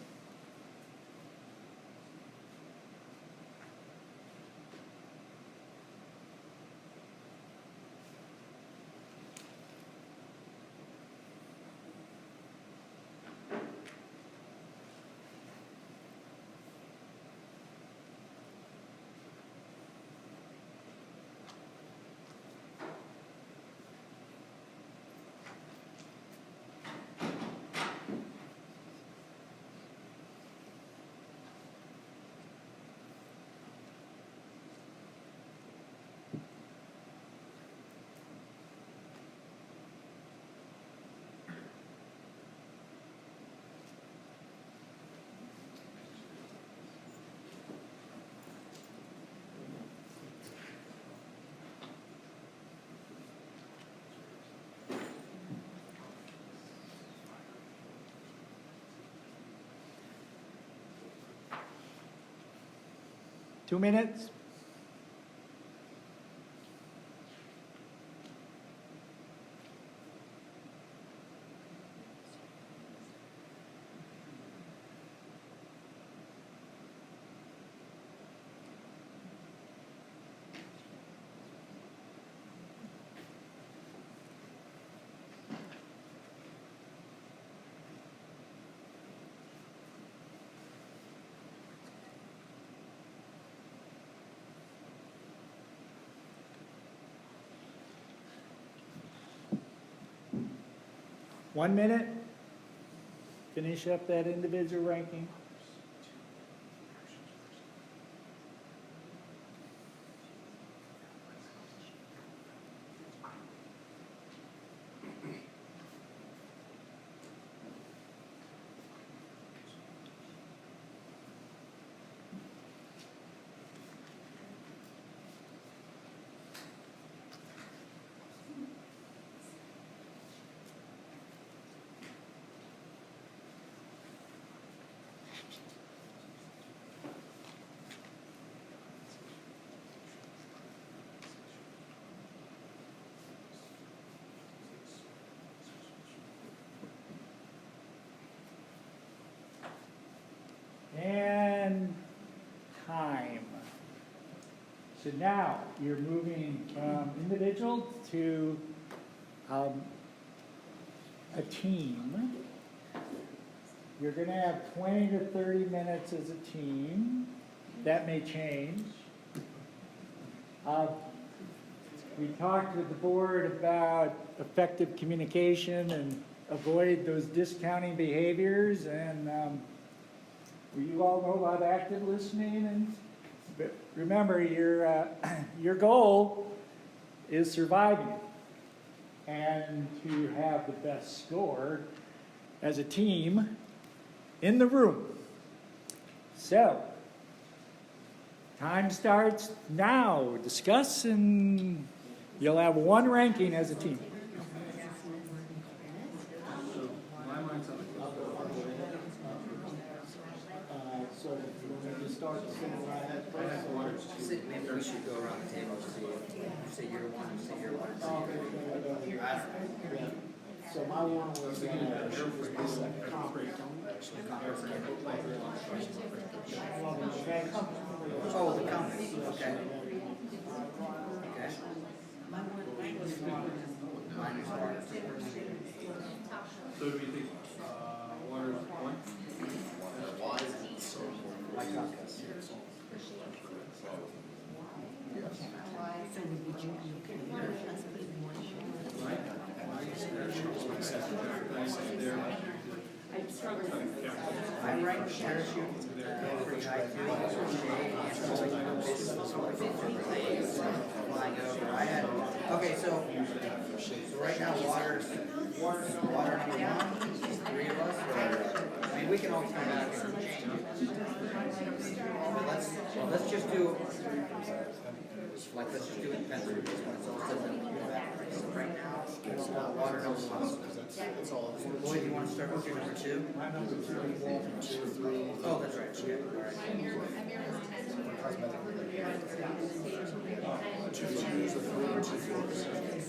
2 minutes? One minute? Finish up that individual ranking. And time. So now you're moving from individual to a team. You're going to have 20 to 30 minutes as a team. That may change. We talked with the board about effective communication and avoid those discounting behaviors, and you all know about active listening. And but remember, your goal is surviving and to have the best score as a team in the room. So, time starts now. Discuss, and you'll have one ranking as a team. So, you want me to start the single line first? Maybe we should go around the table and see. You say year one, you say year one. So my one was Oh, the company, okay. Okay. Mine is water. So do you think, water is one? My compass. I write parachute pretty high too. Flying over. I had, okay, so right now water number one, three of us, or, I mean, we can always come back and change it. But let's just do, let's just do it pencil this one, so it doesn't go back. So right now, water number one. Boyd, you want to start with your number two? My number two. Oh, that's right, okay, all right.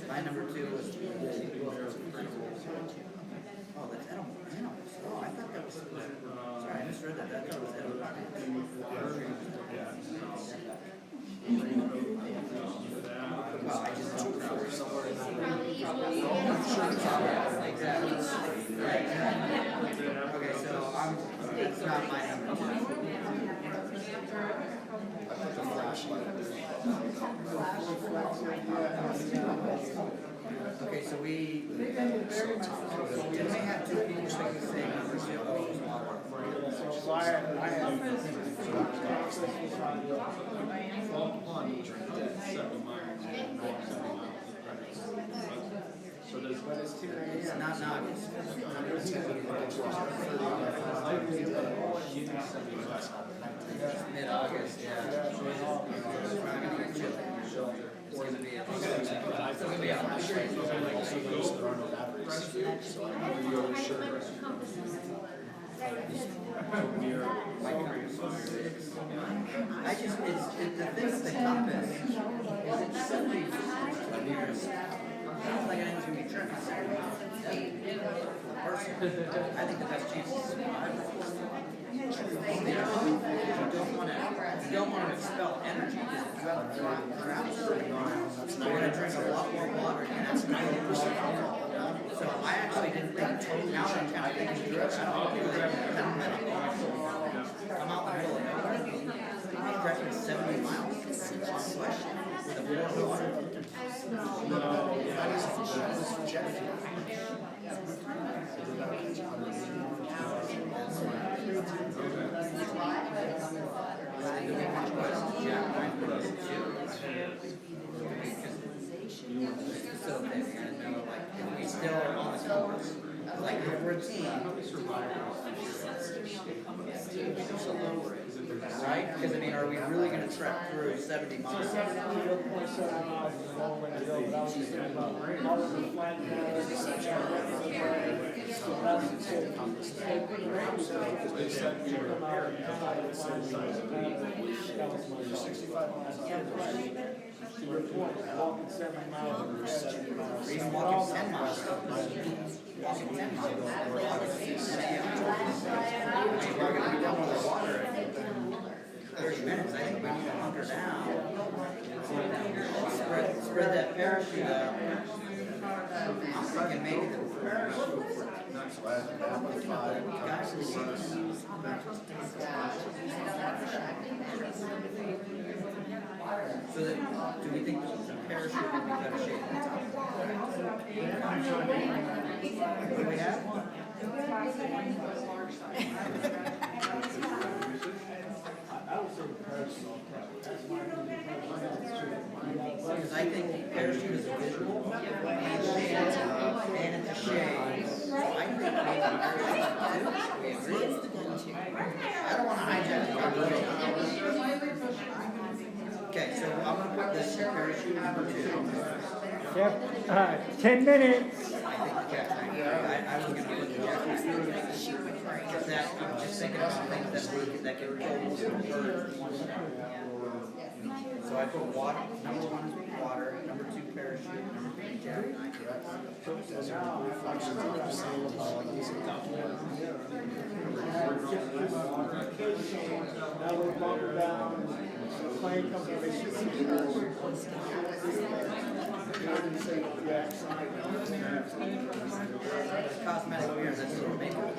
My number two was. Oh, that's edible. Oh, I thought that was. Sorry, I misread that. That was edible. Well, I just don't know. Okay, so that's not my number two. Okay, so we may have two people pick the same number two. So I had So does, but it's It's not August. Mid-August, yeah. It's gonna be a I just, the thing with the compass is it's 70 meters. I don't think anyone's gonna be tripping. Person, I think the best chance is survival. You don't want to expel energy because if you have to travel 30 miles, you're going to drink a lot more water and that's 90% alcohol. So I actually didn't think, now that I'm kind of thinking through it, I don't think I'm out in the middle of nowhere. I'm driving 70 miles with a floor of water. No, that is jet fuel. We still are on the course. Like if we're a team, right? Because I mean, are we really going to trek through 70 miles? 7.7 miles is a long way to go, but I was just thinking about part of the flat walking 7 miles. Even walking 10 miles. Walking 10 miles. We're going to be done with the water in 30 minutes. I think we need to hunker down. Spread that parachute out. I'm thinking maybe the parachute. So that, do we think the parachute would be better shape than the top? What do we have? Because I think parachute is a visual and it's a shade. So I think maybe parachute we agree. I don't want to hijack the conversation. Okay, so I'm going to put this parachute number 2. Yep, 10 minutes. I think the jet tank. I was going to put the jet tank. Because that, I'm just thinking about things that can go birds. So I put water, number 1 is water, number 2 parachute, number 3 jet tank. Now we're bumping down, plane comes Cosmetic mirrors, that's sort of makeup.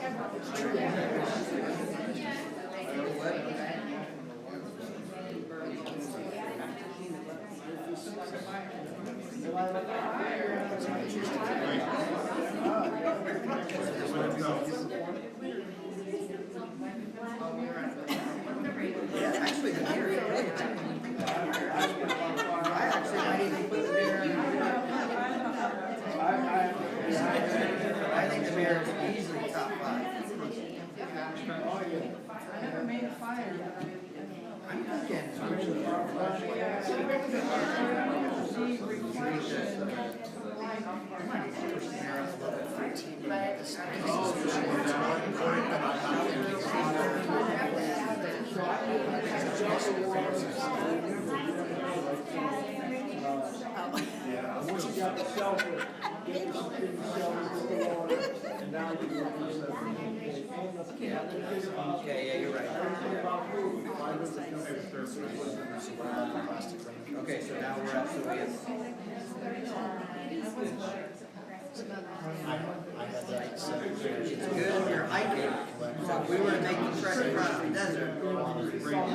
Actually, the mirror is really good. I actually might even put the mirror in. I think the mirror is easily top 5. I never made a fire, but I'm thinking. Yeah, once you got the shelter, get the shelter, and now you Okay, yeah, you're right. Okay, so now we're up to we have. It's good when you're hiking. So if we were to make the trek across the desert,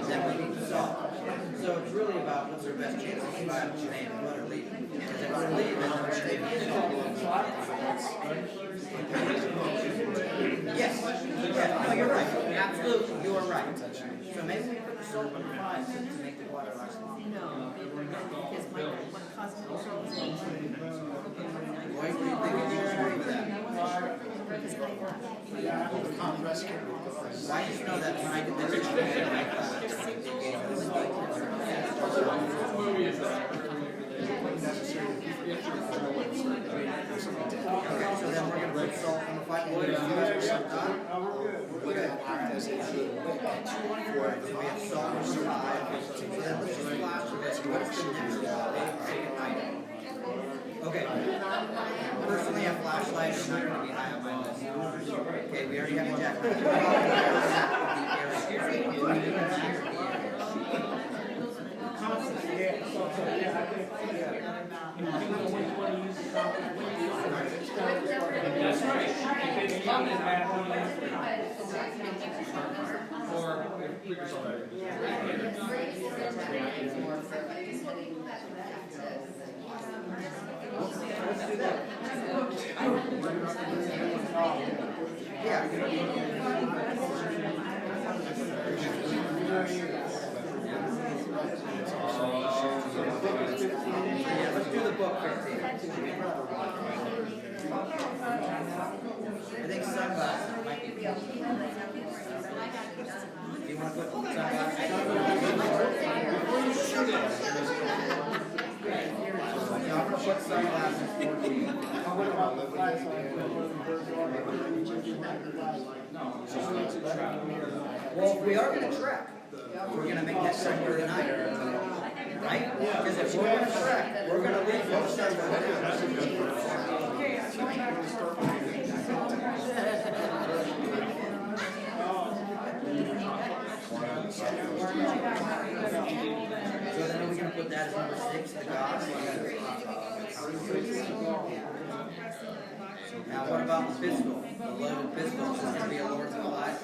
then we need to salt. So it's really about what's our best chance of survival today and what are leaving. Because if we're leaving, we're saving it all. Yes. Yeah, no, you're right. Absolutely, you are right. So maybe we put the salt in 5 to make the water last longer. No, because my cosmetic girl is Why do you think you disagree with that? Why did you know that when I did this in my class, they gave us Okay, so then we're going to put salt in the 5. We're going to use some done. as a good wick for the We have salt number 5. So then let's just flash through this. What's the next big item? Okay. Personally, a flashlight is not going to be high on my list. Okay, we already have a jackknife. That's right. If it's coming, or put yourself Yeah, let's do the book 15. I think sunglasses might be cool. Do you want to put sunglasses? Yeah, I'm going to put sunglasses 14. Well, we are going to trek. We're going to make that somewhere tonight. Right? Because if we're going to trek, we're going to leave both sides of So then are we going to put that as number 6, the gods? Now what about the pistol? The loaded pistol, is going to be a Lord's of Life?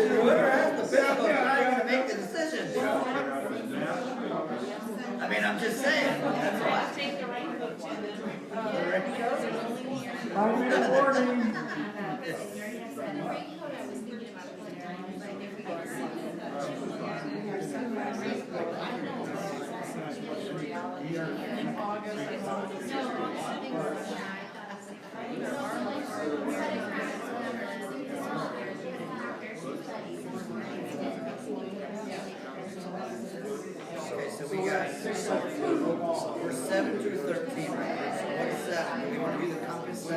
Whoever has the pistol is not going to make the decision. I mean, I'm just saying. That's why. 5-minute warning. Okay, so we got, we're 7 through 13 right now. So what's 7? Do we want to do the compass 7?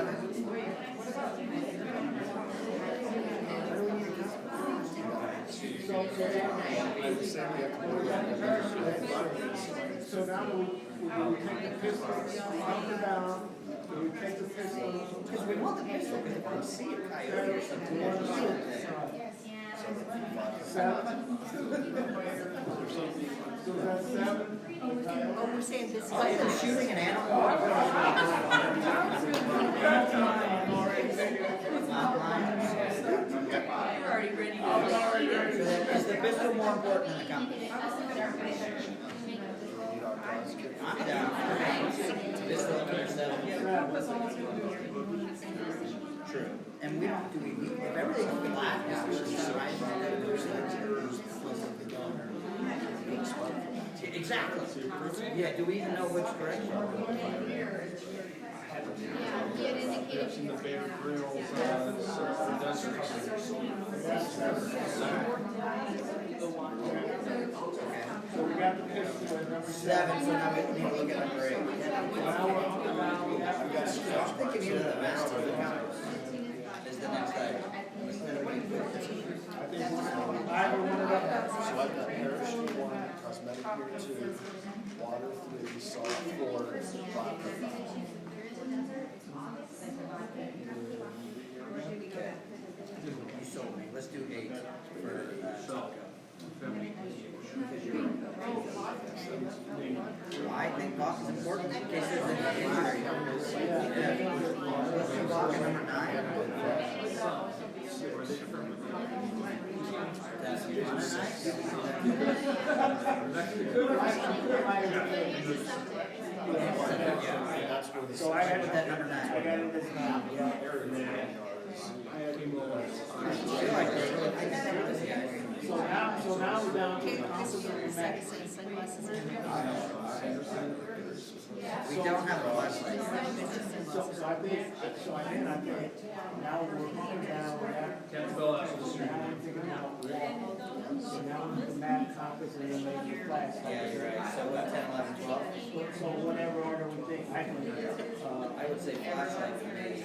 So now we take the pistol up and down, we take the pistol. Because we want the pistol, because if we see a coyote or something, we want to shoot it. 7. So that's 7. Oh, we're saying this Oh, you're shooting an animal? You're already ready to go. Is the pistol more important than the compass? I'm down. Pistol number 7. True. And we don't do we if everything's flat, exactly. Yeah, do we even know which direction? I've seen the Bear Grylls, So we got the pistol at number 7, so now we need to look at number 8. I'm thinking either the mask or the compass is the next item. Either one of them. So I've got parachute 1, cosmetic gear 2, water 3, salt 4, vodka 5. Okay. You sold me. Let's do 8 for Taco. I think vodka is important in case there's an injury. Let's do vodka number 9. That's So I had that number 9. I got it this now. So now we're down to the composite match. We don't have a flashlight. So I think now we're going down that. Can't spell that for the street. Now we're thinking about wall. So now we can map compass and then make your flash. Yeah, you're right. So what, 10, 11, 12? So whatever order we think, I can would say flashlight for me.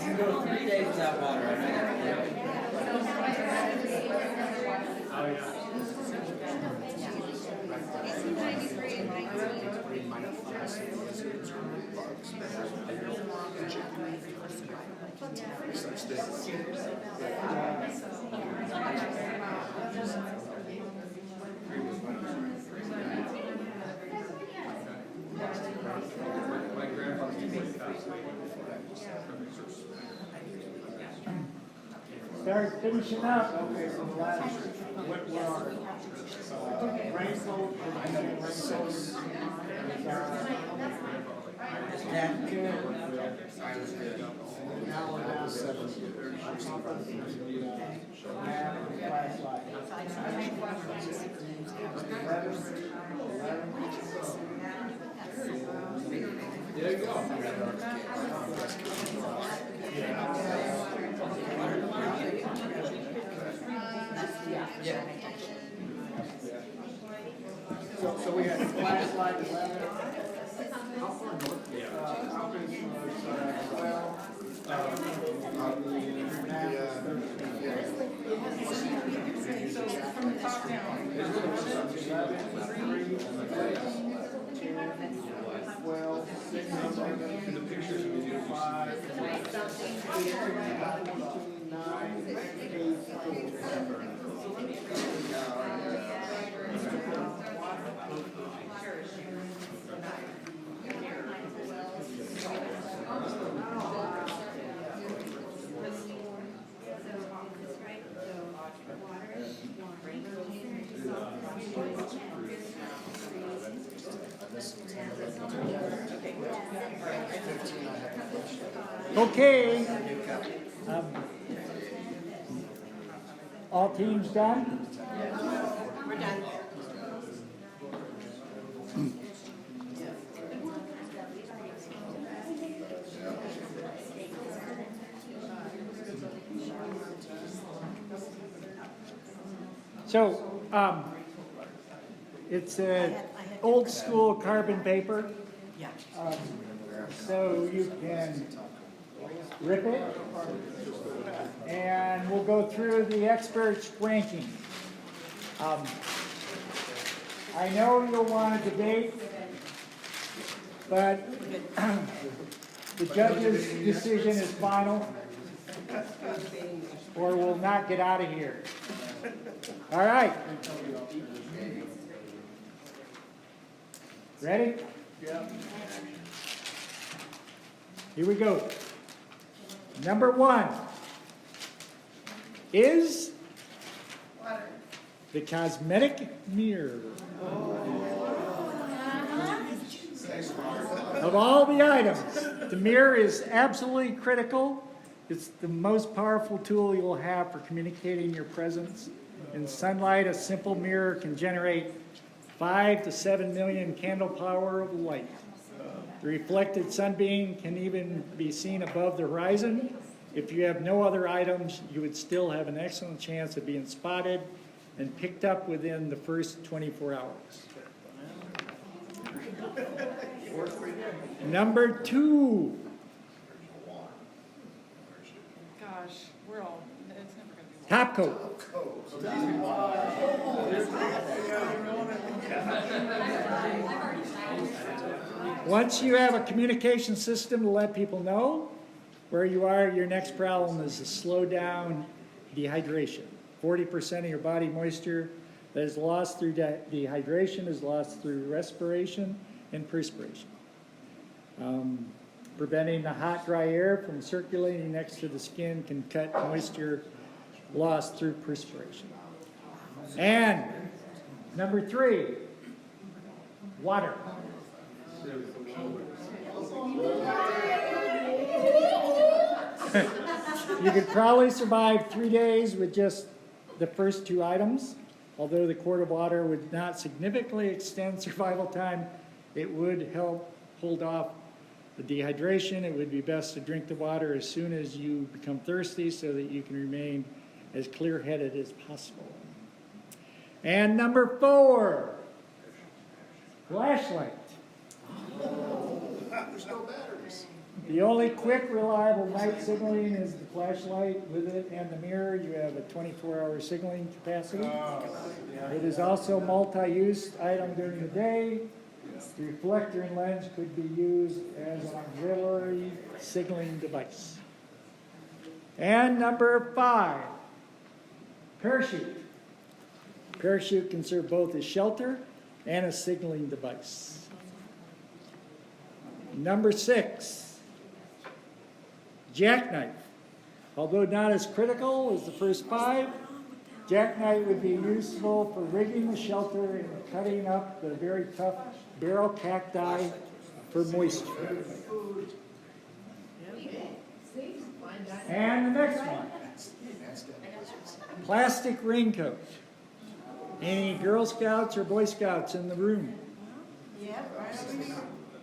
You go 3 days without water, I My grandfather used to pass away from research. Start finishing up. Okay, so the last, what are, raincoat, raincoats, now we're down to 7. There you go. So we had flashlight 11. How far north? Alchemist was 12. From the top down. 12, 600, In the pictures we do. 5, 14, 9, 8. Okay. All teams done? We're done. So, it's a old school carbon paper. Yeah. So you can rip it, and we'll go through the experts' ranking. I know you'll want to debate, but the judge's decision is final, or we'll not get out of here. All right. Ready? Yeah. Here we go. Number 1 is the cosmetic mirror. Of all the items, the mirror is absolutely critical. It's the most powerful tool you'll have for communicating your presence. In sunlight, a simple mirror can generate 5 to 7 million candle power of light. The reflected sunbeam can even be seen above the horizon. If you have no other items, you would still have an excellent chance of being spotted and picked up within the first 24 hours. Number 2. Gosh, we're all, it's never gonna be. Top coat. Once you have a communication system to let people know where you are, your next problem is to slow down dehydration. 40% of your body moisture that is lost through dehydration is lost through respiration and perspiration. Preventing the hot, dry air from circulating next to the skin can cut moisture lost through perspiration. And number 3, water. You could probably survive 3 days with just the first 2 items. Although the quart of water would not significantly extend survival time, it would help hold off the dehydration. It would be best to drink the water as soon as you become thirsty so that you can remain as clear-headed as possible. And number 4, flashlight. There's no batteries. The only quick, reliable night signaling is the flashlight. With it and the mirror, you have a 24-hour signaling capacity. It is also a multi-use item during the day. The reflector and lens could be used as an auxiliary signaling device. And number 5, parachute. Parachute can serve both as shelter and a signaling device. Number 6, jackknife. Although not as critical as the first 5, jackknife would be useful for rigging the shelter and cutting up the very tough barrel cacti for moisture. And the next one, plastic raincoat. Any Girl Scouts or Boy Scouts in the room?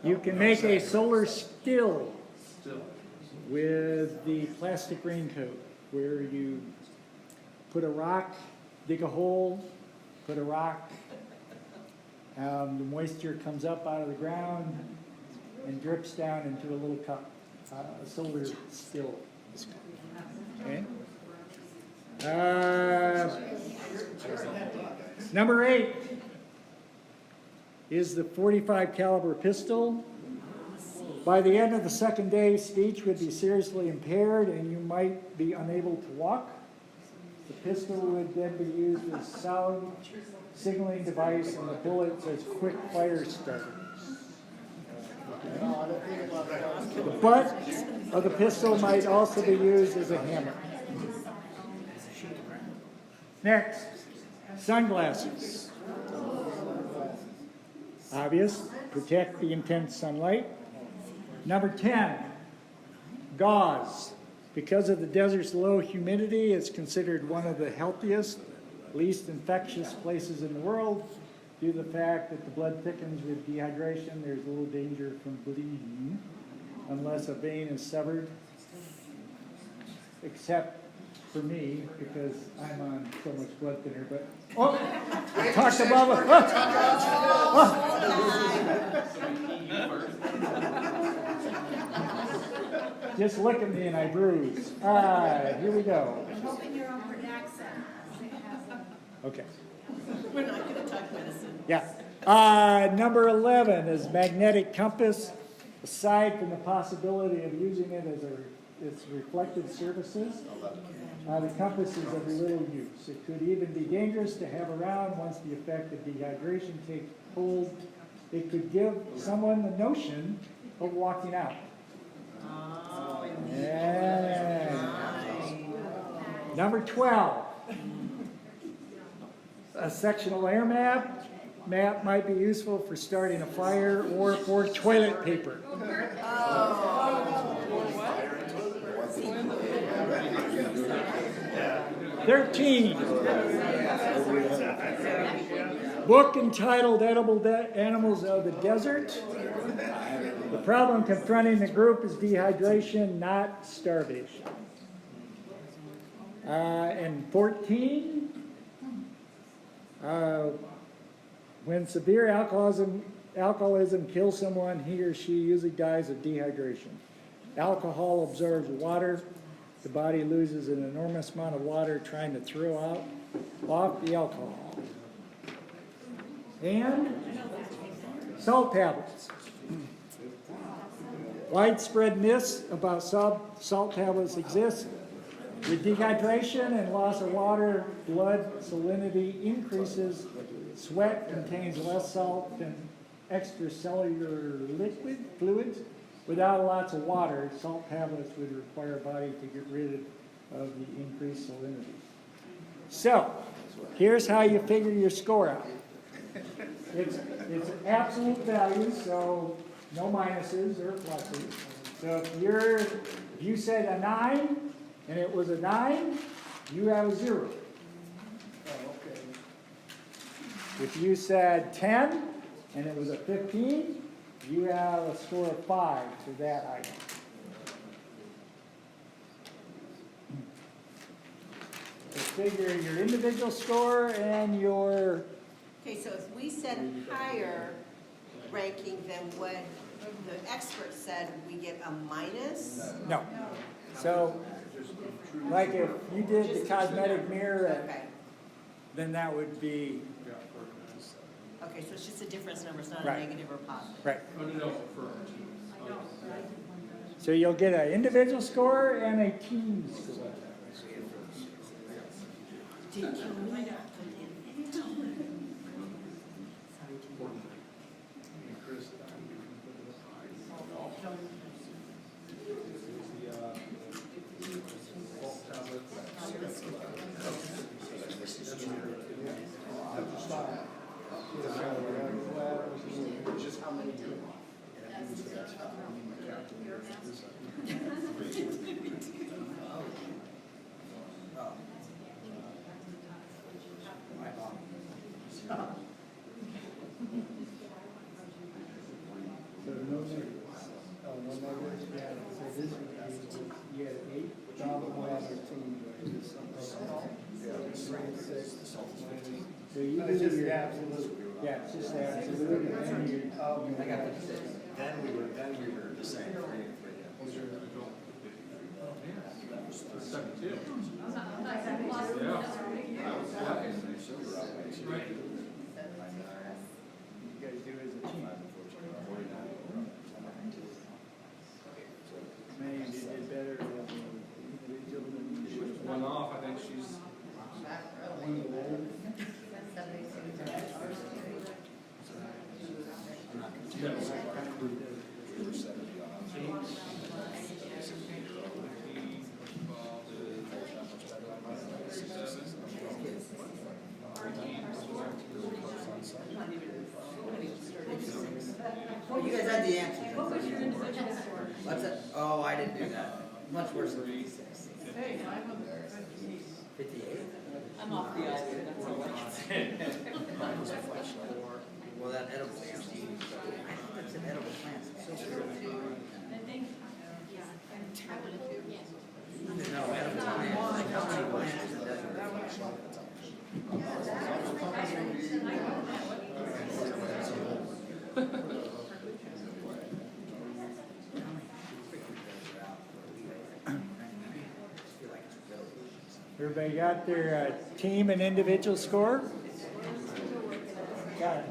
You can make a solar still with the plastic raincoat, where you put a rock, dig a hole, put a rock, the moisture comes up out of the ground and drips down into a little cup, a solar still. Okay. Number 8 is the .45 caliber pistol. By the end of the second day, speech would be seriously impaired and you might be unable to walk. The pistol would then be used as sound signaling device and the bullets as quick fire starters. The butt of the pistol might also be used as a hammer. Next, sunglasses. Obvious, protect the intense sunlight. Number 10, gauze. Because of the desert's low humidity, it's considered one of the healthiest, least infectious places in the world. Due to the fact that the blood thickens with dehydration, there's a little danger from bleeding unless a vein is severed. Except for me, because I'm on so much blood thinner, but talk to Bubba. Just look at me and I bruise. All right, here we go. I'm hoping you're on for accent. Okay. We're not going to talk medicine. Yeah. Number 11 is magnetic compass. Aside from the possibility of using it as its reflective surfaces, the compass is of little use. It could even be dangerous to have around once the effect of dehydration takes hold. It could give someone the notion of walking out. Yeah. Number 12, a sectional air map. Map might be useful for starting a fire or for toilet paper. 13, book entitled Edible Animals of the Desert. The problem confronting the group is dehydration, not starvation. And 14, when severe alcoholism kills someone, he or she usually dies of dehydration. Alcohol absorbs water. The body loses an enormous amount of water trying to throw off the alcohol. And salt tablets. Widespread myths about salt tablets exist. With dehydration and loss of water, blood salinity increases. Sweat contains less salt than extracellular fluids. Without lots of water, salt tablets would require a body to get rid of the increased salinity. So, here's how you figure your score out. It's an absolute value, so no minuses or pluses. So if you said a 9, and it was a 9, you have a 0. Oh, okay. If you said 10 and it was a 15, you have a score of 5 to that item. So figure your individual score and your, Okay, so if we said higher ranking than what the expert said, we get a minus? no. So, like if you did the cosmetic mirror, Okay, then that would be, okay, so it's just a difference number, it's not a Right. negative or positive. right. Oh, no, for So you'll get an individual score and a team score. Just how many you want. So no negative. Oh, no negative, yeah, so this would be, you had 8, problem on your team. So you do just your the absolute, yeah, it's just the absolute, and then you. I got 56. Then we were the same. You guys do as a team. Man, you did better as an individual than you did. one off, I think she's. Oh, you guys had the answers. What's that? Oh, I didn't do that. Much worse than 56. 58? I'm off the ice, that's all I can say. Well, that edible plant. I think that's an edible plant. It's so weird. No, edible plant. Like how many plants in the desert? Everybody got their team and individual score? Got it.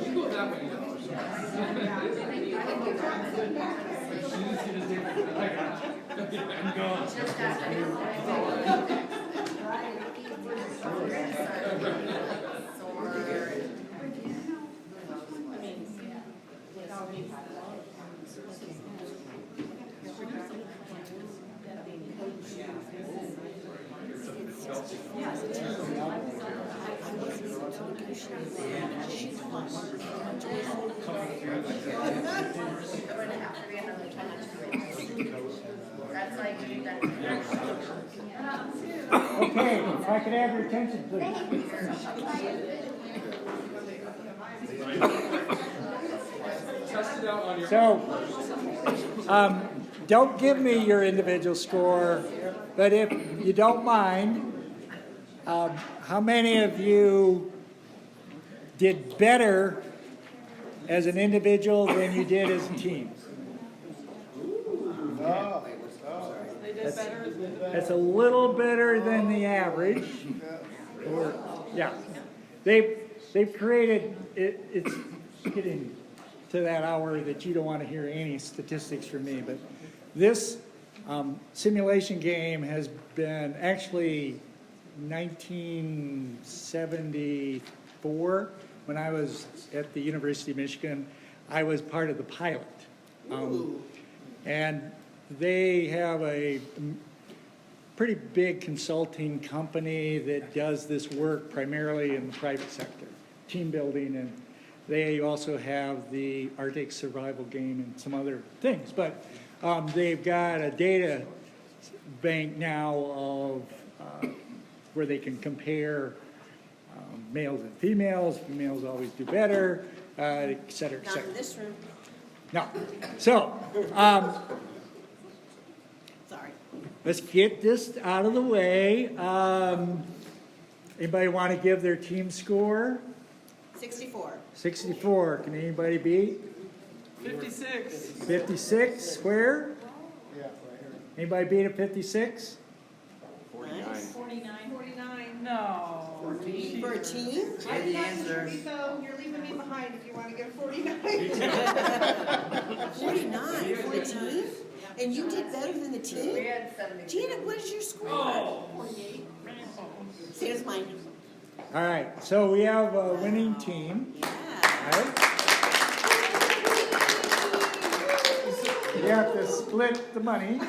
You go that way, I'm going. Okay, if I could have your attention, please. Test it out on your. So, don't give me your individual score, but if you don't mind, how many of you did better as an individual than you did as a team? They did better. That's a little better than the average. Or, yeah, they've created it. It's getting to that hour that you don't want to hear any statistics from me, but this simulation game has been actually 1974 when I was at the University of Michigan. I was part of the pilot, and they have a pretty big consulting company that does this work primarily in the private sector, team building, and they also have the Arctic survival game and some other things. But they've got a data bank now of where they can compare males and females. Females always do better, et cetera, et Not cetera. in this room. No. So, Sorry. let's get this out of the way. Anybody want to give their team score? 64. 64. Can anybody beat? 56. 56 square? Yeah, right here. Anybody beat a 56? 49. 49. No. 14. For a team? Yeah, the answer. So you're leaving me behind if you want to get 49. 49 for a team? And you did better than the team? We had 70. Janet, what is your score? Oh. 48. Same as mine. All right. So we have a winning team. Yeah. Right? We have to split the money.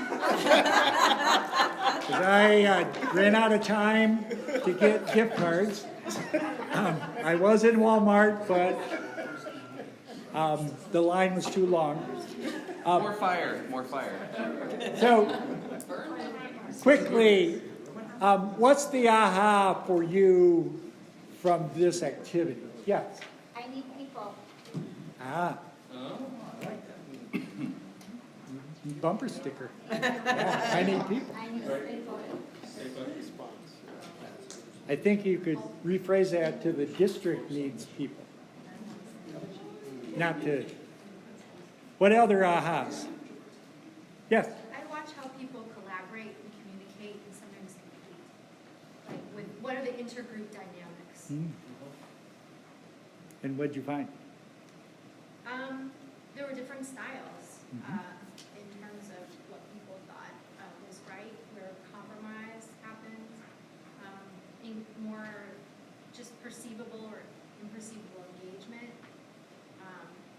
Because I ran out of time to get gift cards. I was in Walmart, but the line was too long. More fire. So, quickly, what's the aha for you from this activity? Yes. I need people. Ah. Bumper sticker. Yeah, I need people. I need people. I think you could rephrase that to the district needs people. Not to, what other ahas? Yes? I watch how people collaborate and communicate and sometimes compete. Like, what are the intergroup dynamics? And what'd you find? There were different styles in terms of what people thought was right, where compromise happened, in more just perceivable or imperceivable engagement.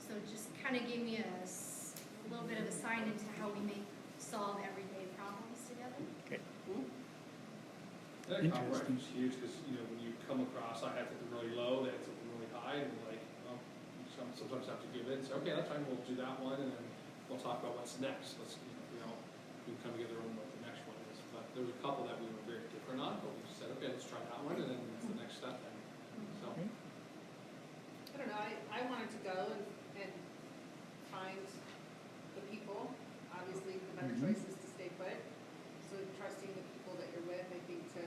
So it just kind of gave me a little bit of a sign into how we may solve everyday problems together. Okay. That compromise is huge because, when you come across, I had something really low, they had something really high, and like, well, you sometimes have to give in and say, okay, that's fine, we'll do that one, and then we'll talk about what's next. Let's, we can come together on what the next one is. But there was a couple that we were very different on, but we just said, okay, let's try that one, and then that's the next step then. So. I don't know, I wanted to go and find the people. Obviously, the better choice is to stay put. So trusting the people that you're with, I think, to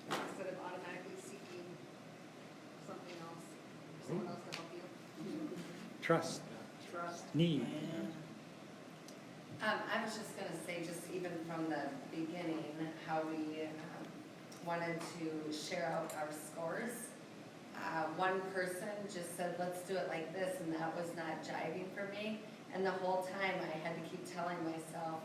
instead of automatically seeking something else, someone else to help you. Trust. Trust. Need. I was just gonna say, just even from the beginning, how we wanted to share out our scores. One person just said, let's do it like this, and that was not jiving for me. And the whole time I had to keep telling myself,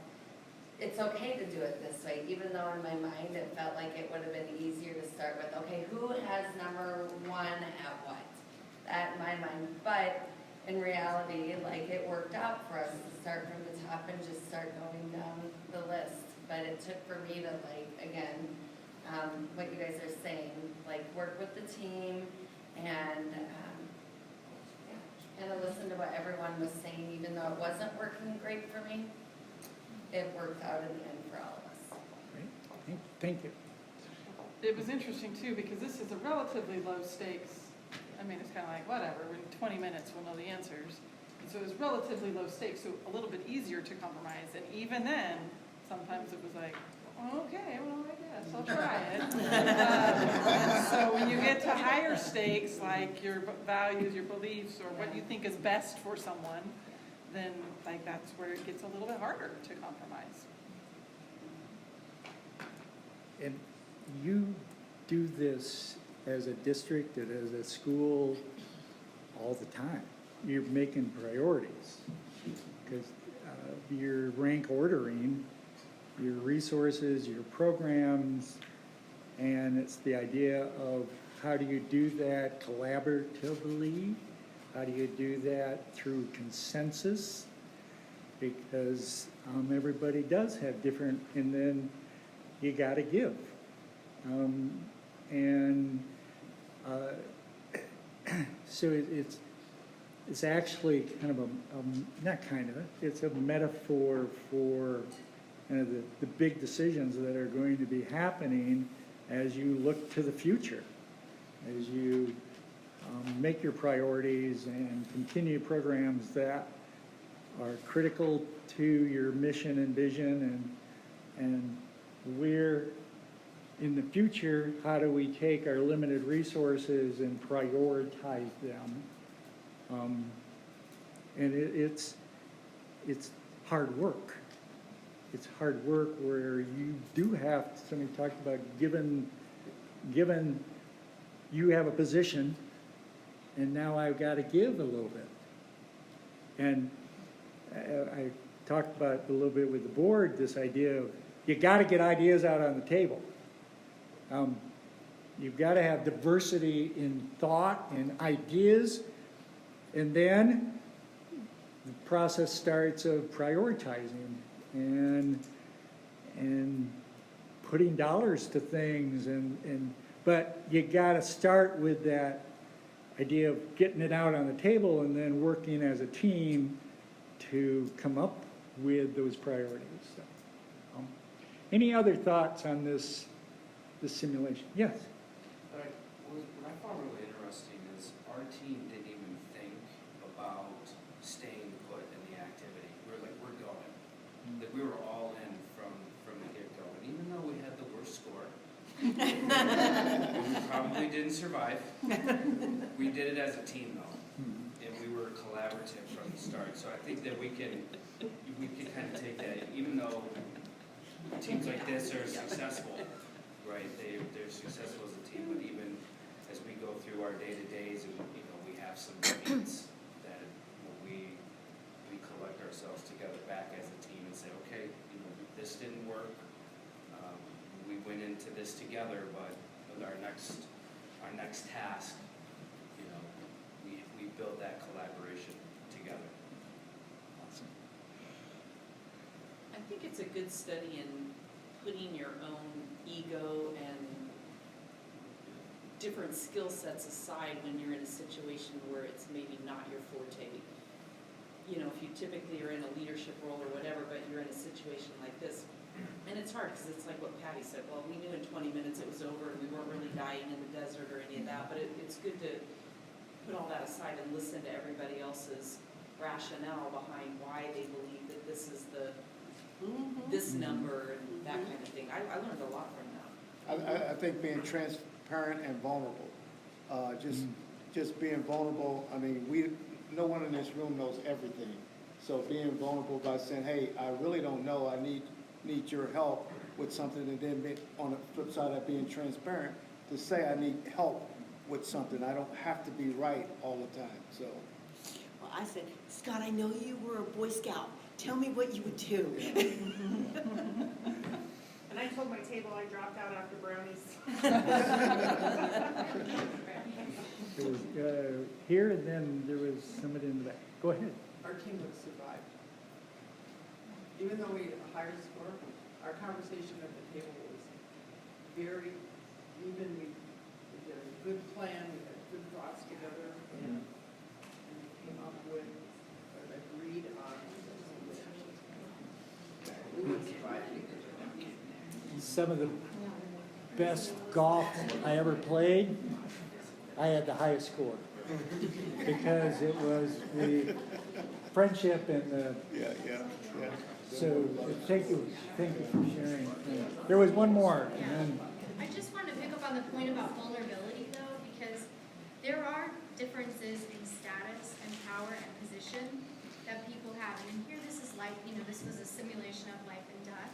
it's okay to do it this way, even though in my mind it felt like it would have been easier to start with, okay, who has number one at what? That in my mind, but in reality, like, it worked out for us to start from the top and just start going down the list. But it took for me to, like, again, what you guys are saying, like, work with the team and to listen to what everyone was saying, even though it wasn't working great for me, it worked out in the end for all of us. Great. Thank you. It was interesting too, because this is a relatively low stakes. I mean, it's kind of like, whatever, in 20 minutes we'll know the answers. And so it was relatively low stakes, so a little bit easier to compromise. And even then, sometimes it was like, okay, well, I guess I'll try it. So when you get to higher stakes, like your values, your beliefs, or what you think is best for someone, then like that's where it gets a little bit harder to compromise. And you do this as a district and as a school all the time. You're making priorities because you're rank ordering your resources, your programs, and it's the idea of how do you do that collaboratively? How do you do that through consensus? because everybody does have different, and then you got to give. So it's actually kind of not kind of, it's a metaphor for kind of the big decisions that are going to be happening as you look to the future, as you make your priorities and continue programs that are critical to your mission and vision, and we're in the future, how do we take our limited resources and prioritize them? And it's hard work. It's hard work where you do have, somebody talked about given you have a position, and now I've got to give a little bit. And I talked about a little bit with the board, this idea of you got to get ideas out on the table. You've got to have diversity in thought and ideas, and then the process starts of prioritizing and putting dollars to things, but you got to start with that idea of getting it out on the table and then working as a team to come up with those priorities. So, any other thoughts on this simulation? Yes? What I found really interesting is our team didn't even think about staying put in the activity. We're going. Like, we were all in from the get-go. And even though we had the worst score, we probably didn't survive, we did it as a team though. And we were collaborative from the start. So I think that we can kind of take that, even though teams like this are successful, right? They're successful as a team, but even as we go through our day-to-days and, we have some meetings that we collect ourselves together back as a team and say, okay, this didn't work. We went into this together, but with our next task, we built that collaboration together. Awesome. I think it's a good study in putting your own ego and different skill sets aside when you're in a situation where it's maybe not your forte. If you typically are in a leadership role or whatever, but you're in a situation like this, and it's hard because it's like what Patty said, well, we knew in 20 minutes it was over and we weren't really dying in the desert or any of that, but it's good to put all that aside and listen to everybody else's rationale behind why they believe that this is this number and that kind of thing. I learned a lot from that. I think being transparent and vulnerable, just being vulnerable. I mean, no one in this room knows everything. So being vulnerable by saying, hey, I really don't know, I need your help with something, and then on the flip side of being transparent, to say I need help with something. I don't have to be right all the time, so. Well, I said, Scott, I know you were a Boy Scout. Tell me what you would do. And I told my table I dropped out after brownies. There was here, and then there was somebody in the back. Go ahead. Our team would survive. Even though we had a higher score, our conversation at the table was very even. We did a good plan, we had good thoughts together, and came up with an agreed on. We would survive. Some of the best golf I ever played, I had the highest score because it was the friendship and the. Yeah. So thank you for sharing. There was one more. Yeah. And then, I just want to pick up on the point about vulnerability, though, because there are differences in status and power and position that people have. And here, this is like, this was a simulation of life and death.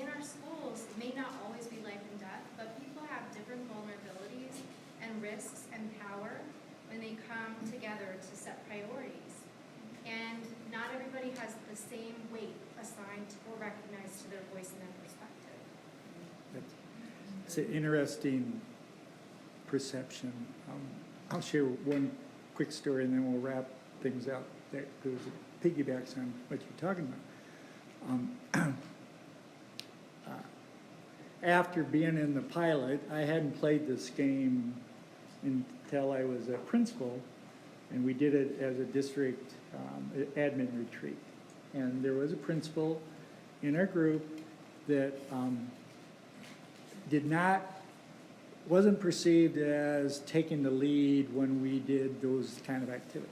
In our schools, it may not always be life and death, but people have different vulnerabilities and risks and power when they come together to set priorities. And not everybody has the same weight assigned or recognized to their voice and their perspective. it's an interesting perception. I'll share one quick story and then we'll wrap things up. There was a piggybacks on what you're talking about. After being in the pilot, I hadn't played this game until I was a principal, and we did it as a district admin retreat. And there was a principal in our group that wasn't perceived as taking the lead when we did those kind of activities.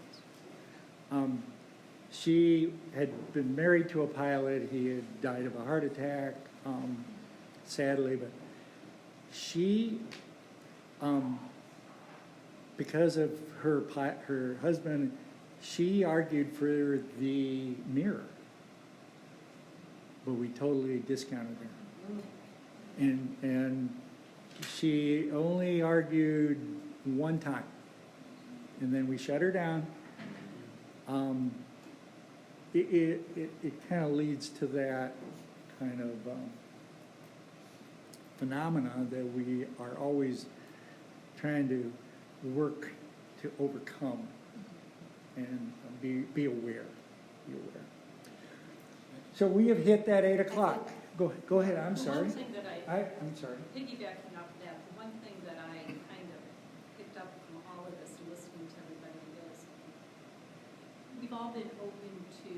She had been married to a pilot. He had died of a heart attack, sadly, but she, because of her husband, she argued for the mirror, but we totally discounted her. And she only argued one time, and then we shut her down. It kind of leads to that kind of phenomena that we are always trying to work to overcome and be aware. So we have hit that 8 o'clock. Go ahead, I'm sorry. The one thing that I'm sorry. Piggybacking off that, the one thing that I kind of picked up from all of this and listening to everybody is we've all been open to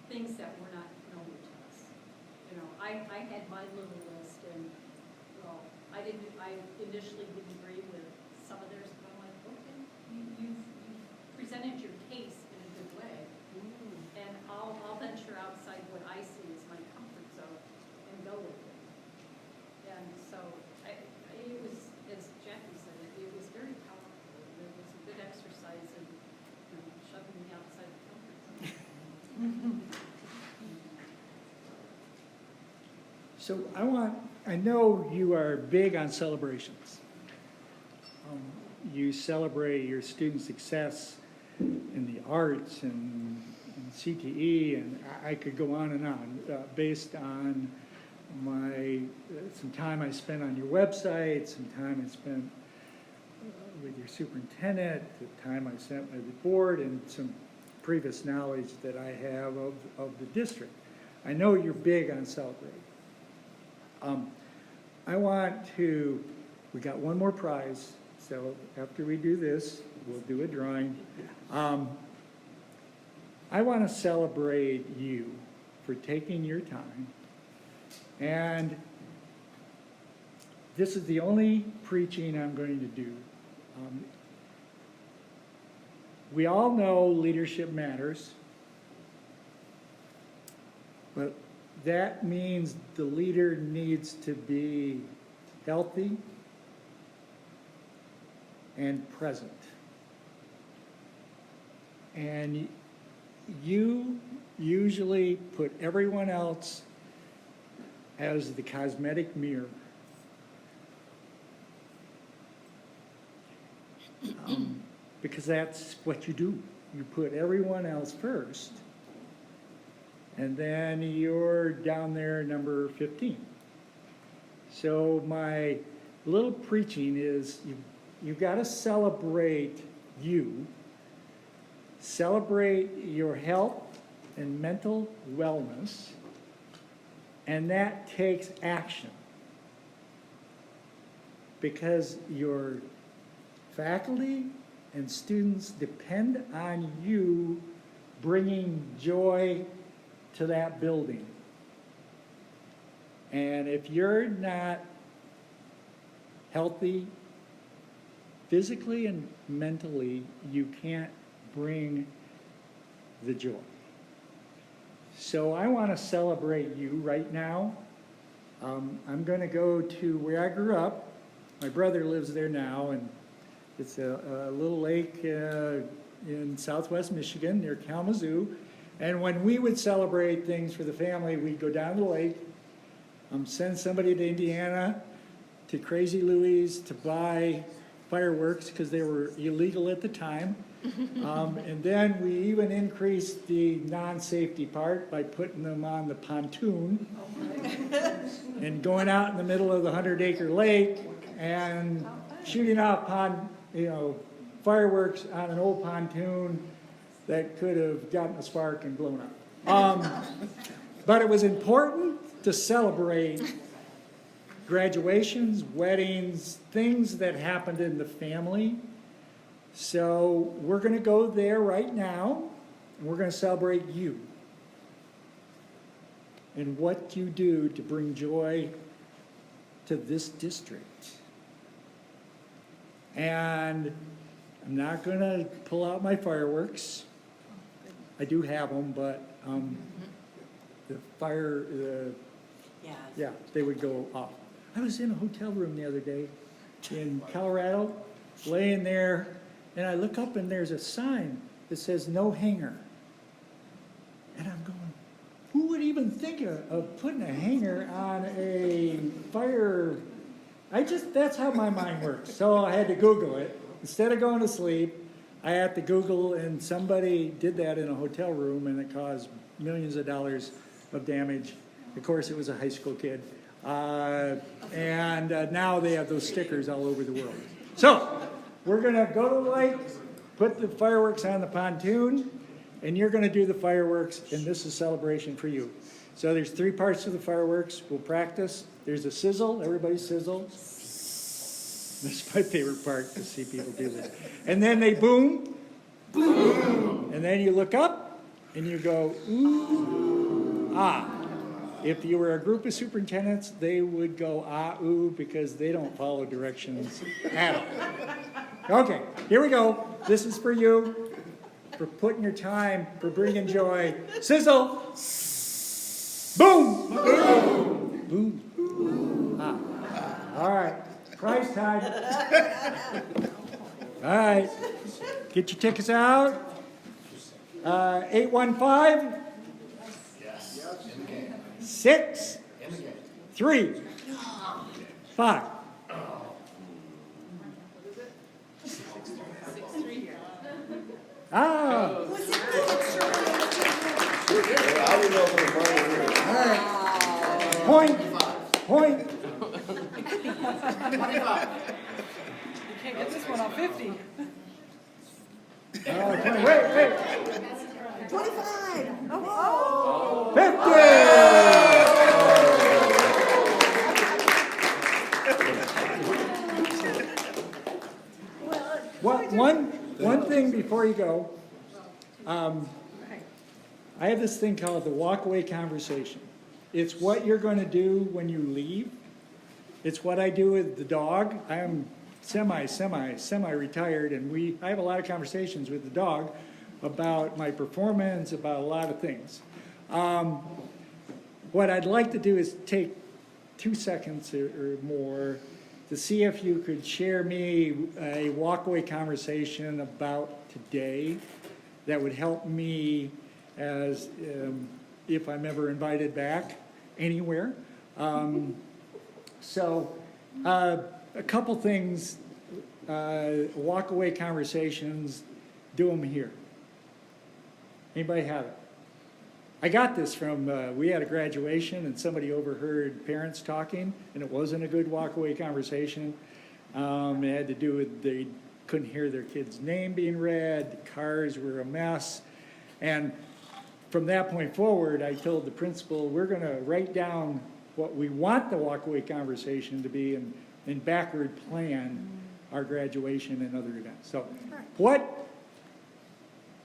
things that were not known to us. You know, I had my little list and, well, I initially didn't agree with some of theirs, but I'm like, okay, you've presented your case in a good way. And I'll venture outside what I see as my comfort zone and go with it. And so it was, as Jackie said, it was very powerful. It was a good exercise in shoving me outside the comfort zone. So I know you are big on celebrations. You celebrate your student success in the arts and CTE, and I could go on and on, based on some time I spent on your website, some time I spent with your superintendent, the time I spent with the board, and some previous knowledge that I have of the district. I know you're big on celebrating. We got one more prize, so after we do this, we'll do a drawing. I want to celebrate you for taking your time, and this is the only preaching I'm going to do. We all know leadership matters, but that means the leader needs to be healthy and present. And you usually put everyone else as the cosmetic mirror. Because that's what you do. You put everyone else first, and then you're down there number 15. So my little preaching is you've got to celebrate you, celebrate your health and mental wellness, and that takes action. Because your faculty and students depend on you bringing joy to that building. And if you're not healthy physically and mentally, you can't bring the joy. So I want to celebrate you right now. I'm going to go to where I grew up. My brother lives there now, and it's a little lake in southwest Michigan near Kalamazoo. And when we would celebrate things for the family, we'd go down to the lake, send somebody to Indiana, to Crazy Louie's to buy fireworks because they were illegal at the time. And then we even increased the non-safety part by putting them on the pontoon and going out in the middle of the 100-acre lake and shooting off fireworks on an old pontoon that could have gotten a spark and blown up. But it was important to celebrate graduations, weddings, things that happened in the family. So we're going to go there right now, and we're going to celebrate you and what you do to bring joy to this district. And I'm not going to pull out my fireworks. I do have them, but yeah, they would go off. I was in a hotel room the other day in Colorado, laying there, and I look up and there's a sign that says no hanger. And I'm going, who would even think of putting a hanger on a fire? That's how my mind works. So I had to Google it. Instead of going to sleep, I had to Google, and somebody did that in a hotel room, and it caused millions of dollars of damage. Of course, it was a high school kid. And now they have those stickers all over the world. So we're going to go to the lake, put the fireworks on the pontoon, and you're going to do the fireworks, and this is celebration for you. So there's 3 parts to the fireworks. We'll practice. There's a sizzle. Everybody sizzle. This is my favorite part, to see people do this. And then they boom, boom. And then you look up, and you go, ooh, ah. If you were a group of superintendents, they would go ah, ooh, because they don't follow directions at all. Okay, here we go. This is for you, for putting your time, for bringing joy. Sizzle. Boom. Boom. Boom. Ah. All right, prize time. All right, get your tickets out. 815. 6, 3, 5. Ah. All right. Point. 25. You can't get this one on 50. Wait. 25. 50! One thing before you go. I have this thing called the walkaway conversation. It's what you're going to do when you leave. It's what I do with the dog. I am semi-retired, and I have a lot of conversations with the dog about my performance, about a lot of things. What I'd like to do is take 2 seconds or more to see if you could share me a walkaway conversation about today that would help me as if I'm ever invited back anywhere. So a couple things, walkaway conversations, do them here. Anybody have it? I got this from, we had a graduation and somebody overheard parents talking, and it wasn't a good walkaway conversation. It had to do with they couldn't hear their kid's name being read, the cars were a mess. And from that point forward, I told the principal, we're going to write down what we want the walkaway conversation to be and backward plan our graduation and other events. So what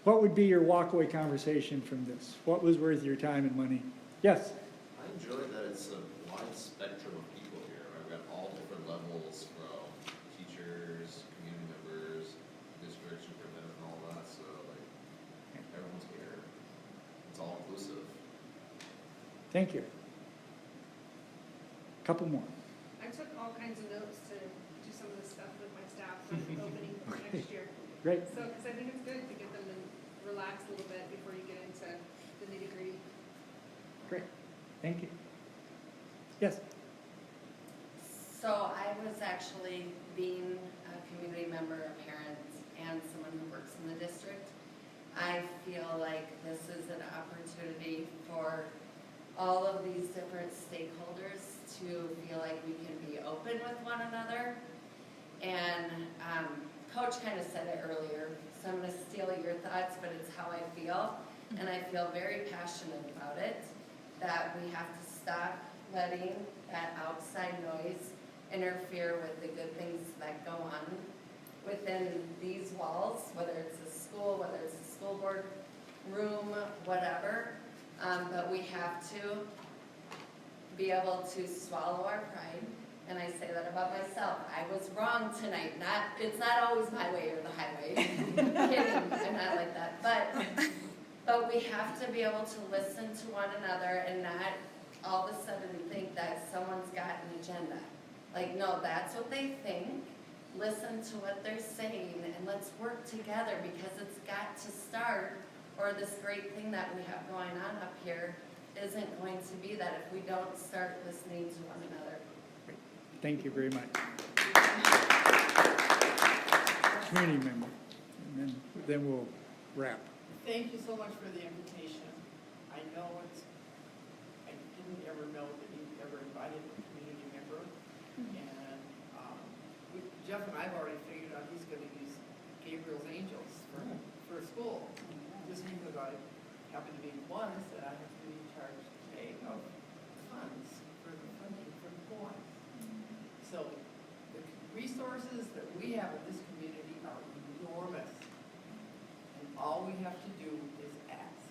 would be your walkaway conversation from this? What was worth your time and money? Yes? I enjoy that it's a wide spectrum of people here. I've got all different levels from teachers, community members, district superintendent, and all that. So, like, everyone's here. It's all inclusive. Thank you. Couple more. I took all kinds of notes to do some of this stuff with my staff for the opening for next year. Great. So, because I think it's good to get them to relax a little bit before you get into the nitty-gritty. Great. Thank you. Yes? So I was actually, being a community member, a parent, and someone who works in the district, I feel like this is an opportunity for all of these different stakeholders to feel like we can be open with one another. And Coach kind of said it earlier, so so I'm gonna steal your thoughts, but it's how I feel. And I feel very passionate about it, that we have to stop letting that outside noise interfere with the good things that go on within these walls, whether it's a school, whether it's a school board room, whatever. But we have to be able to swallow our pride. And I say that about myself. I was wrong tonight. It's not always my way or the highway. Kidding, I'm not like that. But we have to be able to listen to one another and not all of a sudden think that someone's got an agenda. Like, no, that's what they think. Listen to what they're saying and let's work together, because it's got to start, or this great thing that we have going on up here isn't going to be that if we don't start listening to one another. Thank you very much. Community member, and then we'll wrap. Thank you so much for the invitation. I know I didn't ever know that you ever invited a community member. And Jeff and I have already figured out he's going to use Gabriel's Angels for school. Just because I happen to be one, that I have to be in charge today of funds for the funding for the boys. So the resources that we have in this community are enormous. And all we have to do is ask.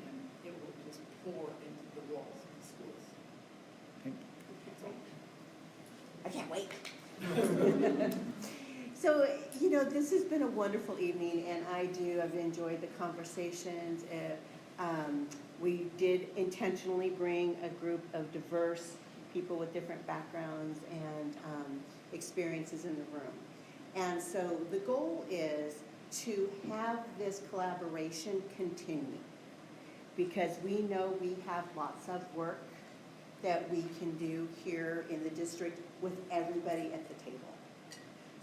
And it will just pour into the walls of the schools. Thank I can't wait. So, this has been a wonderful evening, and I've enjoyed the conversations. We did intentionally bring a group of diverse people with different backgrounds and experiences in the room. And so the goal is to have this collaboration continue, because we know we have lots of work that we can do here in the district with everybody at the table.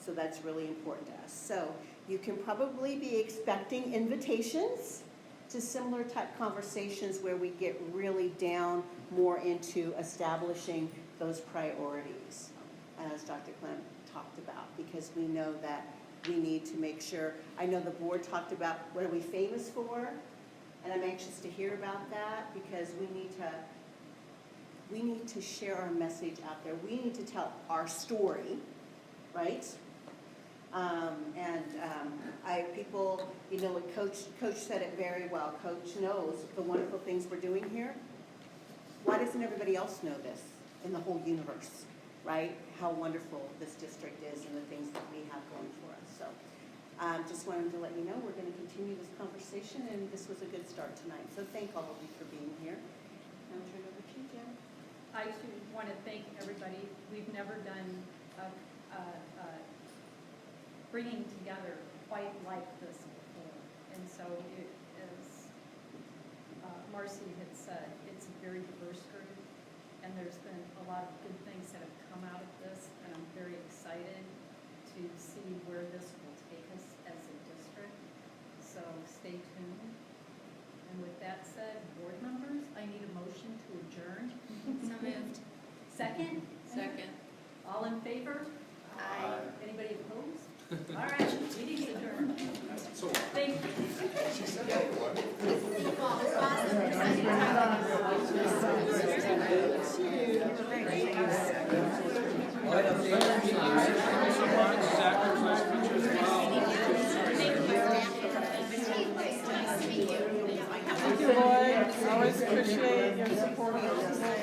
So that's really important to us. So you can probably be expecting invitations to similar type conversations where we get really down more into establishing those priorities, as Dr. Clem talked about, because we know that we need to make sure. I know the board talked about what are we famous for, and I'm anxious to hear about that, because we need to share our message out there. We need to tell our story, right? Coach said it very well. Coach knows the wonderful things we're doing here. Why doesn't everybody else know this in the whole universe, right? How wonderful this district is and the things that we have going for us. So just wanted to let you know we're going to continue this conversation, and this was a good start tonight. So thank all of you for being here. I'll turn it over to you, Jen. I too want to thank everybody. We've never done bringing together quite like this before. And so it is, Marcy had said, it's a very diverse group, and there's been a lot of good things that have come out of this, and I'm very excited to see where this will take us as a district. So stay tuned. And with that said, board members, I need a motion to adjourn. So moved. Second? Second. All in favor? Aye. Anybody opposed? All right, meeting's adjourned. Thank you. Thank you, Lloyd. Always appreciate